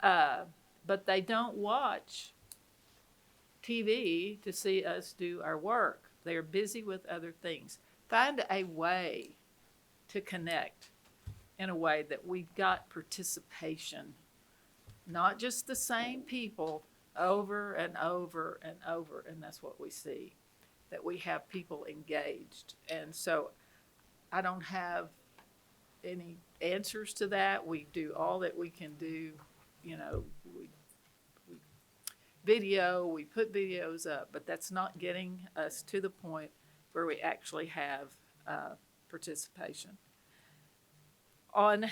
but they don't watch TV to see us do our work. They're busy with other things. Find a way to connect in a way that we've got participation, not just the same people over and over and over, and that's what we see, that we have people engaged. And so I don't have any answers to that. We do all that we can do. You know, we video, we put videos up, but that's not getting us to the point where we actually have participation. On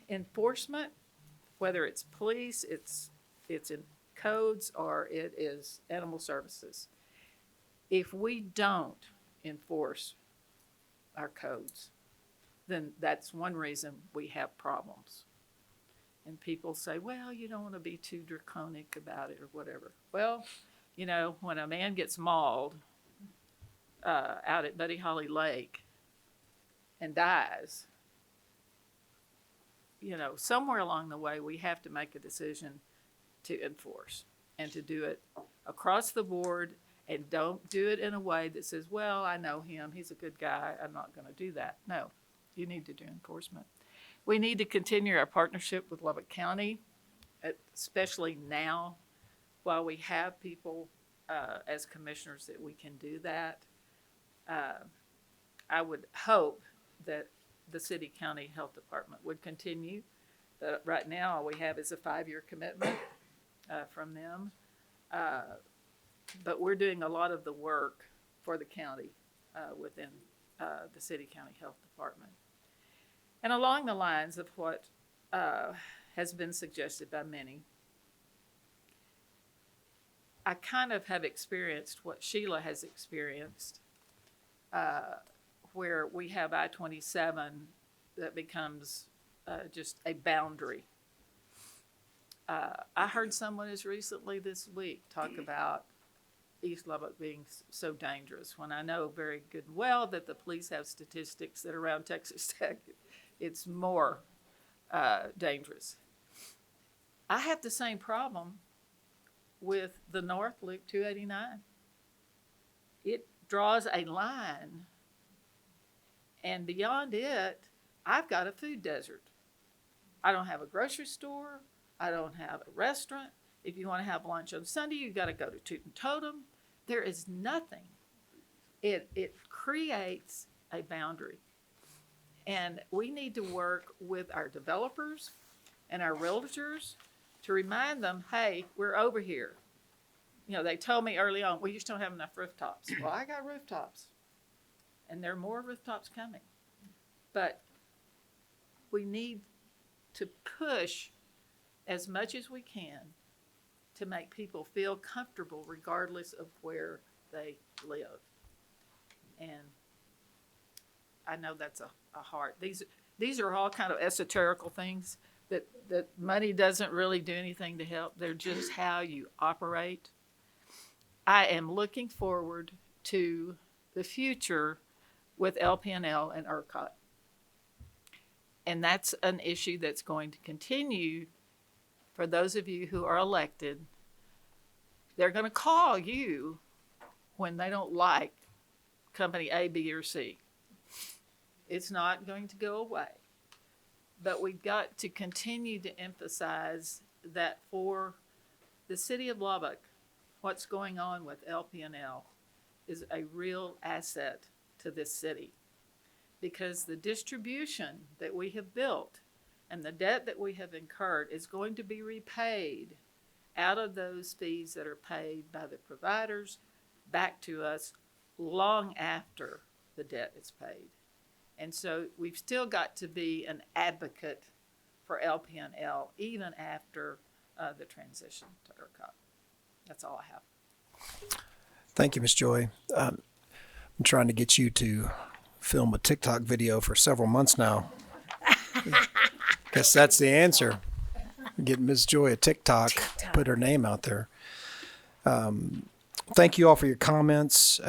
enforcement, whether it's police, it's in codes, or it is animal services, if we don't enforce our codes, then that's one reason we have problems. And people say, well, you don't want to be too draconic about it or whatever. Well, you know, when a man gets mauled out at Buddy Holly Lake and dies, you know, somewhere along the way, we have to make a decision to enforce and to do it across the board, and don't do it in a way that says, well, I know him, he's a good guy, I'm not going to do that. No, you need to do enforcement. We need to continue our partnership with Lubbock County, especially now while we have people as commissioners that we can do that. I would hope that the city county health department would continue. But right now, all we have is a 5-year commitment from them. But we're doing a lot of the work for the county within the city county health department. And along the lines of what has been suggested by many, I kind of have experienced what Sheila has experienced, where we have I-27 that becomes just a boundary. I heard someone as recently this week talk about East Lubbock being so dangerous, when I know very good and well that the police have statistics that around Texas Tech it's more dangerous. I have the same problem with the North Loop 289. It draws a line, and beyond it, I've got a food desert. I don't have a grocery store. I don't have a restaurant. If you want to have lunch on Sunday, you got to go to Toot and Totem. There is nothing. It creates a boundary. And we need to work with our developers and our realtors to remind them, hey, we're over here. You know, they told me early on, we just don't have enough rooftops. Well, I got rooftops. And there are more rooftops coming. But we need to push as much as we can to make people feel comfortable regardless of where they live. And I know that's a hard, these are all kind of esoterical things that money doesn't really do anything to help. They're just how you operate. I am looking forward to the future with LPNL and ERCOT. And that's an issue that's going to continue for those of you who are elected. They're going to call you when they don't like company A, B, or C. It's not going to go away. But we've got to continue to emphasize that for the city of Lubbock, what's going on with LPNL is a real asset to this city. Because the distribution that we have built and the debt that we have incurred is going to be repaid out of those fees that are paid by the providers back to us long after the debt is paid. And so we've still got to be an advocate for LPNL even after the transition to ERCOT. That's all I have. Thank you, Ms. Joy. I'm trying to get you to film a TikTok video for several months now. Guess that's the answer. Get Ms. Joy a TikTok, put her name out there. Thank you all for your comments.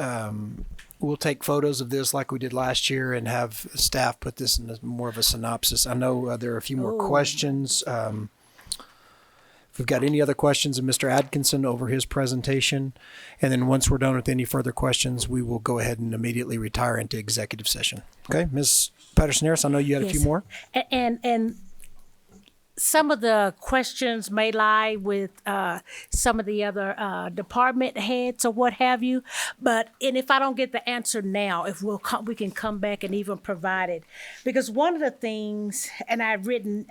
We'll take photos of this like we did last year and have staff put this in more of a synopsis. I know there are a few more questions. If we've got any other questions of Mr. Atkinson over his presentation, and then once we're done with any further questions, we will go ahead and immediately retire into executive session. Okay, Ms. Patterson-Harris, I know you had a few more. And some of the questions may lie with some of the other department heads or what have you. And if I don't get the answer now, if we can come back and even provide it. Because one of the things, and I've written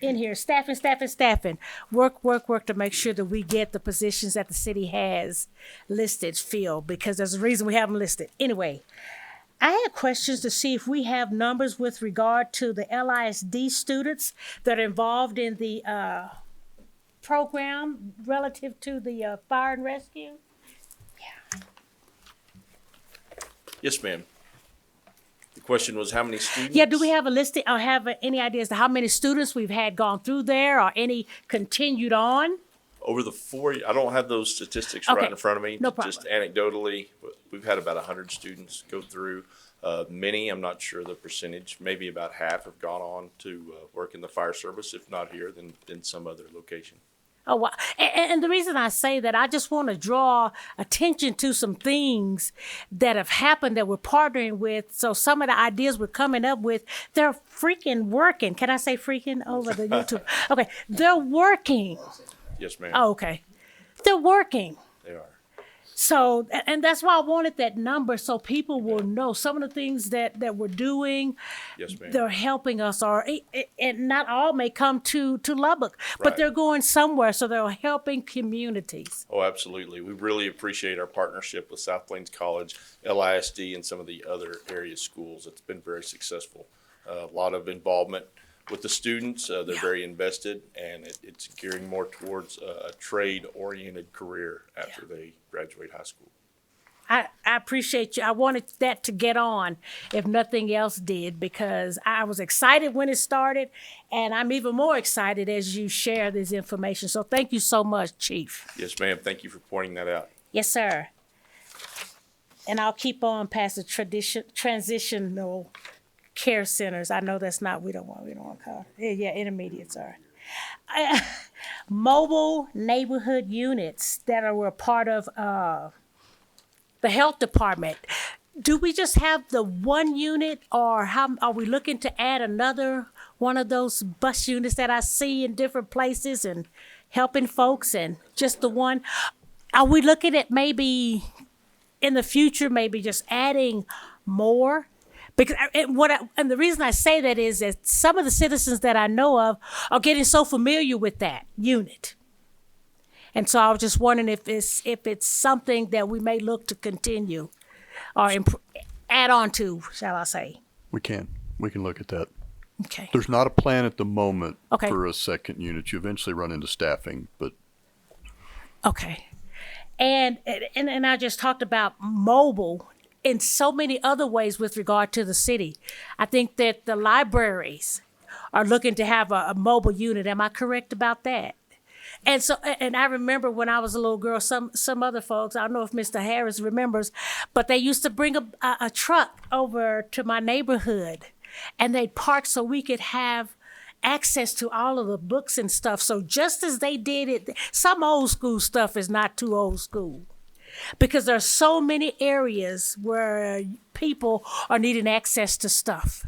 in here, staffing, work to make sure that we get the positions that the city has listed filled, because there's a reason we have them listed. Anyway, I had questions to see if we have numbers with regard to the LISD students that are involved in the program relative to the fire and rescue. Yes, ma'am. The question was how many students? Yeah, do we have a listing or have any idea as to how many students we've had gone through there or any continued on? Over the 4 years, I don't have those statistics Okay, right in front of me. no problem. Just anecdotally, we've had about 100 students go through. Many, I'm not sure the percentage, maybe about half have gone on to work in the fire service. If not here, then in some other location. Oh, wow. And the reason I say that, I just want to draw attention to some things that have happened that we're partnering with. So some of the ideas we're coming up with, they're freaking working. Can I say freaking over the YouTube? Okay, they're working. Yes, ma'am. Oh, okay. They're working. They are. So, and that's why I wanted that number so people will know some of the things that we're doing. Yes, ma'am. They're helping us, and not all may come to Lubbock, but Right. they're going somewhere, so they're helping communities. Oh, absolutely. We really appreciate our partnership with South Plains College, LISD, and some of the other area schools. It's been very successful. A lot of involvement with the students. They're very invested, and it's gearing more towards a trade-oriented career after they graduate high school. I appreciate you. I wanted that to get on, if nothing else did, because I was excited when it started, and I'm even more excited as you share this information. So thank you so much, Chief. Yes, ma'am. Thank you for pointing that out. Yes, sir. And I'll keep on past the transitional care centers. I know that's not, we don't want to call it. Yeah, intermediates are. Mobile neighborhood units that were part of the health department. Do we just have the one unit, or how are we looking to add another one of those bus units that I see in different places and helping folks, and just the one? Are we looking at maybe in the future, maybe just adding more? Because and the reason I say that is that some of the citizens that I know of are getting so familiar with that unit. And so I was just wondering if it's something that we may look to continue or add on to, shall I say. We can look at that. Okay. There's not a plan at the moment Okay. for a second unit. You eventually run into staffing, but Okay. And I just talked about mobile in so many other ways with regard to the city. I think that the libraries are looking to have a mobile unit. Am I correct about that? And so, and I remember when I was a little girl, some other folks, I don't know if Mr. Harris remembers, but they used to bring a truck over to my neighborhood and they'd park so we could have access to all of the books and stuff. So just as they did it, some old school stuff is not too old school because there's so many areas where people are needing access to stuff.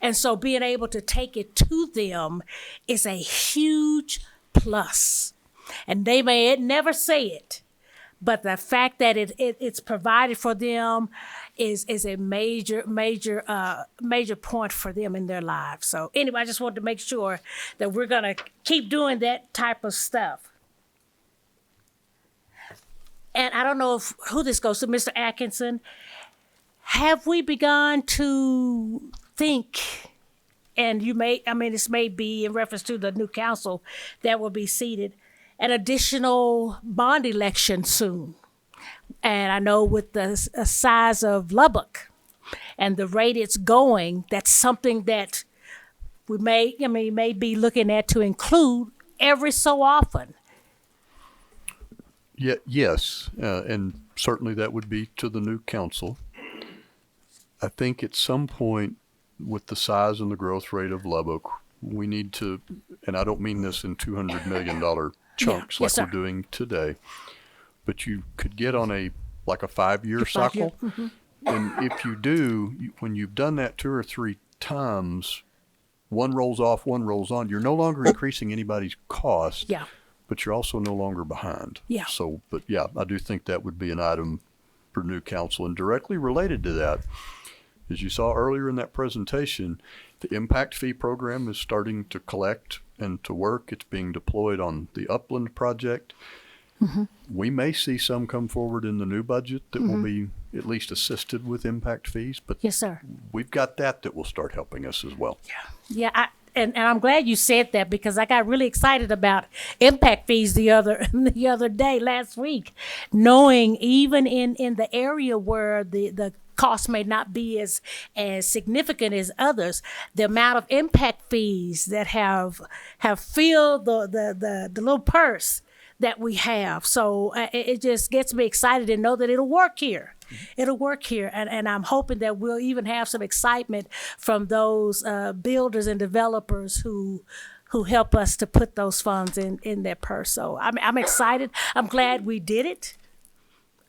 And so being able to take it to them is a huge plus. And they may never say it, but the fact that it's provided for them is a major point for them in their lives. So anyway, I just wanted to make sure that we're gonna keep doing that type of stuff. And I don't know who this goes to, Mr. Atkinson. Have we begun to think, and this may be in reference to the new council that will be seated, an additional bond election soon? And I know with the size of Lubbock and the rate it's going, that's something that we may be looking at to include every so often. yeah, yes, and certainly that would be to the new council. I think at some point with the size and the growth rate of Lubbock, we need to, and I don't mean this in $200 million chunks Yes, like sir. we're doing today, but you could get on a 5-year cycle. And if you do, when you've done that 2 or 3 times, one rolls off, one rolls on, you're no longer increasing anybody's cost, Yeah. but you're also no longer behind. Yeah. So, but yeah, I do think that would be an item for new council. And directly related to that, as you saw earlier in that presentation, the impact fee program is starting to collect and to work. It's being deployed on the Upland project. We may see some come forward in the new budget that will be at least assisted with impact fees, but Yes, sir. we've got that will start helping us as well. Yeah, and I'm glad you said that because I got really excited about impact fees the other day, last week, knowing even in the area where the cost may not be as significant as others, the amount of impact fees that have filled the little purse that we have. So it just gets me excited to know that it'll work here. It'll work here. And I'm hoping that we'll even have some excitement from those builders and developers who help us to put those funds in their purse. So I'm excited. I'm glad we did it.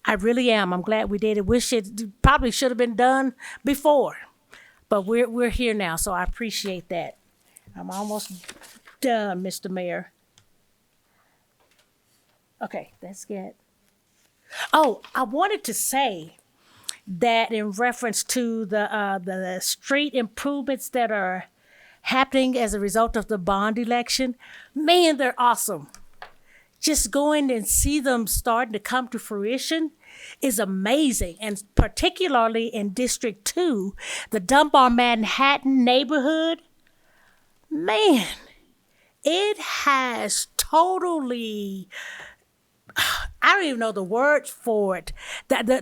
I really am. I'm glad we did it. Wish it probably should have been done before, but we're here now. So I appreciate that. I'm almost done, Mr. Mayor. Okay, that's good. Oh, I wanted to say that in reference to the street improvements that are happening as a result of the bond election, man, they're awesome. Just going and see them starting to come to fruition is amazing. And particularly in District 2, the Dunbar Manhattan neighborhood, man, it has totally, I don't even know the word for it.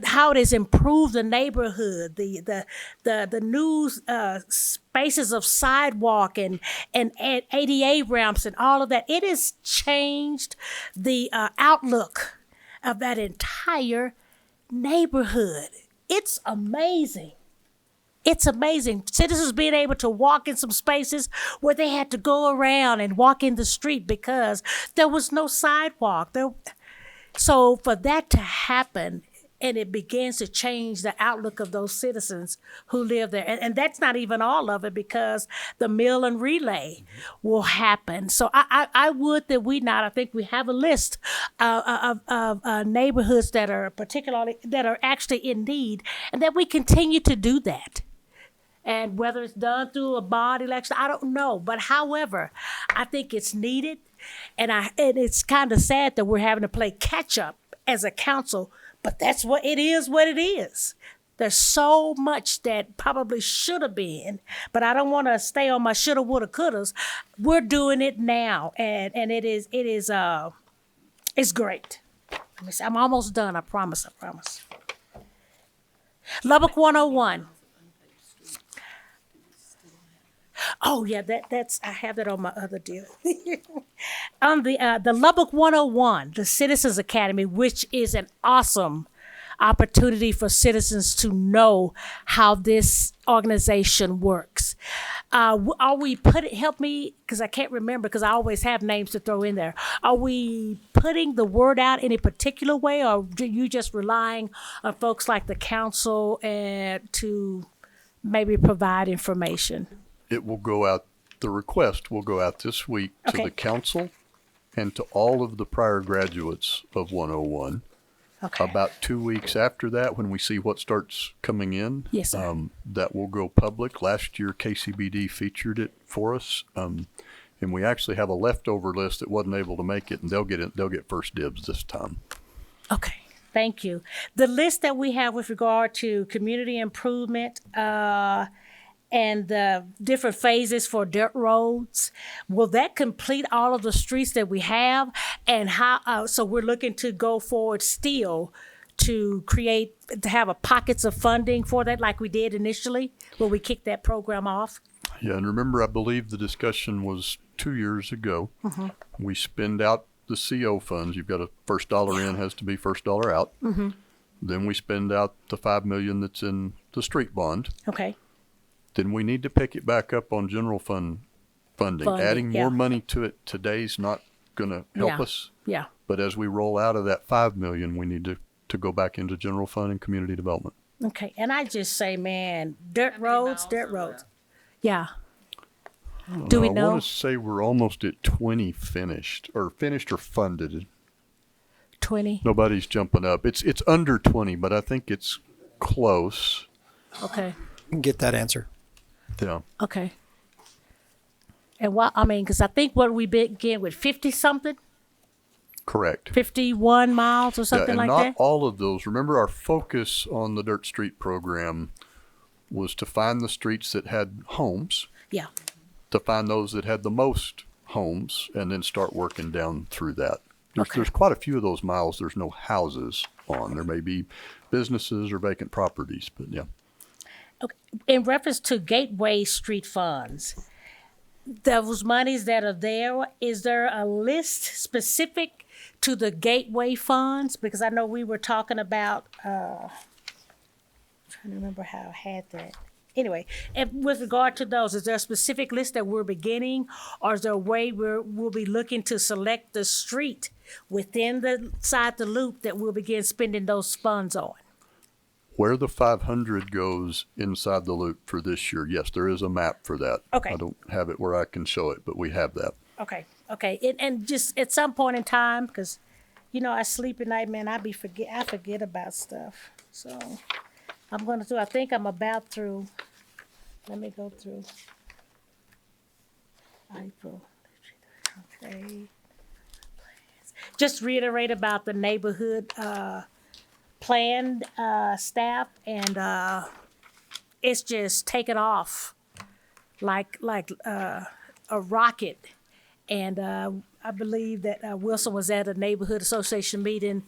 How it has improved the neighborhood, the new spaces of sidewalk and ADA ramps and all of that. It has changed the outlook of that entire neighborhood. It's amazing. It's amazing. Citizens being able to walk in some spaces where they had to go around and walk in the street because there was no sidewalk. So for that to happen, and it begins to change the outlook of those citizens who live there. And that's not even all of it because the mill and relay will happen. So I would that we not, I think we have a list of neighborhoods that are actually in need and that we continue to do that. And whether it's done through a bond election, I don't know. But however, I think it's needed. And it's kind of sad that we're having to play catch up as a council, but that's what it is. There's so much that probably should have been, but I don't want to stay on my shoulda, woulda, couldas. We're doing it now, and it's great. Let me see. I'm almost done. I promise. Lubbock 101. Oh yeah, that's I have that on my other deal. On the Lubbock 101, the Citizens Academy, which is an awesome opportunity for citizens to know how this organization works. Are we help me, because I can't remember, because I always have names to throw in there. Are we putting the word out in a particular way, or are you just relying on folks like the council to maybe provide information? It will go out, the request will go out this week to Okay. the council and to all of the prior graduates of 101. Okay. About 2 weeks after that, when we see what starts coming in, Yes, sir. that will go public. Last year, KCBD featured it for us, and we actually have a leftover list that wasn't able to make it, and they'll get first dibs this time. Okay, thank you. The list that we have with regard to community improvement and the different phases for dirt roads, will that complete all of the streets that we have? And how? So we're looking to go forward still to have a pockets of funding for that, like we did initially when we kicked that program off. Yeah, and remember, I believe the discussion was 2 years ago. Mm-hmm. We spend out the CO funds. You've got a first dollar in has to be first dollar out. Mm-hmm. Then we spend out the $5 million that's in the street bond. Okay. Then we need to pick it back up on general fund funding. Adding yeah. more money to it today's not going to help Yeah. us. Yeah. But as we roll out of that $5 million, we need to go back into general fund and community development. Okay. And I just say, man, dirt roads. Yeah. Do we I know? want to say we're almost at 20 finished or funded. 20. Nobody's jumping up. It's under 20, but I think it's close. Okay. Get that answer. Yeah. Okay. And because I think what we begin with 50 something, Correct. 51 miles or something and like not that. all of those. Remember, our focus on the Dirt Street program was to find the streets that had homes, Yeah. to find those that had the most homes, and then start working down through that. There's quite a few of those miles there's no houses on. There may be businesses or vacant properties, but yeah. Okay. In reference to Gateway Street funds, those monies that are there, is there a list specific to the Gateway funds? Because I know we were talking about, trying to remember how I had that. Anyway, and with regard to those, is there a specific list that we're beginning, or is there a way we'll be looking to select the street within the loop that we'll begin spending those funds on? Where the 500 goes inside the loop for this year, yes, there is a map for that. Okay. I don't have it where I can show it, but we have that. Okay. And just at some point in time, because, I sleep at night, man, I forget about stuff. So I think I'm about through, let me go through April. Okay. Just reiterate about the neighborhood, planned staff, and it's just taken off like a rocket. And I believe that Wilson was at a neighborhood association meeting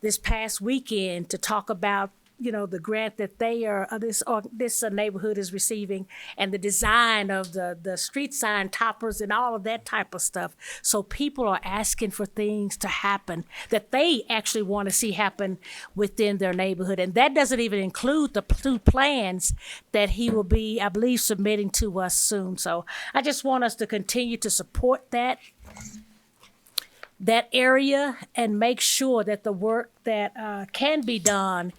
this past weekend to talk about the grant that this neighborhood is receiving, and the design of the street sign toppers and all of that type of stuff. So people are asking for things to happen that they actually want to see happen within their neighborhood. And that doesn't even include the two plans that he will be, I believe, submitting to us soon. So I just want us to continue to support that area and make sure that the work that can be done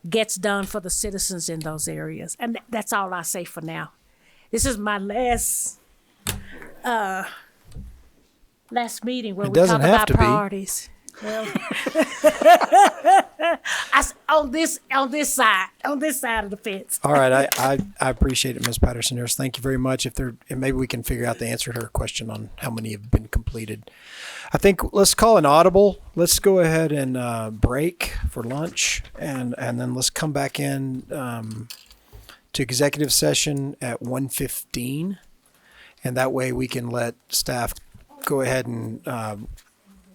gets done for the citizens in those areas. And that's all I say for now. This is my last meeting where It we doesn't talk have about to be. priorities. Well, On this side of the fence. All right, I appreciate it, Ms. Patterson Harris. Thank you very much. And maybe we can figure out the answer to her question on how many have been completed. I think let's call an audible. Let's go ahead and break for lunch, and then let's come back in to executive session at 1:15, and that way we can let staff go ahead and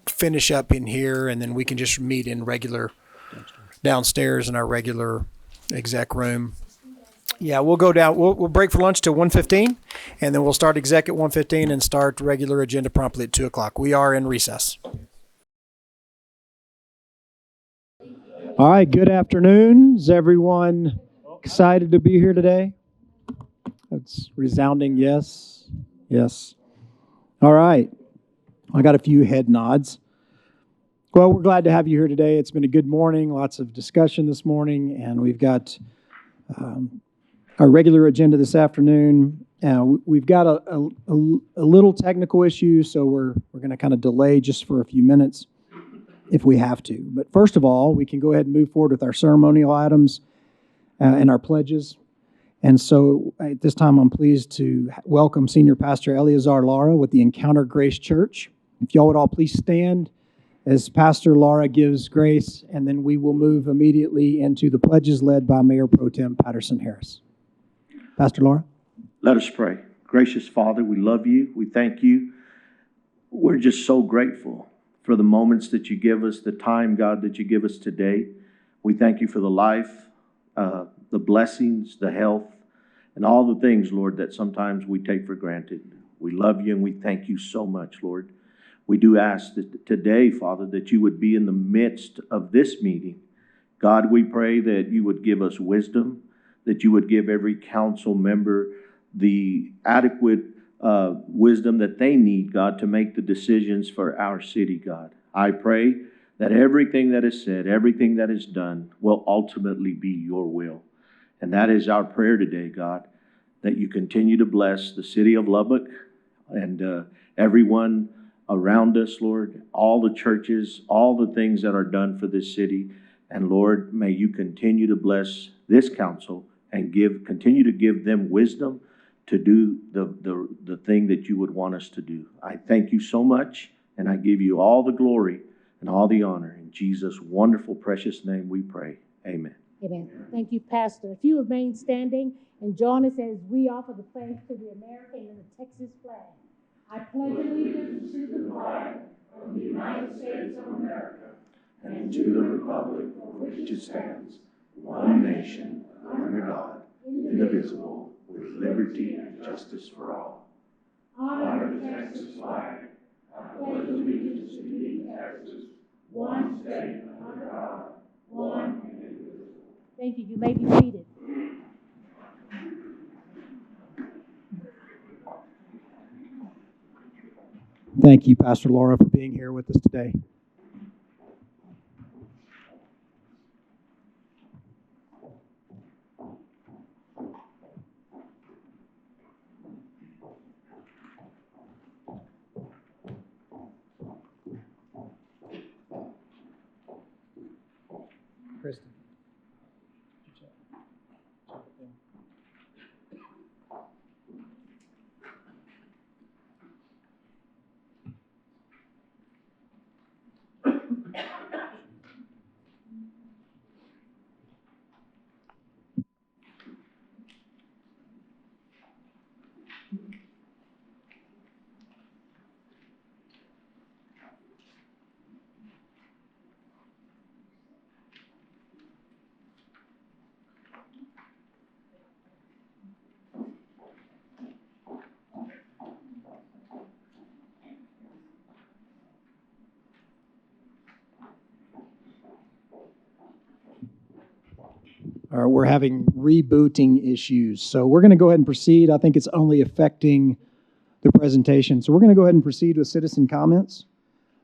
finish up in here, and then we can just meet in regular downstairs in our regular exec room. Yeah, we'll go down. We'll break for lunch till 1:15, and then we'll start exec at 1:15 and start regular agenda promptly at 2:00. We are in recess. All right. Good afternoon. Is everyone excited to be here today? That's resounding yes. Yes. All right. I got a few head nods. Well, we're glad to have you here today. It's been a good morning, lots of discussion this morning, and we've got our regular agenda this afternoon. We've got a little technical issue, so we're going to kind of delay just for a few minutes if we have to. But first of all, we can go ahead and move forward with our ceremonial items and our pledges. And so at this time, I'm pleased to welcome Senior Pastor Eleazar Lara with the Encounter Grace Church. If y'all would all please stand as Pastor Lara gives grace, and then we will move immediately into the pledges led by Mayor Pro Tem Patterson Harris. Pastor Lara. Let us pray. Gracious Father, we love you. We thank you. We're just so grateful for the moments that you give us, the time, God, that you give us today. We thank you for the life, the blessings, the health, and all the things, Lord, that sometimes we take for granted. We love you and we thank you so much, Lord. We do ask that today, Father, that you would be in the midst of this meeting. God, we pray that you would give us wisdom, that you would give every council member the adequate wisdom that they need, God, to make the decisions for our city, God. I pray that everything that is said, everything that is done will ultimately be your will. And that is our prayer today, God, that you continue to bless the city of Lubbock and everyone around us, Lord, all the churches, all the things that are done for this city. And Lord, may you continue to bless this council and continue to give them wisdom to do the thing that you would want us to do. I thank you so much, and I give you all the glory and all the honor. In Jesus' wonderful, precious name we pray. Amen. Amen. Thank you, Pastor. If you remain standing and join us as we offer the pledge to the American and the Texas flag. I pledge allegiance to the flag of the United States of America And to the republic for which it stands, one nation, under God, indivisible, with liberty and justice for all. Honor the Texas flag. I pledge allegiance to thee, Texas, one state, under God, one and indivisible. Thank you. You may be seated. Thank you, Pastor Lara, for being here with us today. Kristen. We're having rebooting issues. So we're going to go ahead and proceed. I think it's only affecting the presentation. So we're going to go ahead and proceed with citizen comments.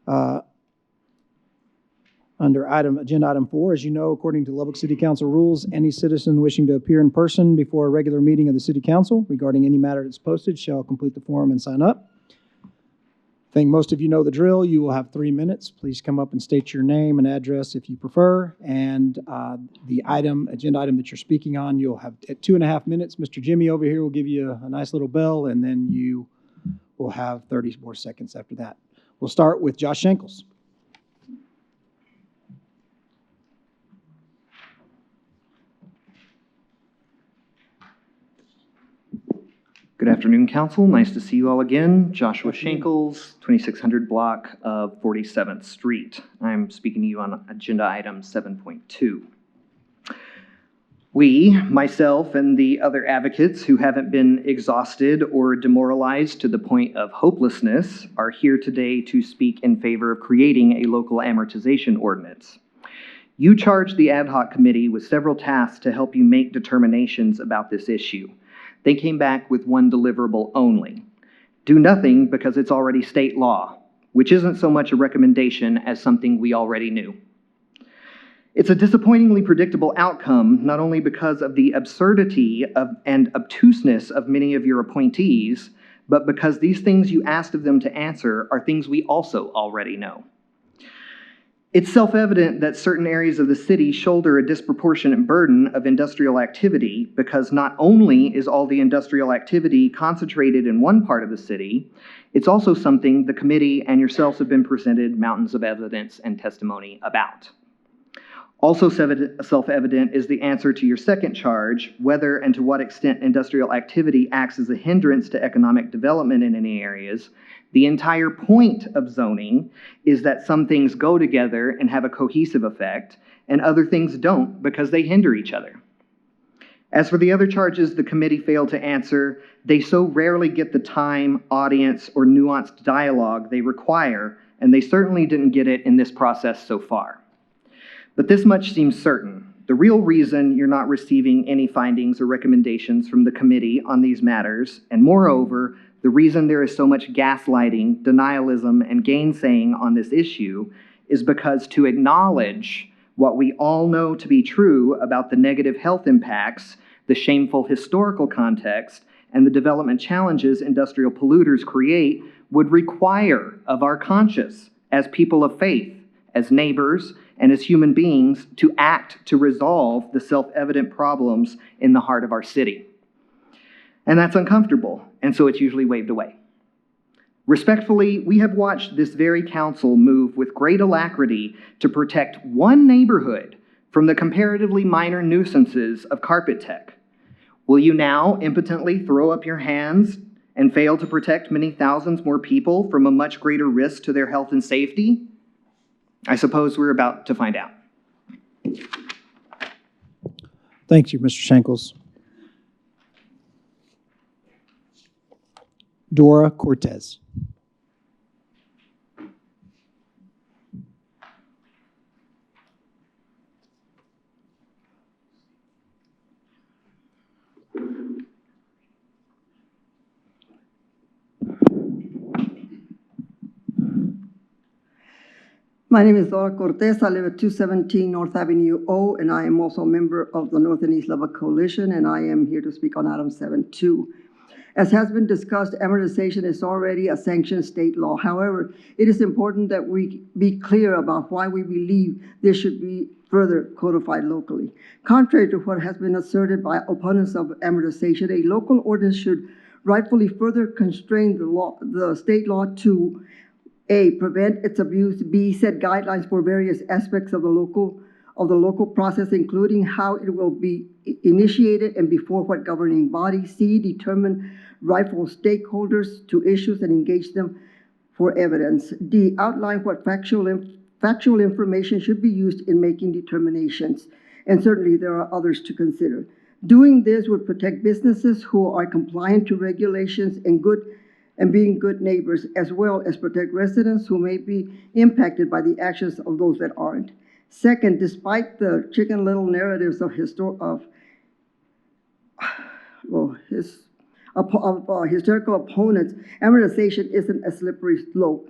Under agenda item 4, as you know, according to Lubbock City Council rules, any citizen wishing to appear in person before a regular meeting of the City Council regarding any matter that's posted shall complete the form and sign up. think most of you know the drill. You will have 3 minutes. Please come up and state your name and address if you prefer. And the agenda item that you're speaking on, you'll have 2.5 minutes. Mr. Jimmy over here will give you a nice little bell, and then you will have 30 more seconds after that. We'll start with Josh Schenkels. Good afternoon, Council. Nice to see you all again. Joshua Schenkels, 2600 block of 47th Street. I'm speaking to you on agenda item 7.2. We, myself, and the other advocates who haven't been exhausted or demoralized to the point of hopelessness are here today to speak in favor of creating a local amortization ordinance. You charged the ad hoc committee with several tasks to help you make determinations about this issue. They came back with one deliverable only. Do nothing because it's already state law, which isn't so much a recommendation as something we already knew. It's a disappointingly predictable outcome, not only because of the absurdity and obtuseness of many of your appointees, but because these things you asked of them to answer are things we also already know. It's self-evident that certain areas of the city shoulder a disproportionate burden of industrial activity because not only is all the industrial activity concentrated in one part of the city, it's also something the committee and yourselves have been presented mountains of evidence and testimony about. Also self-evident is the answer to your second charge, whether and to what extent industrial activity acts as a hindrance to economic development in any areas. The entire point of zoning is that some things go together and have a cohesive effect, and other things don't because they hinder each other. As for the other charges the committee failed to answer, they so rarely get the time, audience, or nuanced dialogue they require, and they certainly didn't get it in this process so far. But this much seems certain. The real reason you're not receiving any findings or recommendations from the committee on these matters, and moreover, the reason there is so much gaslighting, denialism, and gainsaying on this issue is because to acknowledge what we all know to be true about the negative health impacts, the shameful historical context, and the development challenges industrial polluters create would require of our conscience, as people of faith, as neighbors, and as human beings, to act to resolve the self-evident problems in the heart of our city. And that's uncomfortable, and so it's usually waved away. Respectfully, we have watched this very council move with great alacrity to protect one neighborhood from the comparatively minor nuisances of carpet tech. Will you now impotently throw up your hands and fail to protect many thousands more people from a much greater risk to their health and safety? I suppose we're about to find out. Thank you, Mr. Schenkels. Dora Cortez. My name is Dora Cortez. I live at 217 North Avenue O, and I am also a member of the North and East Lubbock Coalition, and I am here to speak on item 7.2. As has been discussed, amortization is already a sanctioned state law. However, it is important that we be clear about why we believe this should be further codified locally. Contrary to what has been asserted by opponents of amortization, a local ordinance should rightfully further constrain the state law to A, prevent its abuse, B, set guidelines for various aspects of the local process, including how it will be initiated and before what governing body, C, determine rightful stakeholders to issues and engage them for evidence, D, outline what factual information should be used in making determinations, and certainly there are others to consider. Doing this would protect businesses who are compliant to regulations and being good neighbors, as well as protect residents who may be impacted by the actions of those that aren't. Second, despite the Chicken Little narratives of hysterical opponents, amortization isn't a slippery slope.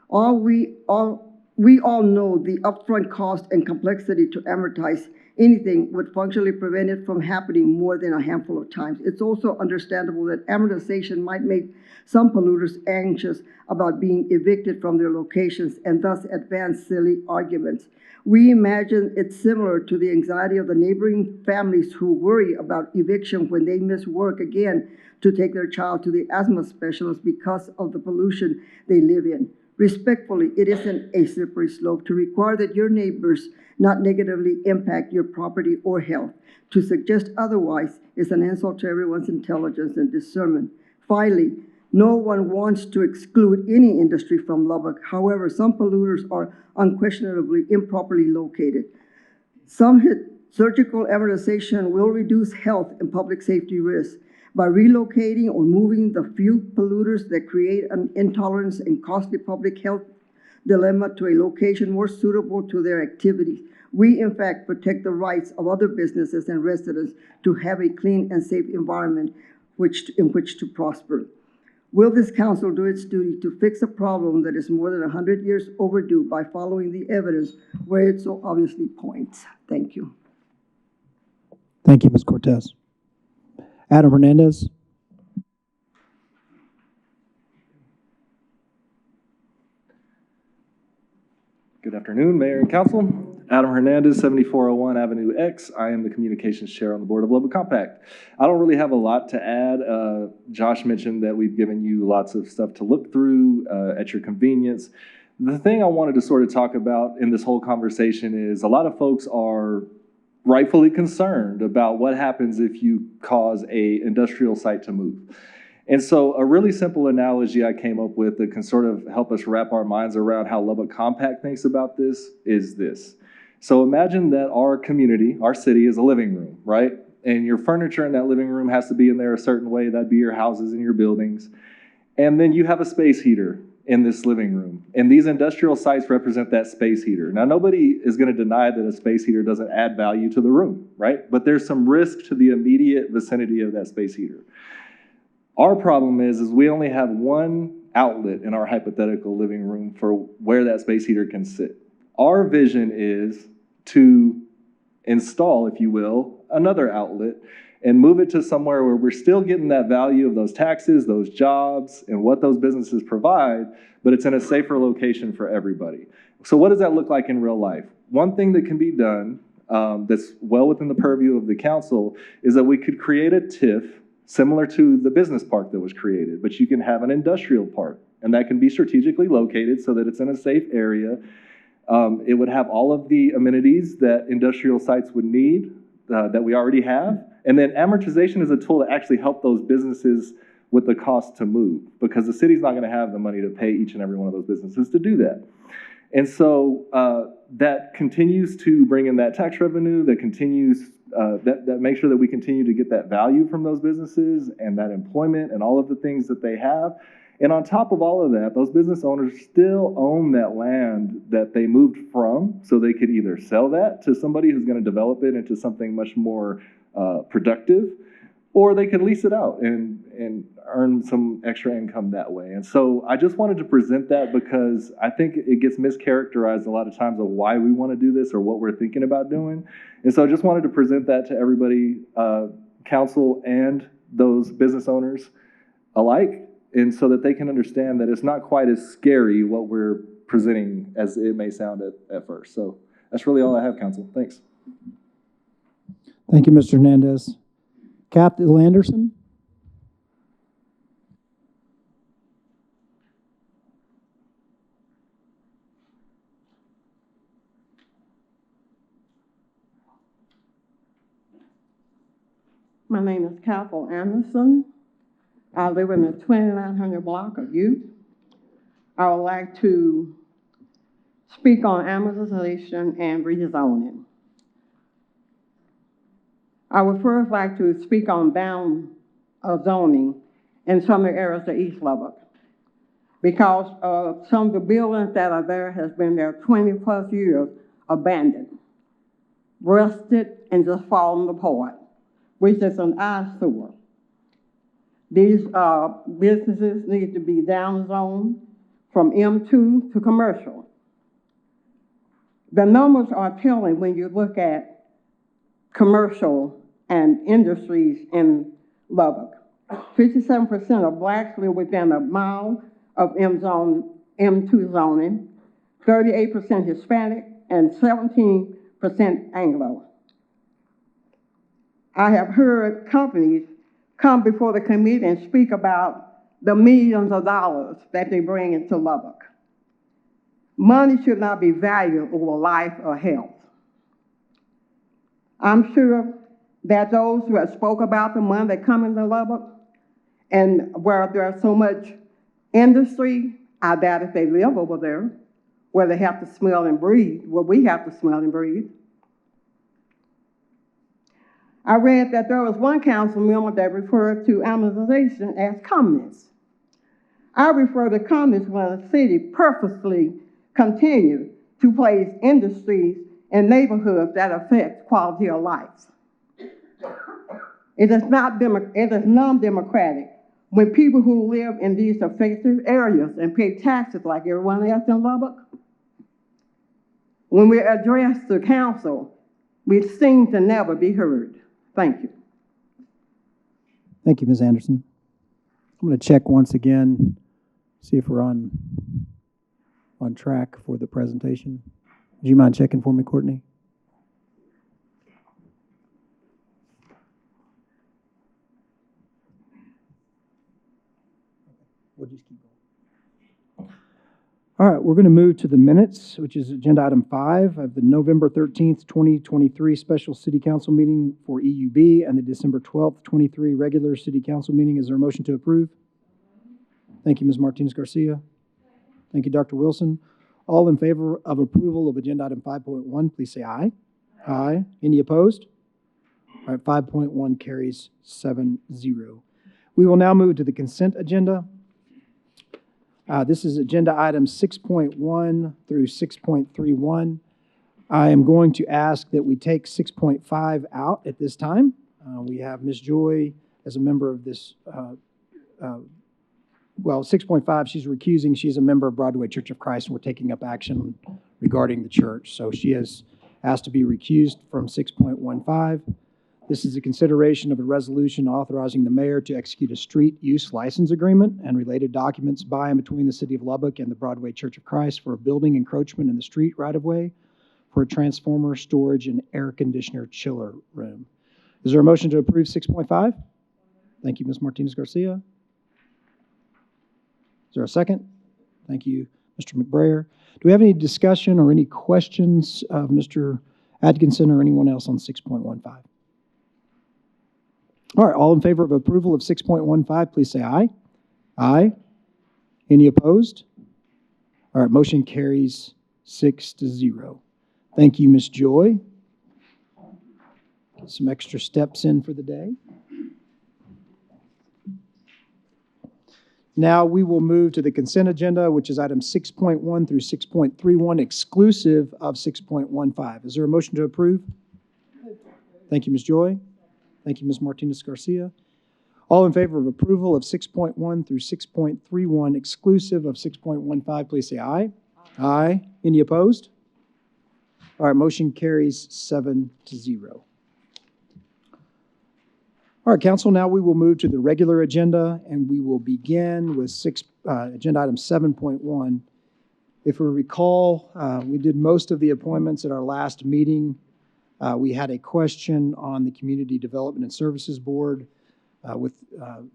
We all know the upfront cost and complexity to amortize anything would functionally prevent it from happening more than a handful of times. It's also understandable that amortization might make some polluters anxious about being evicted from their locations and thus advance silly arguments. We imagine it's similar to the anxiety of the neighboring families who worry about eviction when they miss work again to take their child to the asthma specialist because of the pollution they live in. Respectfully, it isn't a slippery slope to require that your neighbors not negatively impact your property or health. To suggest otherwise is an insult to everyone's intelligence and discernment. Finally, no one wants to exclude any industry from Lubbock. However, some polluters are unquestionably improperly located. Some surgical amortization will reduce health and public safety risks. By relocating or moving the few polluters that create an intolerance and costly public health dilemma to a location more suitable to their activities, we in fact protect the rights of other businesses and residents to have a clean and safe environment in which to prosper. Will this council do its duty to fix a problem that is more than 100 years overdue by following the evidence where it so obviously points? Thank you. Thank you, Ms. Cortez. Adam Hernandez. Good afternoon, Mayor and Council. Adam Hernandez, 7401 Avenue X. I am the Communications Chair on the Board of Lubbock Compact. I don't really have a lot to add. Josh mentioned that we've given you lots of stuff to look through at your convenience. The thing I wanted to sort of talk about in this whole conversation is a lot of folks are rightfully concerned about what happens if you cause a industrial site to move. And so a really simple analogy I came up with that can sort of help us wrap our minds around how Lubbock Compact thinks about this is this. So imagine that our community, our city, is a living room, right? And your furniture in that living room has to be in there a certain way. That'd be your houses and your buildings. And then you have a space heater in this living room. And these industrial sites represent that space heater. Now, nobody is going to deny that a space heater doesn't add value to the room, right? But there's some risk to the immediate vicinity of that space heater. Our problem is we only have one outlet in our hypothetical living room for where that space heater can sit. Our vision is to install, if you will, another outlet and move it to somewhere where we're still getting that value of those taxes, those jobs, and what those businesses provide, but it's in a safer location for everybody. So what does that look like in real life? One thing that can be done that's well within the purview of the council is that we could create a TIF similar to the business park that was created, but you can have an industrial park, and that can be strategically located so that it's in a safe area. It would have all of the amenities that industrial sites would need that we already have. And then amortization is a tool to actually help those businesses with the cost to move, because the city's not going to have the money to pay each and every one of those businesses to do that. And so that continues to bring in that tax revenue, that continues, that makes sure that we continue to get that value from those businesses and that employment and all of the things that they have. And on top of all of that, those business owners still own that land that they moved from, so they could either sell that to somebody who's going to develop it into something much more productive, or they could lease it out and earn some extra income that way. And so I just wanted to present that because I think it gets mischaracterized a lot of times of why we want to do this or what we're thinking about doing. And so I just wanted to present that to everybody, council and those business owners alike, and so that they can understand that it's not quite as scary what we're presenting as it may sound at first. So that's really all I have, council. Thanks. Thank you, Mr. Hernandez. Kathy Landerson. My name is Catherine Anderson. I live in the 2900 block of Ute. I would like to speak on amortization and rezoning. I would first like to speak on bound zoning in some of the areas of East Lubbock, because some of the buildings that are there has been there 20+ years abandoned, rusted, and just falling apart, which is an eyesore. These businesses need to be downzoned from M2 to commercial. The numbers are telling when you look at commercial and industries in Lubbock. 57% of blacks live within a mile of M2 zoning, 38% Hispanic, and 17% Anglo. I have heard companies come before the committee and speak about the millions of dollars that they bring into Lubbock. Money should not be valued over life or health. I'm sure that those who have spoke about the money that come into Lubbock and where there's so much industry, I doubt if they live over there, where they have to smell and breathe, where we have to smell and breathe. I read that there was one council member that referred to amortization as communists. I refer to communists when a city purposely continue to place industries in neighborhoods that affect quality of life. It is non-democratic when people who live in these affected areas and pay taxes like everyone else in Lubbock, when we address the council, we seem to never be heard. Thank you. Thank you, Ms. Anderson. I'm going to check once again, see if we're on track for the presentation. Do you mind checking for me, Courtney? We'll just keep going. All right, we're going to move to the minutes, which is agenda item 5 of the November 13th, 2023 special city council meeting for EUB and the December 12th, 23 regular city council meeting. Is there a motion to approve? Thank you, Ms. Martinez-Garcia. Thank you, Dr. Wilson. All in favor of approval of agenda item 5.1, please say aye. Aye. Any opposed? All right, 5.1 carries 7-0. We will now move to the consent agenda. This is agenda items 6.1 through 6.31. I am going to ask that we take 6.5 out at this time. We have Ms. Joy as a member of this, 6.5, she's recusing. She's a member of Broadway Church of Christ, and we're taking up action regarding the church. So she has asked to be recused from 6.15. This is a consideration of a resolution authorizing the mayor to execute a street use license agreement and related documents by and between the city of Lubbock and the Broadway Church of Christ for a building encroachment in the street right-of-way for a transformer, storage, and air conditioner chiller room. Is there a motion to approve 6.5? Thank you, Ms. Martinez-Garcia. Is there a second? Thank you, Mr. McBrayer. Do we have any discussion or any questions of Mr. Atkinson or anyone else on 6.15? All right, all in favor of approval of 6.15, please say aye. Aye. Any opposed? All right, motion carries 6-0. Thank you, Ms. Joy. Get some extra steps in for the day. Now we will move to the consent agenda, which is items 6.1 through 6.31, exclusive of 6.15. Is there a motion to approve? Thank you, Ms. Joy. Thank you, Ms. Martinez-Garcia. All in favor of approval of 6.1 through 6.31, exclusive of 6.15, please say aye. Aye. Any opposed? All right, motion carries 7-0. All right, council, now we will move to the regular agenda, and we will begin with agenda item 7.1. If we recall, we did most of the appointments at our last meeting. We had a question on the Community Development and Services Board with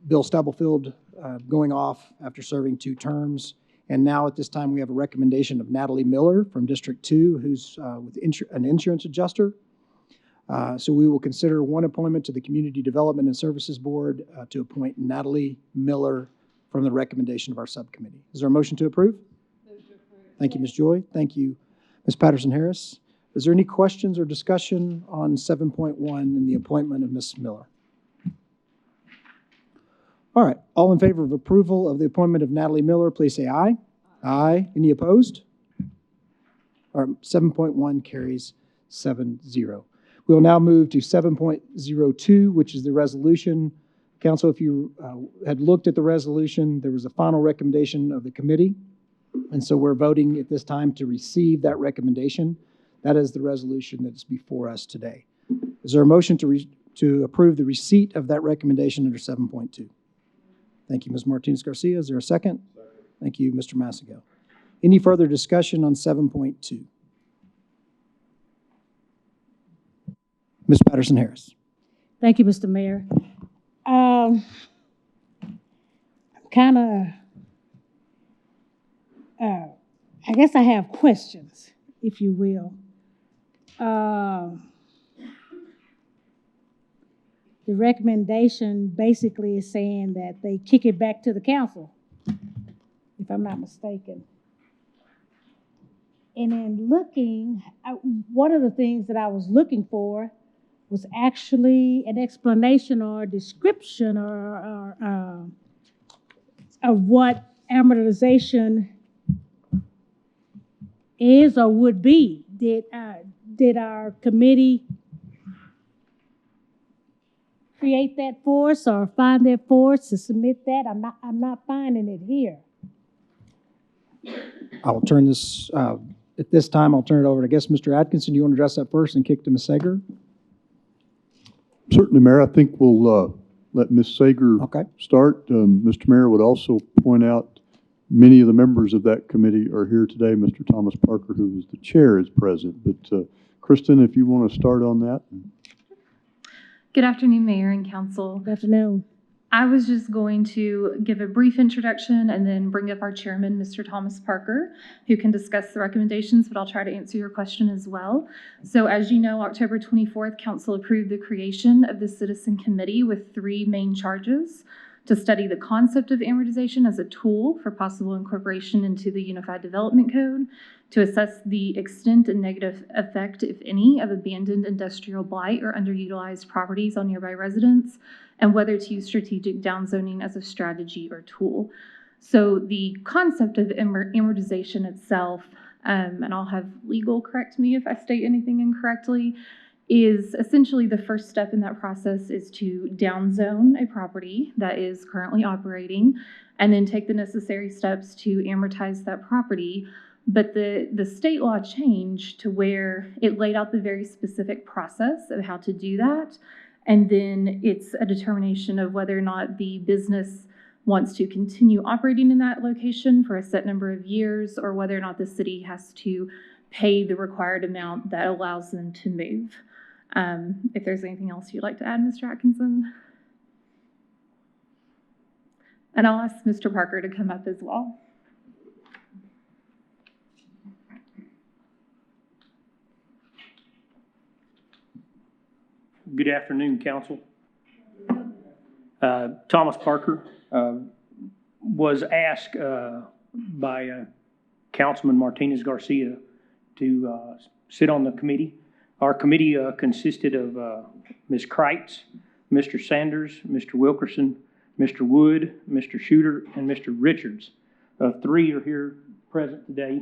Bill Stubblefield going off after serving 2 terms. And now at this time, we have a recommendation of Natalie Miller from District 2, who's with an insurance adjuster. So we will consider one appointment to the Community Development and Services Board to appoint Natalie Miller from the recommendation of our subcommittee. Is there a motion to approve? Thank you, Ms. Joy. Thank you, Ms. Patterson-Harris. Is there any questions or discussion on 7.1 and the appointment of Ms. Miller? All right, all in favor of approval of the appointment of Natalie Miller, please say aye. Aye. Any opposed? All right, 7.1 carries 7-0. We will now move to 7.02, which is the resolution. Council, if you had looked at the resolution, there was a final recommendation of the committee. And so we're voting at this time to receive that recommendation. That is the resolution that is before us today. Is Is there a motion to approve the receipt of that recommendation under 7.2? Thank you, Ms. Martinez Garcia. Is there a second? Thank you, Mr. Massigal. Any further discussion on 7.2? Ms. Patterson Harris. Thank you, Mr. Mayor. I guess I have questions, if you will. The recommendation basically is saying that they kick it back to the council, if I'm not mistaken. And in looking, one of the things that I was looking for was actually an explanation or a description of what amortization is or would be. Did our committee create that for us or find that for us to submit that? I'm not finding it here. I'll turn this, at this time, I'll turn it over to, I guess, Mr. Atkinson. You want to address that first and kick to Ms. Sager? Certainly, Mayor. I think we'll let Ms. Sager start. Mr. Mayor would also point out many of the members of that committee are here today. Mr. Thomas Parker, who is the chair, is present. But Kristen, if you want to start on that. Good afternoon, Mayor and Council. Good afternoon. I was just going to give a brief introduction and then bring up our chairman, Mr. Thomas Parker, who can discuss the recommendations, but I'll try to answer your question as well. So as you know, October 24th, Council approved the creation of the Citizen Committee with 3 main charges: to study the concept of amortization as a tool for possible incorporation into the Unified Development Code, to assess the extent and negative effect, if any, of abandoned industrial blight or underutilized properties on nearby residents, and whether to use strategic downzoning as a strategy or tool. So the concept of amortization itself, and I'll have legal correct me if I state anything incorrectly, is essentially the first step in that process is to downzone a property that is currently operating and then take the necessary steps to amortize that property. But the state law changed to where it laid out the very specific process of how to do that. And then it's a determination of whether or not the business wants to continue operating in that location for a set number of years, or whether or not the city has to pay the required amount that allows them to move. If there's anything else you'd like to add, Mr. Atkinson? And I'll ask Mr. Parker to come up as well. Good afternoon, Council. Thomas Parker was asked by Councilman Martinez Garcia to sit on the committee. Our committee consisted of Ms. Kreitz, Mr. Sanders, Mr. Wilkerson, Mr. Wood, Mr. Shooter, and Mr. Richards. 3 are here present today.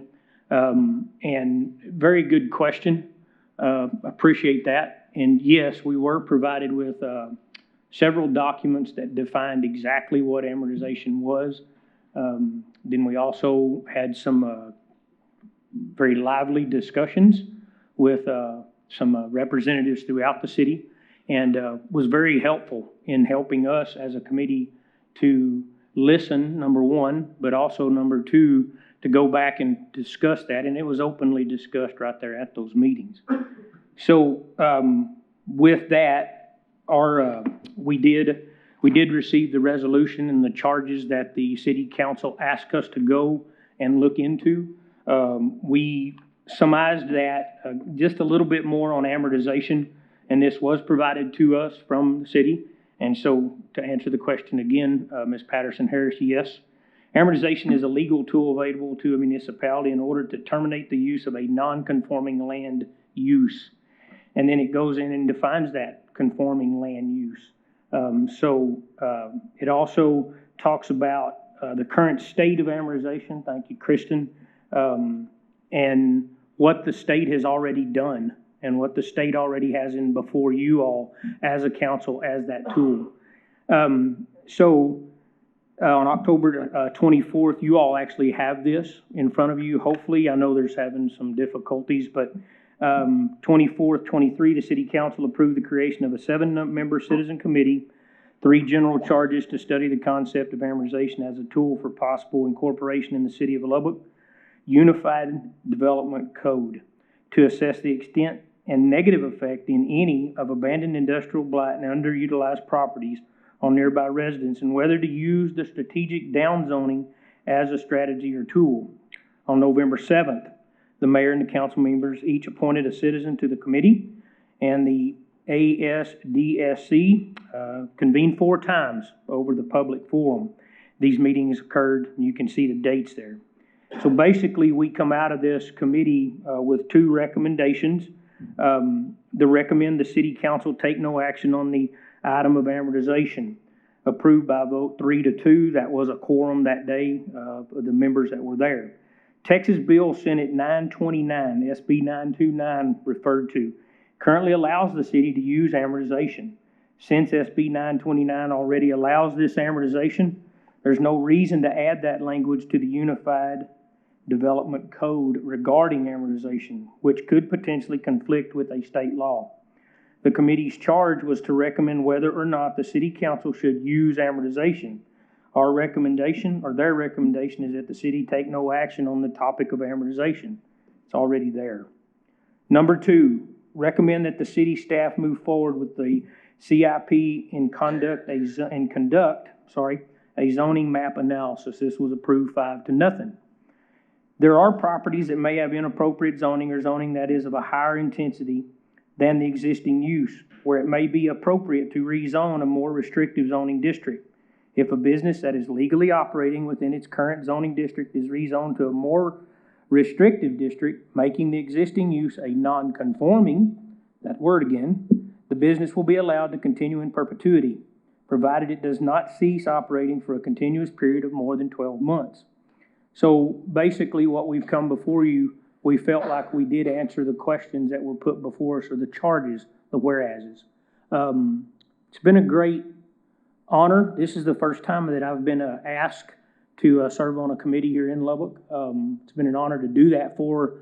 And very good question. Appreciate that. And yes, we were provided with several documents that defined exactly what amortization was. Then we also had some very lively discussions with some representatives throughout the city, and was very helpful in helping us as a committee to listen, number one, but also number two, to go back and discuss that. And it was openly discussed right there at those meetings. So with that, we did receive the resolution and the charges that the city council asked us to go and look into. We surmised that just a little bit more on amortization, and this was provided to us from the city. And so to answer the question again, Ms. Patterson Harris, yes. Amortization is a legal tool available to a municipality in order to terminate the use of a non-conforming land use. And then it goes in and defines that conforming land use. It also talks about the current state of amortization. Thank you, Kristen. And what the state has already done and what the state already has in before you all as a council as that tool. On October 24th, you all actually have this in front of you. Hopefully, I know there's having some difficulties, but 24th, 23, the city council approved the creation of a 7-member citizen committee, 3 general charges to study the concept of amortization as a tool for possible incorporation in the city of Lubbock, Unified Development Code, to assess the extent and negative effect in any of abandoned industrial blight and underutilized properties on nearby residents, and whether to use the strategic downzoning as a strategy or tool. On November 7th, the mayor and the council members each appointed a citizen to the committee, and the ASDSC convened 4 times over the public forum. These meetings occurred, and you can see the dates there. So basically, we come out of this committee with 2 recommendations. To recommend the city council take no action on the item of amortization. Approved by a vote 3-2. That was a quorum that day of the members that were there. Texas Bill Senate 929, SB 929 referred to, currently allows the city to use amortization. Since SB 929 already allows this amortization, there's no reason to add that language to the Unified Development Code regarding amortization, which could potentially conflict with a state law. The committee's charge was to recommend whether or not the city council should use amortization. Our recommendation, or their recommendation, is that the city take no action on the topic of amortization. It's already there. Number 2, recommend that the city staff move forward with the CIP and conduct a zoning map analysis. This was approved 5-0. There are properties that may have inappropriate zoning or zoning that is of a higher intensity than the existing use, where it may be appropriate to rezone a more restrictive zoning district. If a business that is legally operating within its current zoning district is rezoned to a more restrictive district, making the existing use a non-conforming, that word again, the business will be allowed to continue in perpetuity, provided it does not cease operating for a continuous period of more than 12 months. So basically what we've come before you, we felt like we did answer the questions that were put before us, or the charges, the whereases. It's been a great honor. This is the first time that I've been asked to serve on a committee here in Lubbock. It's been an honor to do that for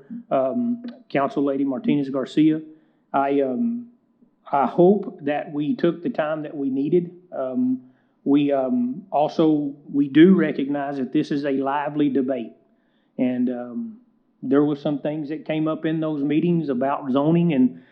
Council Lady Martinez Garcia. I hope that we took the time that we needed. We do recognize that this is a lively debate, and there were some things that came up in those meetings about zoning, and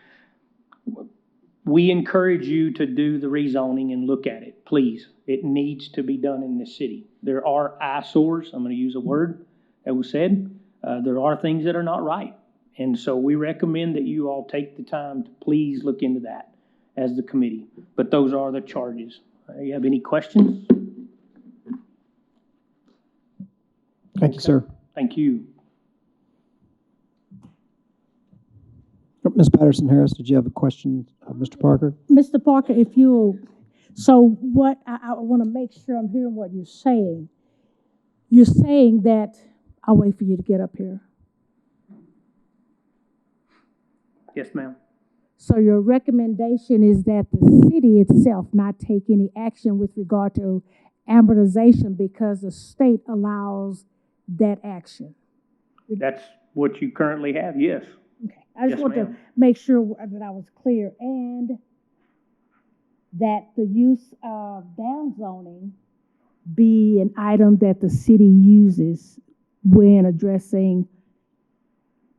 we encourage you to do the rezoning and look at it, please. It needs to be done in this city. There are eyesores, I'm going to use a word that was said. There are things that are not right, and so we recommend that you all take the time to please look into that as the committee. But those are the charges. You have any questions? Thank you, sir. Thank you. Ms. Patterson-Harris, did you have a question of Mr. Parker? Mr. Parker, if you'll, so what, I want to make sure I'm hearing what you're saying. You're saying that, I'll wait for you to get up here. Yes, ma'am. So your recommendation is that the city itself not take any action with regard to amortization because the state allows that action? That's what you currently have, yes. Okay. I just want to make sure that I was clear, and that the use of downzoning be an item that the city uses when addressing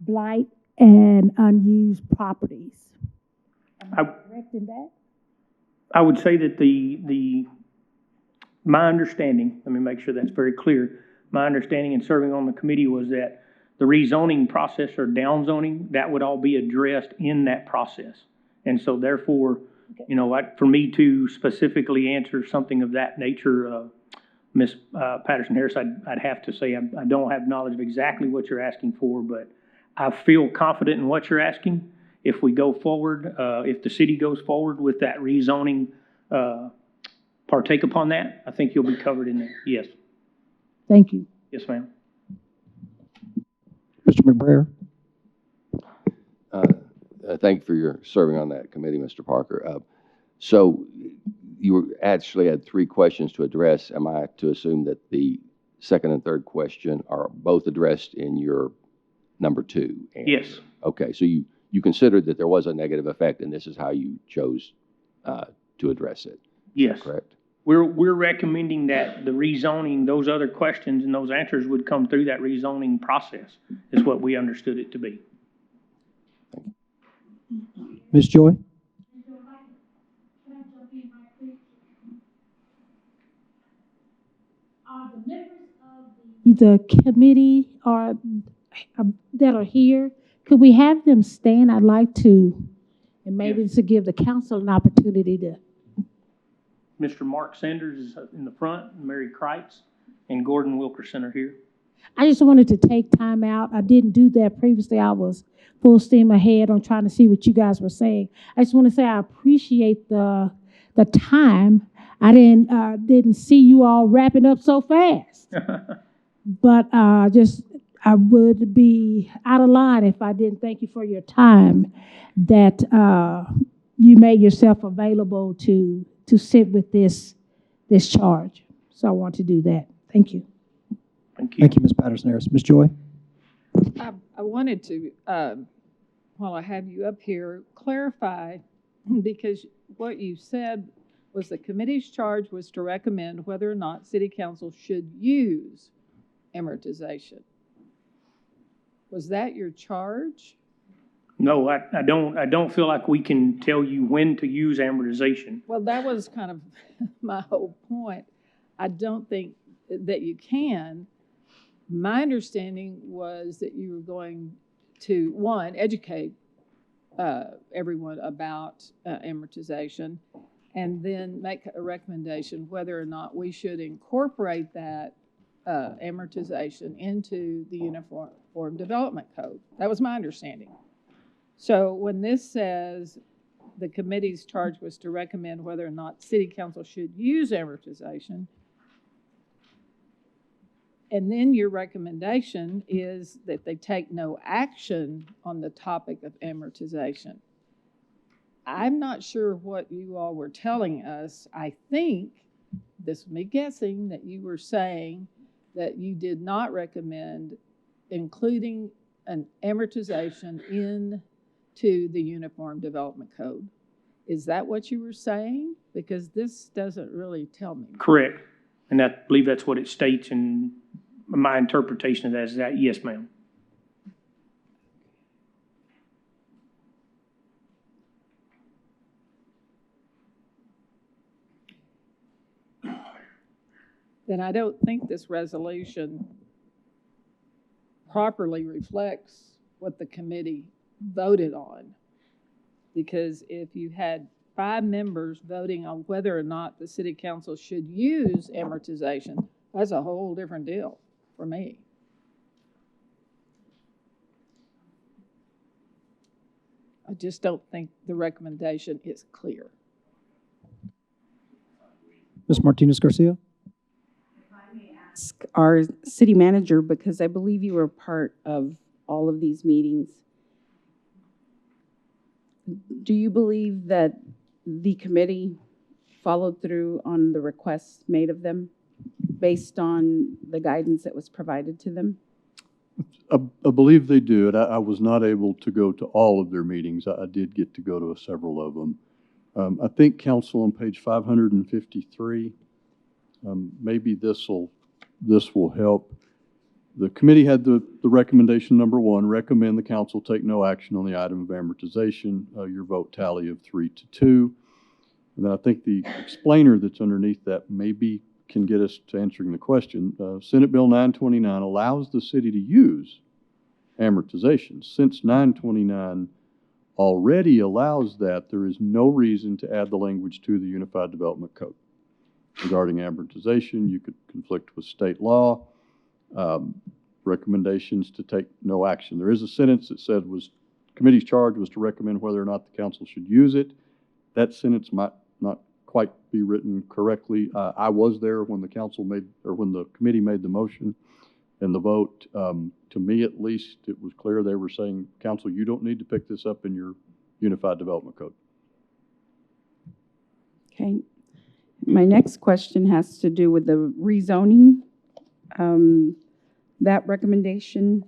blight and unused properties. Am I correct in that? I would say that my understanding, let me make sure that's very clear, my understanding in serving on the committee was that the rezoning process or downzoning, that would all be addressed in that process. And so therefore, you know, for me to specifically answer something of that nature, Ms. Patterson-Harris, I'd have to say I don't have knowledge of exactly what you're asking for, but I feel confident in what you're asking. If we go forward, if the city goes forward with that rezoning, partake upon that, I think you'll be covered in there. Yes. Thank you. Yes, ma'am. Mr. McBrayer? Thank you for your serving on that committee, Mr. Parker. So you actually had 3 questions to address. Am I to assume that the second and third question are both addressed in your number 2? Yes. Okay, so you you considered that there was a negative effect, and this is how you chose to address it. Yes. Correct? We're recommending that the rezoning, those other questions and those answers would come through that rezoning process, is what we understood it to be. Ms. Joy? The committee are, that are here, could we have them stand? I'd like to, and maybe to give the council an opportunity to. Mr. Mark Sanders is in the front, and Mary Kreitz and Gordon Wilkerson are here. I just wanted to take time out. I didn't do that previously. I was full steam ahead on trying to see what you guys were saying. I just want to say I appreciate the time. I didn't see you all wrapping up so fast. But I would be out of line if I didn't thank you for your time that you made yourself available to sit with this charge. So I want to do that. Thank you. Thank you. Thank you, Ms. Patterson Harris. Ms. Joy? I wanted to, while I have you up here, clarify, because what you said was the committee's charge was to recommend whether or not city council should use amortization. Was that your charge? No, I don't feel like we can tell you when to use amortization. Well, that was kind of my whole point. I don't think that you can. My understanding was that you were going to, one, educate everyone about amortization, and then make a recommendation whether or not we should incorporate that amortization into the Uniform Development Code. That was my understanding. So when this says the committee's charge was to recommend whether or not city council should use amortization, and then your recommendation is that they take no action on the topic of amortization. I'm not sure what you all were telling us. I think, this is me guessing, that you were saying that you did not recommend including an amortization into the Uniform Development Code. Is that what you were saying? Because this doesn't really tell me. Correct. And I believe that's what it states, and my interpretation of that is that, yes, ma'am. Then I don't think this resolution properly reflects what the committee voted on. Because if you had 5 members voting on whether or not the city council should use amortization, that's a whole different deal for me. I just don't think the recommendation is clear. Ms. Martinez Garcia? Our city manager, because I believe you were part of all of these meetings. Do you believe that the committee followed through on the requests made of them based on the guidance that was provided to them? I believe they do. And I was not able to go to all of their meetings. I did get to go to several of them. I think, council, on page 553, maybe this will help. The committee had the recommendation number 1, recommend the council take no action on the item of amortization. Your vote tally of 3-2. And then I think the explainer that's underneath that maybe can get us to answering the question. Senate Bill 929 allows the city to use amortization. Since 929 already allows that, there is no reason to add the language to the Unified Development Code. Regarding amortization, you could conflict with state law. Recommendations to take no action. There is a sentence that said committee's charge was to recommend whether or not the council should use it. That sentence might not quite be written correctly. I was there when the committee made the motion and the vote. To me, at least, it was clear they were saying, council, you don't need to pick this up in your Unified Development Code. Okay. My next question has to do with the rezoning. That recommendation,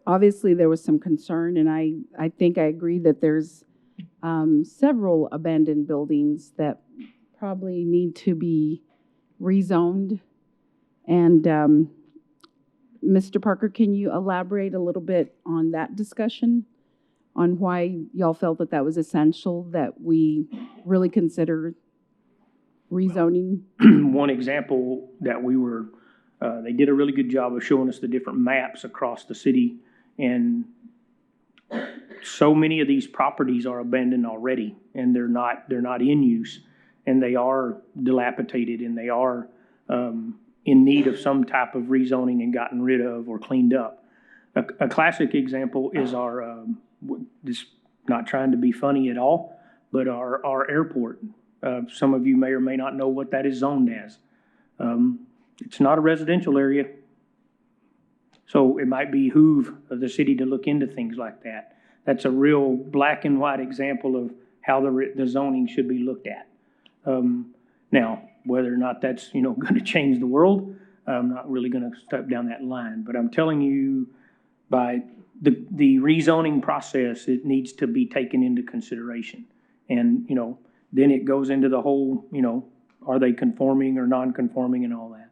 obviously there was some concern, and I think I agree that there's several abandoned buildings that probably need to be rezoned. And Mr. Parker, can you elaborate a little bit on that discussion, on why y'all felt that that was essential, that we really consider rezoning? One example that we were, they did a really good job of showing us the different maps across the city, and so many of these properties are abandoned already, and they're not in use, and they are dilapidated, and they are in need of some type of rezoning and gotten rid of or cleaned up. A classic example is our, this, not trying to be funny at all, but our airport. Some of you may or may not know what that is zoned as. It's not a residential area. So it might behoove the city to look into things like that. That's a real black and white example of how the zoning should be looked at. Now, whether or not that's, going to change the world, I'm not really going to step down that line. But I'm telling you, by the rezoning process, it needs to be taken into consideration. And, then it goes into the whole, are they conforming or non-conforming and all that.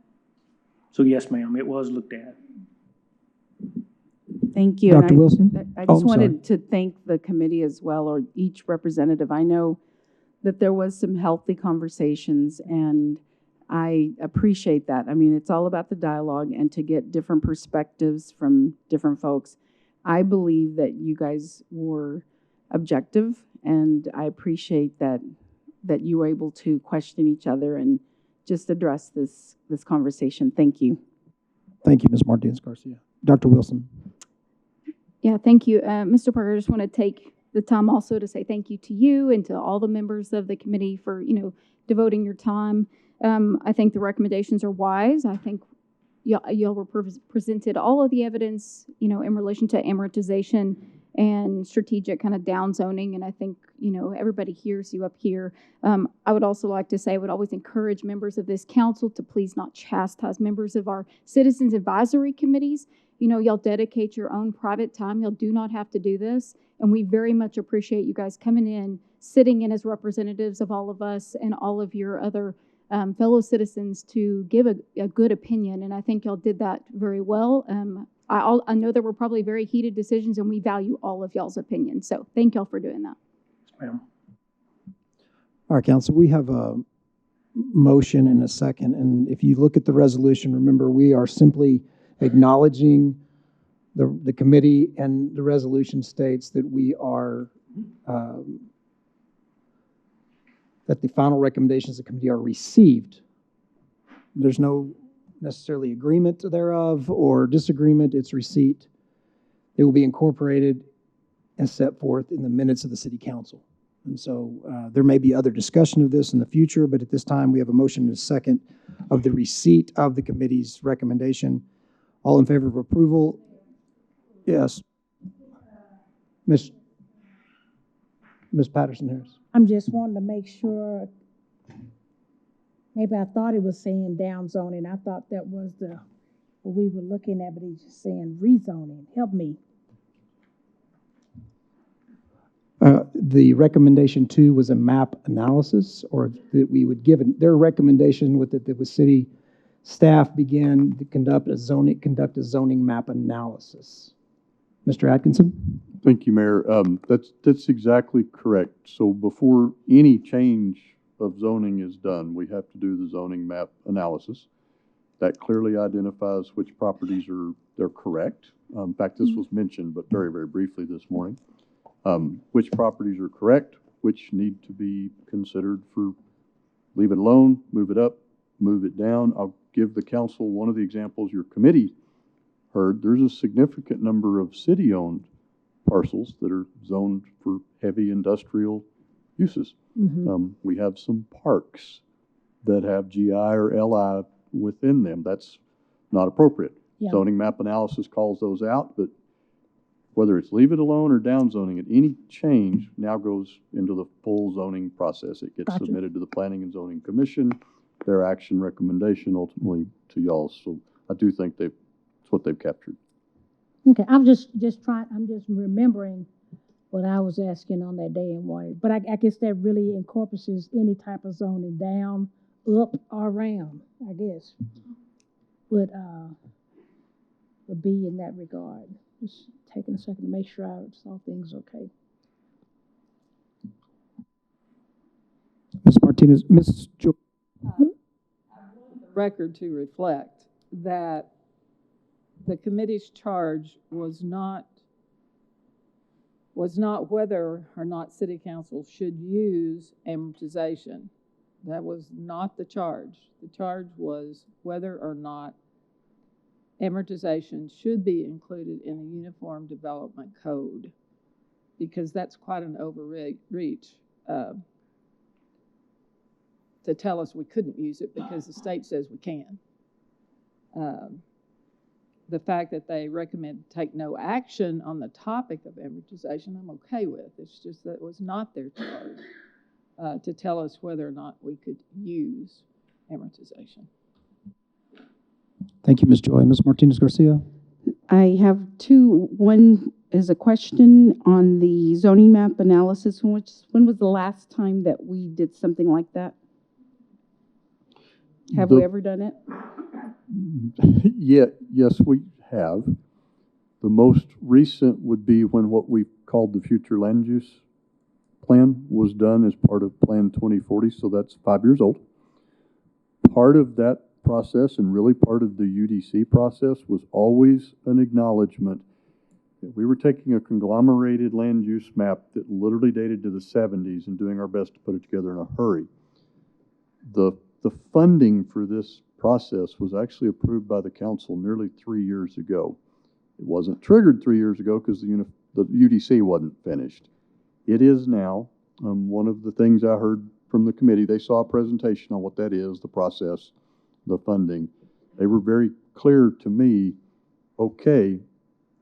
So yes, ma'am, it was looked at. Thank you. Dr. And Wilson? I Oh, just I'm sorry. wanted to thank the committee as well, or each representative. I know that there was some healthy conversations, and I appreciate that. I mean, it's all about the dialogue and to get different perspectives from different folks. I believe that you guys were objective, and I appreciate that you were able to question each other and just address this conversation. Thank you. Thank you, Ms. Martinez Garcia. Dr. Wilson? Yeah, thank you. Mr. Parker, I just want to take the time also to say thank you to you and to all the members of the committee for, devoting your time. I think the recommendations are wise. I think y'all were presented all of the evidence, in relation to amortization and strategic kind of downzoning. And I think, everybody hears you up here. I would also like to say I would always encourage members of this council to please not chastise members of our citizens advisory committees. Y'all dedicate your own private time. Y'all do not have to do this. And we very much appreciate you guys coming in, sitting in as representatives of all of us and all of your other fellow citizens to give a good opinion. And I think y'all did that very well. I know there were probably very heated decisions, and we value all of y'all's opinions. So thank y'all for doing that. Ma'am. All right, council, we have a motion and a second. And if you look at the resolution, remember, we are simply acknowledging the committee, and the resolution states that we are, that the final recommendations of the committee are received. There's no necessarily agreement thereof or disagreement, it's receipt. It will be incorporated and set forth in the minutes of the city council. And so there may be other discussion of this in the future, but at this time we have a motion and a second of the receipt of the committee's recommendation. All in favor of approval? Yes. Ms. Patterson-Harris. I'm just wanting to make sure, maybe I thought it was saying downzoning. I thought that was what we were looking at, but he's just saying rezoning. Help me. The recommendation 2 was a map analysis, or that we would give their recommendation with that the city staff began to conduct a zoning map analysis. Mr. Atkinson? Thank you, Mayor. That's exactly correct. So before any change of zoning is done, we have to do the zoning map analysis. That clearly identifies which properties they're correct. In fact, this was mentioned, but very, very briefly this morning. Which properties are correct, which need to be considered for leave it alone, move it up, move it down. I'll give the council one of the examples your committee heard. There's a significant number of city-owned parcels that are zoned for heavy industrial uses. Mm-hmm. We have some parks that have GI or LI within them. That's not appropriate. Yeah. Zoning map analysis calls those out, but whether it's leave it alone or down zoning, at any change now goes into the full zoning process. It gets submitted to the Planning and Zoning Commission, their action recommendation ultimately to y'all. So I do think it's what they've captured. Okay, I'm just trying, I'm just remembering what I was asking on that day and wanted, but I guess that really encompasses any type of zoning down, up, or around, I guess. Would be in that regard. Just taking a second to make sure I saw things okay. Ms. Martinez, Ms. Jo- Record to reflect that the committee's charge was not whether or not city council should use amortization. That was not the charge. The charge was whether or not amortization should be included in the Uniform Development Code, because that's quite an overreach to tell us we couldn't use it because the state says we can. The fact that they recommend take no action on the topic of amortization, I'm okay with. It's just that it was not their charge to tell us whether or not we could use amortization. Thank you, Ms. Joy. Ms. Martinez Garcia? I have two. One is a question on the zoning map analysis. When was the last time that we did something like that? Have we ever done it? Yes, we have. The most recent would be when what we called the future land use plan was done as part of Plan 2040, so that's 5 years old. Part of that process, and really part of the UDC process, was always an acknowledgement that we were taking a conglomerated land use map that literally dated to the 70s and doing our best to put it together in a hurry. The funding for this process was actually approved by the council nearly 3 years ago. It wasn't triggered 3 years ago because the UDC wasn't finished. It is now. One of the things I heard from the committee, they saw a presentation on what that is, the process, the funding. They were very clear to me, okay,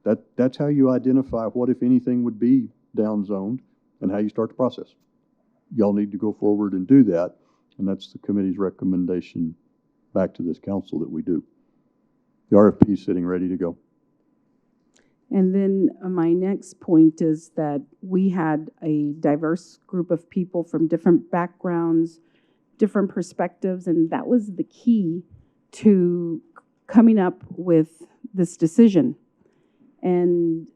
that's how you identify what, if anything, would be downzoned and how you start the process. Y'all need to go forward and do that. And that's the committee's recommendation back to this council that we do. The RFP is sitting ready to go. And then my next point is that we had a diverse group of people from different backgrounds, different perspectives, and that was the key to coming up with this decision. And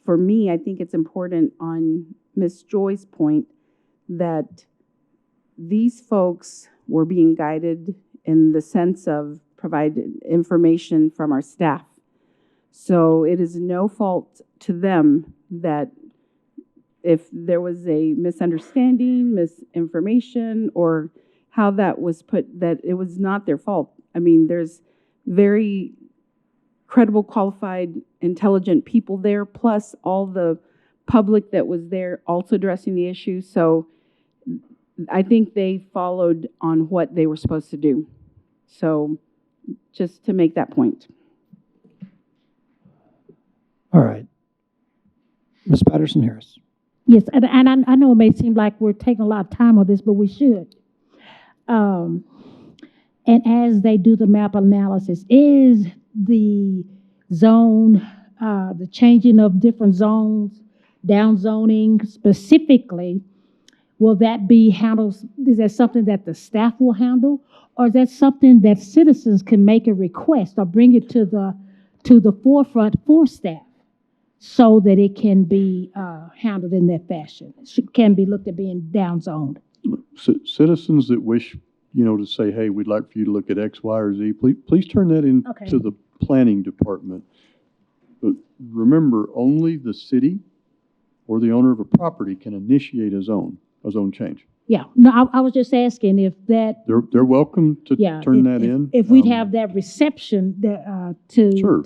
for me, I think it's important on Ms. Joy's point that these folks were being guided in the sense of provided information from our staff. So it is no fault to them that if there was a misunderstanding, misinformation, or how that was put, that it was not their fault. I mean, there's very credible, qualified, intelligent people there, plus all the public that was there also addressing the issue. So I think they followed on what they were supposed to do. So just to make that point. All right. Ms. Patterson-Harris. Yes, and I know it may seem like we're taking a lot of time on this, but we should. And as they do the map analysis, is the zone, the changing of different zones, downzoning specifically, will that be handled? Is that something that the staff will handle, or is that something that citizens can make a request or bring it to the forefront for staff so that it can be handled in that fashion? It can be looked at being downzoned. Citizens that wish, to say, hey, we'd like for you to look at X, Y, or Z, please turn that in to the planning department. But remember, only the city or the owner of a property can initiate a zone change. Yeah, no, I was just asking if that. They're welcome to turn that in. If we'd have that reception Sure.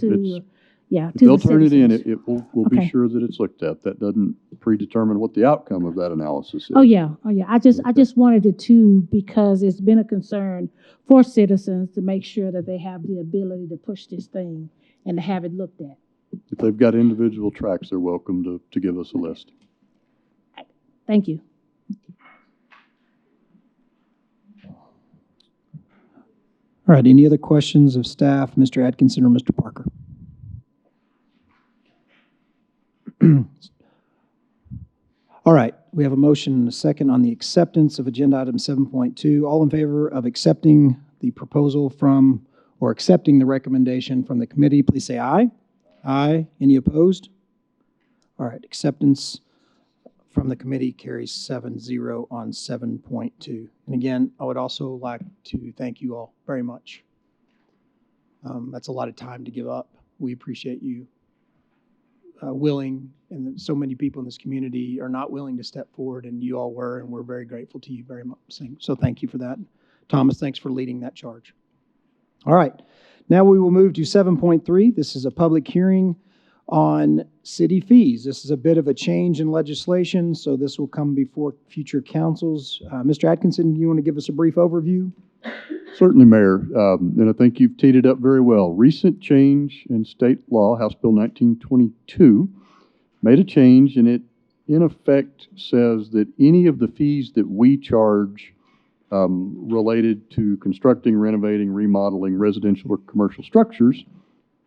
If they'll turn it in, we'll be sure that it's looked at. That doesn't predetermine what the outcome of that analysis is. Oh yeah. I just wanted it to, because it's been a concern for citizens to make sure that they have the ability to push this thing and to have it looked at. If they've got individual tracks, they're welcome to give us a list. Thank you. All right, any other questions of staff, Mr. Atkinson or Mr. Parker? All right, we have a motion and a second on the acceptance of agenda item 7.2. All in favor of accepting the proposal from, or accepting the recommendation from the committee, please say aye. Aye. Any opposed? All right, acceptance from the committee carries 7-0 on 7.2. And again, I would also like to thank you all very much. That's a lot of time to give up. We appreciate you willing, and so many people in this community are not willing to step forward, and you all were, and we're very grateful to you very much. So thank you for that. Thomas, thanks for leading that charge. All right, now we will move to 7.3. This is a public hearing on city fees. This is a bit of a change in legislation, so this will come before future councils. Mr. Atkinson, you want to give us a brief overview? Certainly, Mayor, and I think you've teed it up very well. Recent change in state law, House Bill 1922, made a change, and it, in effect, says that any of the fees that we charge related to constructing, renovating, remodeling residential or commercial structures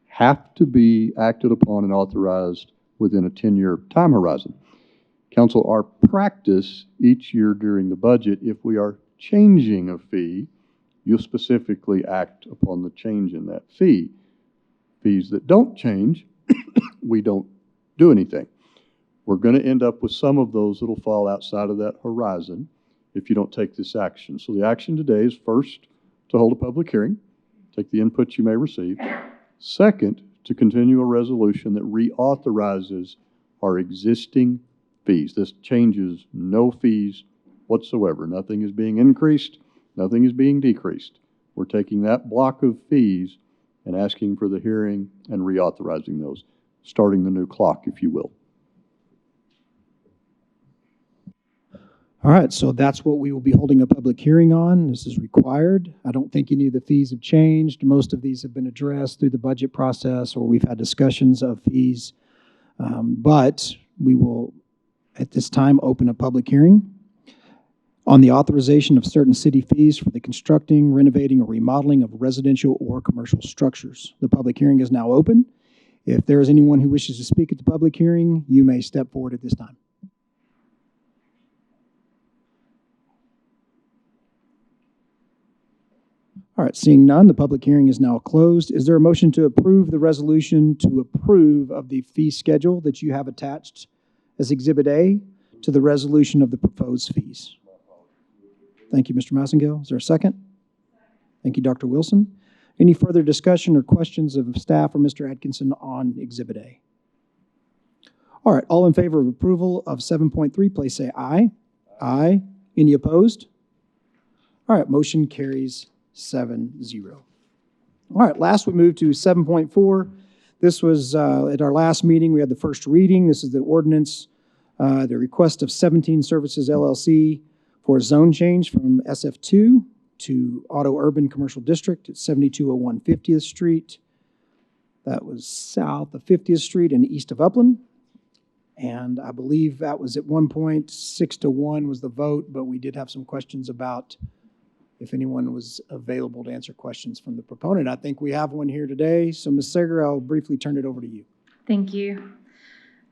have to be acted upon and authorized within a 10-year time horizon. Council, our practice each year during the budget, if we are changing a fee, you'll specifically act upon the change in that fee. Fees that don't change, we don't do anything. We're going to end up with some of those that'll fall outside of that horizon if you don't take this action. So the action today is first, to hold a public hearing, take the input you may receive. Second, to continue a resolution that reauthorizes our existing fees. This changes no fees whatsoever. Nothing is being increased. Nothing is being decreased. We're taking that block of fees and asking for the hearing and reauthorizing those, starting the new clock, if you will. All right, so that's what we will be holding a public hearing on. This is required. I don't think any of the fees have changed. Most of these have been addressed through the budget process, or we've had discussions of fees. But we will, at this time, open a public hearing on the authorization of certain city fees for the constructing, renovating, or remodeling of residential or commercial structures. The public hearing is now open. If there is anyone who wishes to speak at the public hearing, you may step forward at this time. All right, seeing none, the public hearing is now closed. Is there a motion to approve the resolution to approve of the fee schedule that you have attached as Exhibit A to the resolution of the proposed fees? Thank you, Mr. Massengale. Is there a second? Thank you, Dr. Wilson. Any further discussion or questions of staff or Mr. Atkinson on Exhibit A? All right, all in favor of approval of 7.3, please say aye. Aye. Any opposed? All right, motion carries 7-0. All right, last we move to 7.4. This was at our last meeting, we had the first reading. This is the ordinance, the request of 17 Services LLC for a zone change from SF2 to Auto Urban Commercial District at 7201 50th Street. That was south of 50th Street and east of Upland. And I believe that was at one point 6-1 was the vote, but we did have some questions about if anyone was available to answer questions from the proponent. I think we have one here today. So Ms. Sager, I'll briefly turn it over to you. Thank you.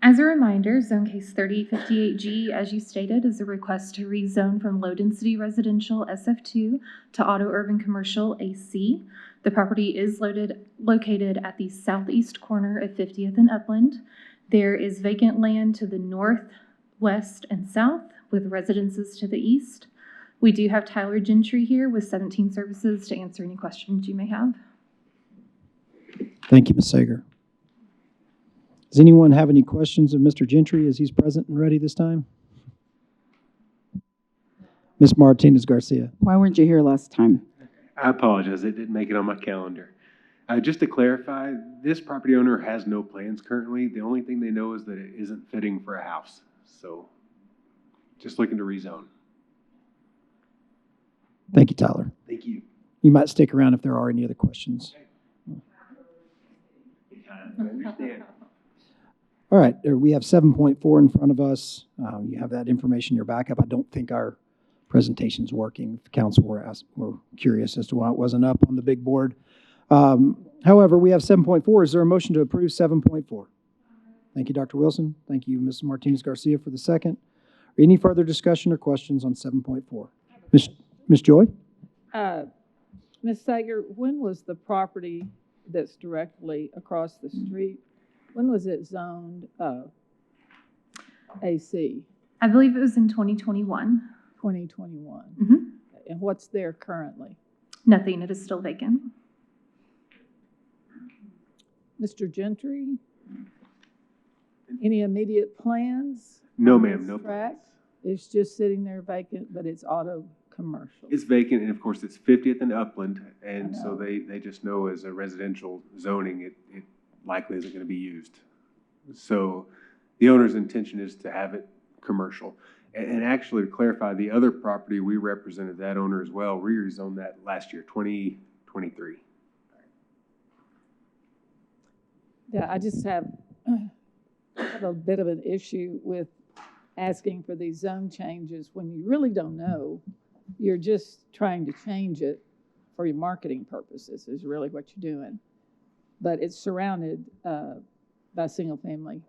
As a reminder, Zone Case 3058G, as you stated, is a request to rezone from low-density residential SF2 to auto urban commercial AC. The property is located at the southeast corner of 50th and Upland. There is vacant land to the north, west, and south, with residences to the east. We do have Tyler Gentry here with 17 Services to answer any questions you may have. Thank you, Ms. Sager. Does anyone have any questions of Mr. Gentry as he's present and ready this time? Ms. Martinez Garcia. Why weren't you here last time? I apologize. It didn't make it on my calendar. Just to clarify, this property owner has no plans currently. The only thing they know is that it isn't fitting for a house. So just looking to rezone. Thank you, Tyler. Thank you. You might stick around if there are any other questions. I understand. All right, we have 7.4 in front of us. You have that information in your backup. I don't think our presentation's working. If the council were curious as to why it wasn't up on the big board. However, we have 7.4. Is there a motion to approve 7.4? Thank you, Dr. Wilson. Thank you, Ms. Martinez Garcia, for the second. Any further discussion or questions on 7.4? Ms. Joy? Ms. Sager, when was the property that's directly across the street, when was it zoned AC? I believe it was in 2021. 2021. Mm-hmm. And what's there currently? Nothing. It is still vacant. Mr. Gentry? Any immediate plans? No, on ma'am, this no tract? It's just sitting there vacant, but it's auto commercial. It's vacant, and of course, it's 50th and Upland, and I so know. they just know as a residential zoning, it likely isn't gonna be used. So the owner's intention is to have it commercial. And actually, to clarify, the other property, we represented that owner as well. We rezoned that last year, 2023. Yeah, I just have a bit of an issue with asking for these zone changes when you really don't know. You're just trying to change it for your marketing purposes is really what you're doing. But it's surrounded by single family.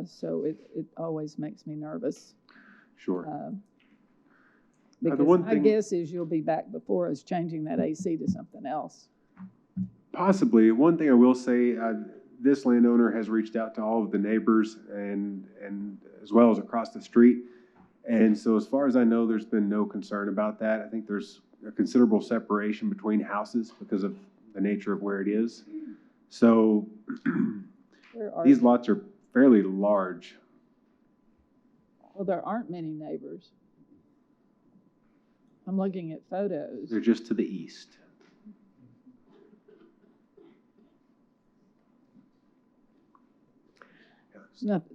So it always makes me nervous. Sure. Because one my thing- guess is you'll be back before us changing that AC to something else. Possibly. One thing I will say, this landowner has reached out to all of the neighbors and as well as across the street. And so as far as I know, there's been no concern about that. I think there's a considerable separation between houses because of the nature of where it is. So these lots are fairly large. Well, there aren't many neighbors. I'm looking at photos. They're just to the east.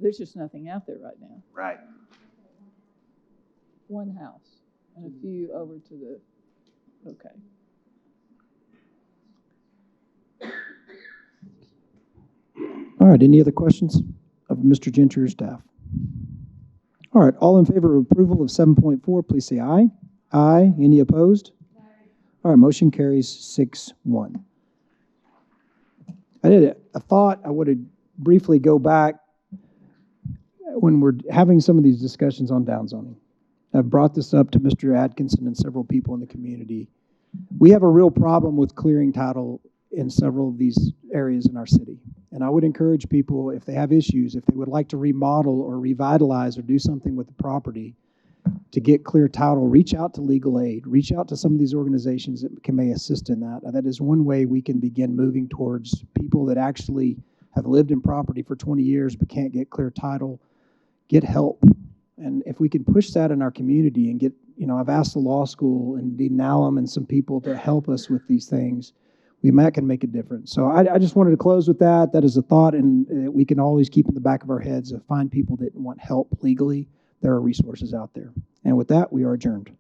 There's just nothing out there right now. Right. One house and a few over to the, okay. All right, any other questions of Mr. Gentry or staff? All right, all in favor of approval of 7.4, please say aye. Aye. Any opposed? All right, motion carries 6-1. I thought I would briefly go back when we're having some of these discussions on downzoning. I've brought this up to Mr. Atkinson and several people in the community. We have a real problem with clearing title in several of these areas in our city. And I would encourage people, if they have issues, if they would like to remodel or revitalize or do something with the property to get clear title, reach out to legal aid, reach out to some of these organizations that may assist in that. That is one way we can begin moving towards people that actually have lived in property for 20 years but can't get clear title, get help. And if we can push that in our community and get, I've asked the law school and Dean Nallum and some people to help us with these things, we might can make a difference. So I just wanted to close with that. That is a thought, and we can always keep in the back of our heads to find people that want help legally. There are resources out there. And with that, we are adjourned.